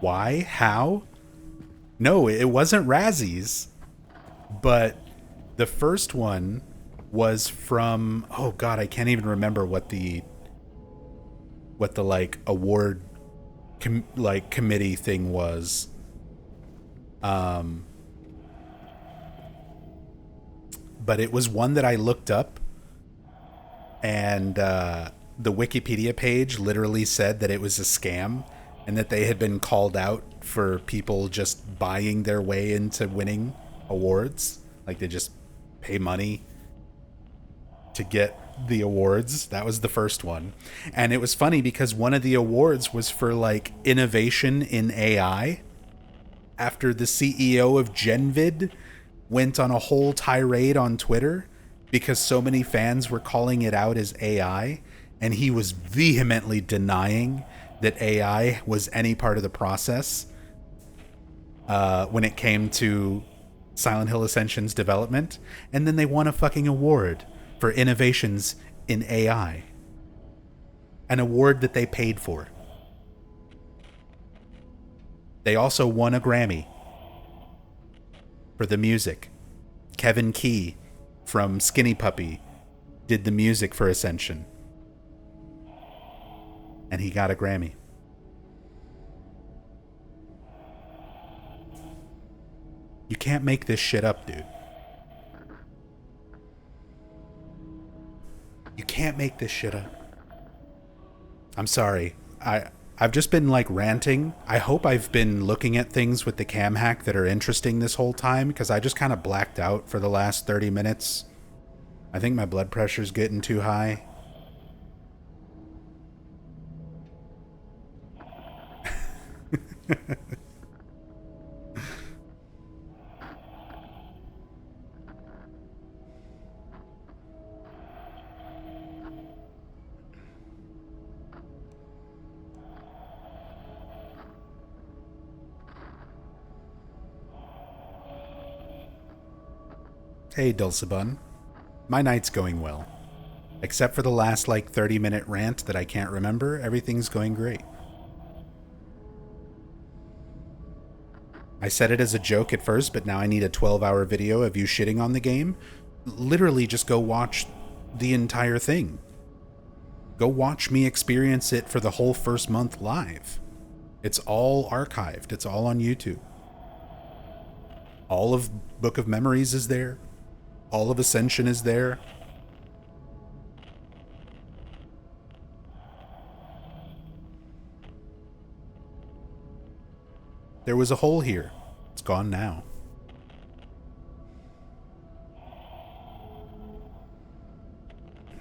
Why? How? No, it wasn't Razzies. But the first one was from, oh god, I can't even remember what the like award committee thing was. But it was one that I looked up, and the Wikipedia page literally said that it was a scam and that they had been called out for people just buying their way into winning awards. Like, they just pay money to get the awards. That was the first one. And it was funny because one of the awards was for like innovation in AI, after the CEO of Genvid went on a whole tirade on Twitter because so many fans were calling it out as AI, and he was vehemently denying that AI was any part of the process when it came to Silent Hill Ascension's development. And then they won a fucking award for innovations in AI. An award that they paid for. They also won a Grammy for the music. Kevin Key from Skinny Puppy did the music for Ascension. And he got a Grammy. You can't make this shit up, dude. You can't make this shit up. I'm sorry. I've just been like ranting. I hope I've been looking at things with the cam hack that are interesting this whole time, because I just kind of blacked out for the last 30 minutes. I think my blood pressure's getting too high. Hey, Dulcibun. My night's going well. Except for the last, 30-minute rant that I can't remember, everything's going great. I said it as a joke at first, but now I need a 12-hour video of you shitting on the game. Literally, just go watch the entire thing. Go watch me experience it for the whole first month live. It's all archived. It's all on YouTube. All of Book of Memories is there. All of Ascension is there. There was a hole here. It's gone now.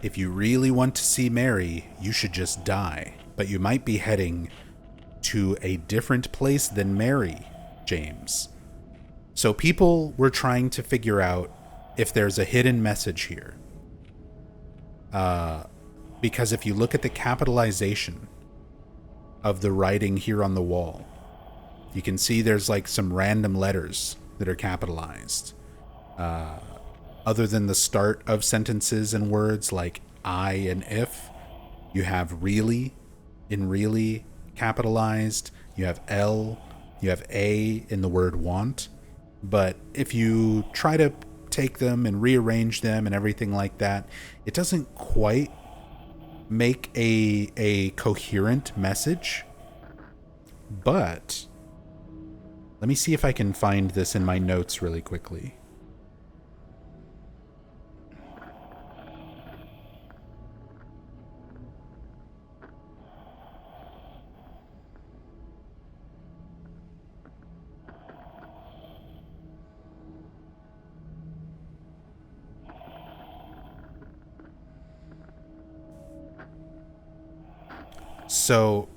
If you really want to see Mary, you should just die. But you might be heading to a different place than Mary, James. So people were trying to figure out if there's a hidden message here. Because if you look at the capitalization of the writing here on the wall, you can see there's some random letters that are capitalized. Other than the start of sentences and words like I and if, you have really in really capitalized, you have L, you have A in the word want. But if you try to take them and rearrange them and everything like that, it doesn't quite make a coherent message. But let me see if I can find this in my notes really quickly. So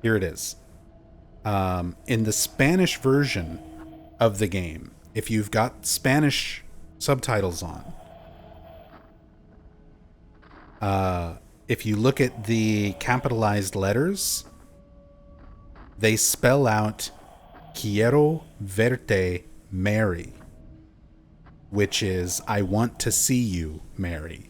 here it is. In the Spanish version of the game, if you've got Spanish subtitles on, if you look at the capitalized letters, they spell out Quiero verte, Mary, which is I want to see you, Mary.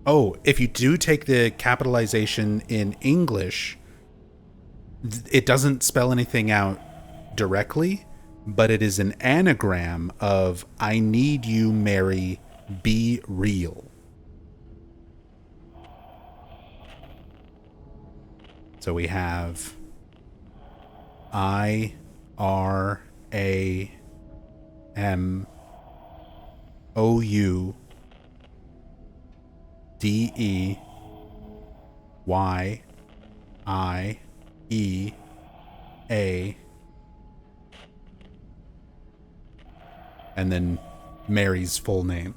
Oh, if you do take the capitalization in English, it doesn't spell anything out directly, but it is an anagram of I need you, Mary, be real. So we have IRAMOUDEYEA, and then Mary's full name.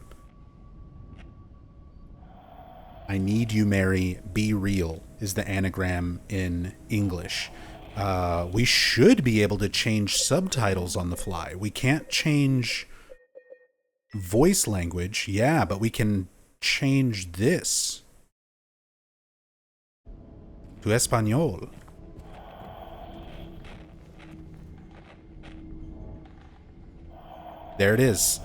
I need you, Mary, be real is the anagram in English. We should be able to change subtitles on the fly. We can't change voice language, yeah, but we can change this to Espanol. There it is.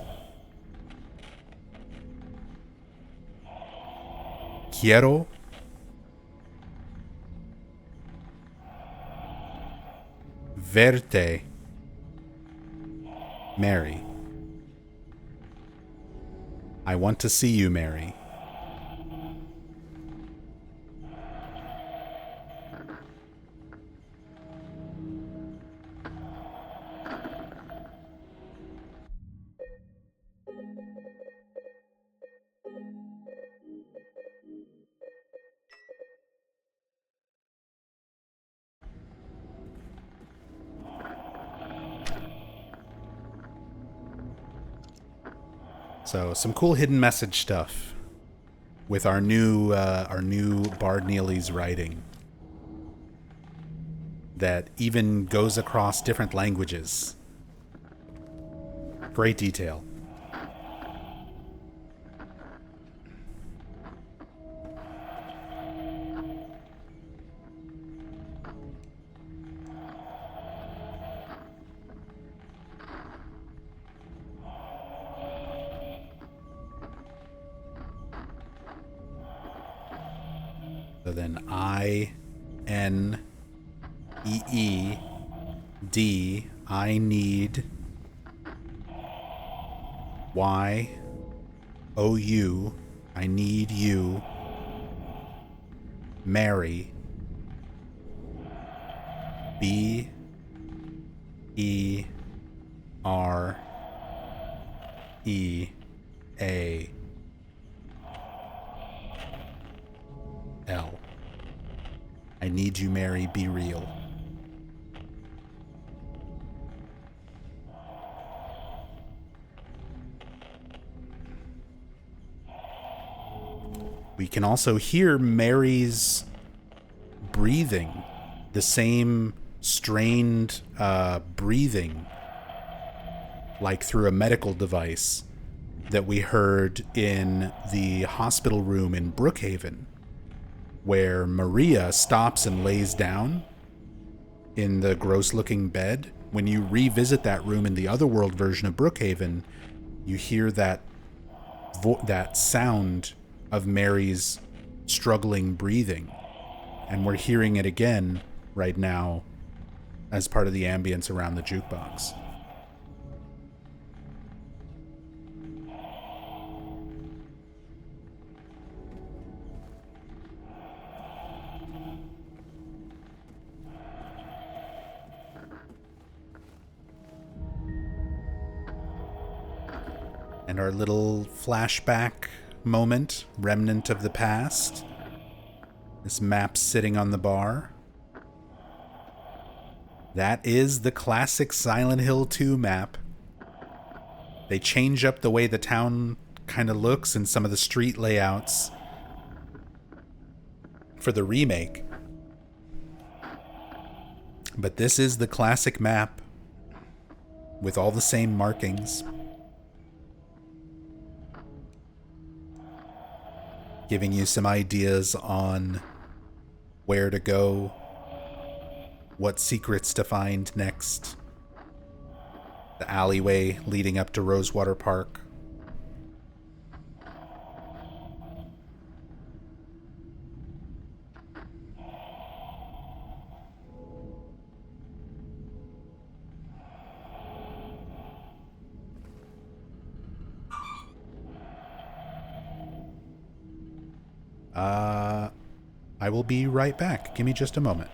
Quiero verte, Mary. I want to see you, Mary. So some cool hidden message stuff with our new Bard Neely's writing that even goes across different languages. Great detail. So then I, N, E, E, D, I need, Y, O, U, I need you, Mary, B, E, R, E, A, L. I need you, Mary, be real. We can also hear Mary's breathing, the same strained breathing, like through a medical device, that we heard in the hospital room in Brookhaven, where Maria stops and lays down in the gross-looking bed. When you revisit that room in the Otherworld version of Brookhaven, you hear that sound of Mary's struggling breathing. And we're hearing it again right now as part of the ambience around the jukebox. And our little flashback moment, remnant of the past. This map sitting on the bar. That is the classic Silent Hill 2 map. They change up the way the town kind of looks and some of the street layouts for the remake. But this is the classic map with all the same markings. Giving you some ideas on where to go, what secrets to find next. The alleyway leading up to Rosewater Park. I will be right back. Give me just a moment.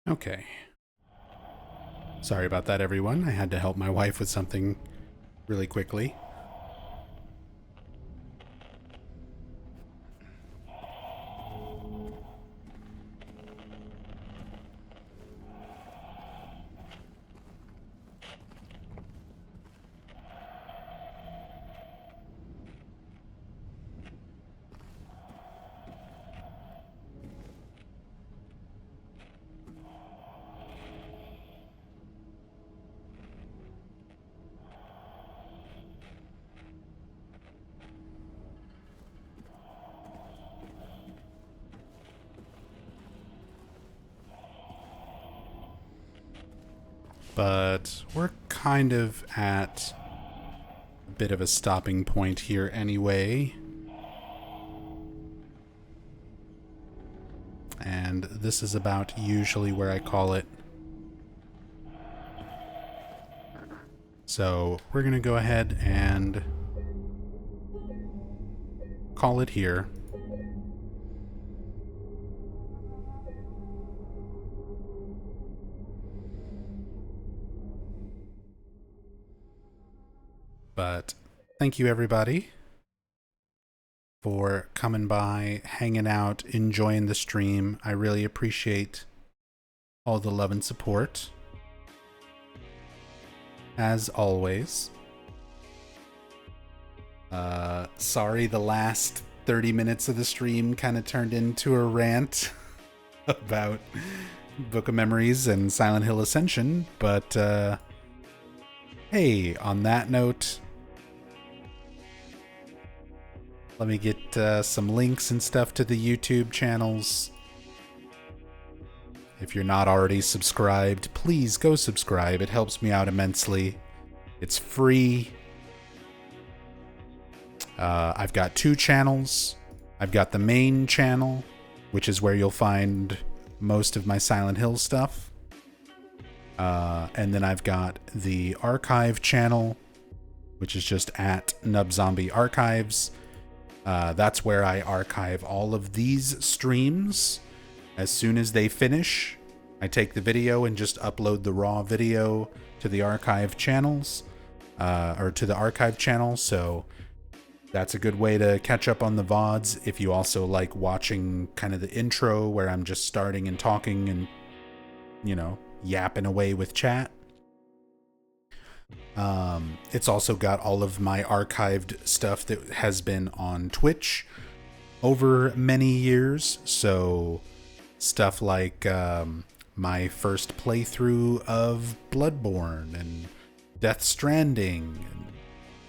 Okay. Sorry about that, everyone. I had to help my wife with something really quickly. But we're kind of at a bit of a stopping point here anyway. And this is about usually where I call it. So we're going to go ahead and call it here. But thank you, everybody, for coming by, hanging out, enjoying the stream. I really appreciate all the love and support. As always. Sorry the last 30 minutes of the stream kind of turned into a rant about Book of Memories and Silent Hill Ascension, but hey, on that note, let me get some links and stuff to the YouTube channels. If you're not already subscribed, please go subscribe. It helps me out immensely. It's free. I've got 2 channels. I've got the main channel, which is where you'll find most of my Silent Hill stuff. And then I've got the archive channel, which is just at NubZombie Archives. That's where I archive all of these streams. As soon as they finish, I take the video and just upload the raw video to the archive channels, or to the archive channel. So that's a good way to catch up on the VODs if you also like watching kind of the intro where I'm just starting and talking and, you know, yapping away with chat. It's also got all of my archived stuff that has been on Twitch over many years. So stuff like my first playthrough of Bloodborne and Death Stranding, and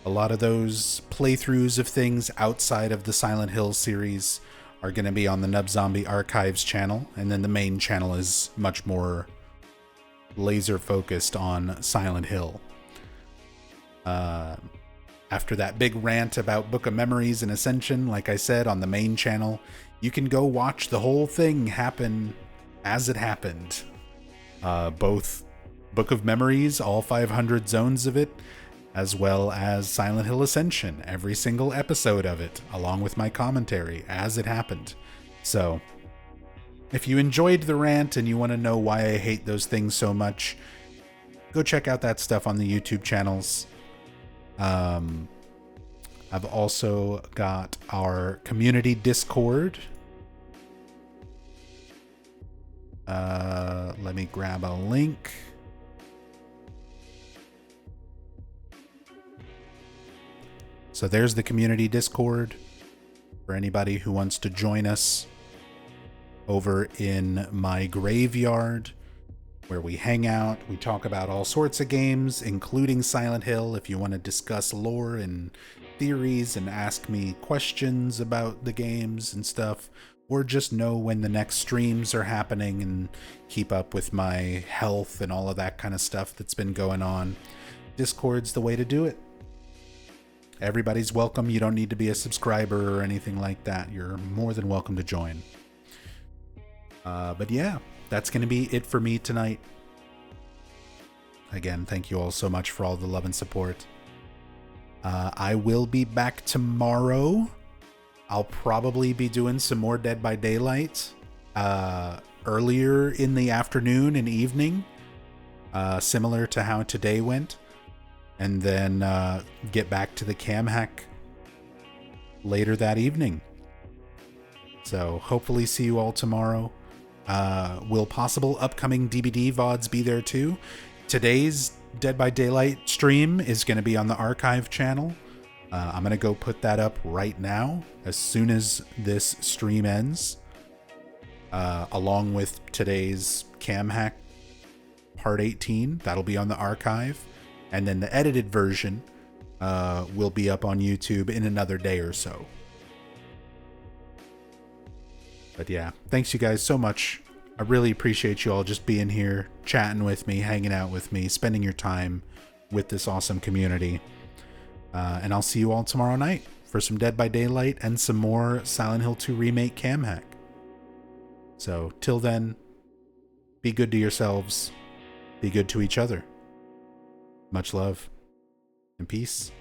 a lot of those playthroughs of things outside of the Silent Hill series are going to be on the NubZombie Archives channel, and then the main channel is much more laser focused on Silent Hill. After that big rant about Book of Memories and Ascension, like I said, on the main channel, you can go watch the whole thing happen as it happened. Both Book of Memories, all 500 zones of it, as well as Silent Hill Ascension, every single episode of it, along with my commentary as it happened. So, if you enjoyed the rant and you want to know why I hate those things so much, go check out that stuff on the YouTube channels. I've also got our community Discord. Let me grab a link. So there's the community Discord for anybody who wants to join us over in my graveyard, where we hang out, we talk about all sorts of games, including Silent Hill. If you want to discuss lore and theories and ask me questions about the games and stuff, or just know when the next streams are happening and keep up with my health and all of that kind of stuff that's been going on, Discord's the way to do it. Everybody's welcome. You don't need to be a subscriber or anything like that. You're more than welcome to join. But yeah, that's going to be it for me tonight. Again, thank you all so much for all the love and support. I will be back tomorrow. I'll probably be doing some more Dead by Daylight. earlier in the afternoon and evening, similar to how today went, and then get back to the cam hack later that evening. So hopefully see you all tomorrow. Will possible upcoming DBD VODs be there too? Today's Dead by Daylight stream is going to be on the archive channel. I'm going to go put that up right now as soon as this stream ends, along with today's cam hack part 18. That'll be on the archive, and then the edited version will be up on YouTube in another day or so. But yeah, thanks you guys so much. I really appreciate you all just being here, chatting with me, hanging out with me, spending your time with this awesome community. And I'll see you all tomorrow night for some Dead by Daylight and some more Silent Hill 2 Remake cam hack. So till then, be good to yourselves, be good to each other. Much love and peace.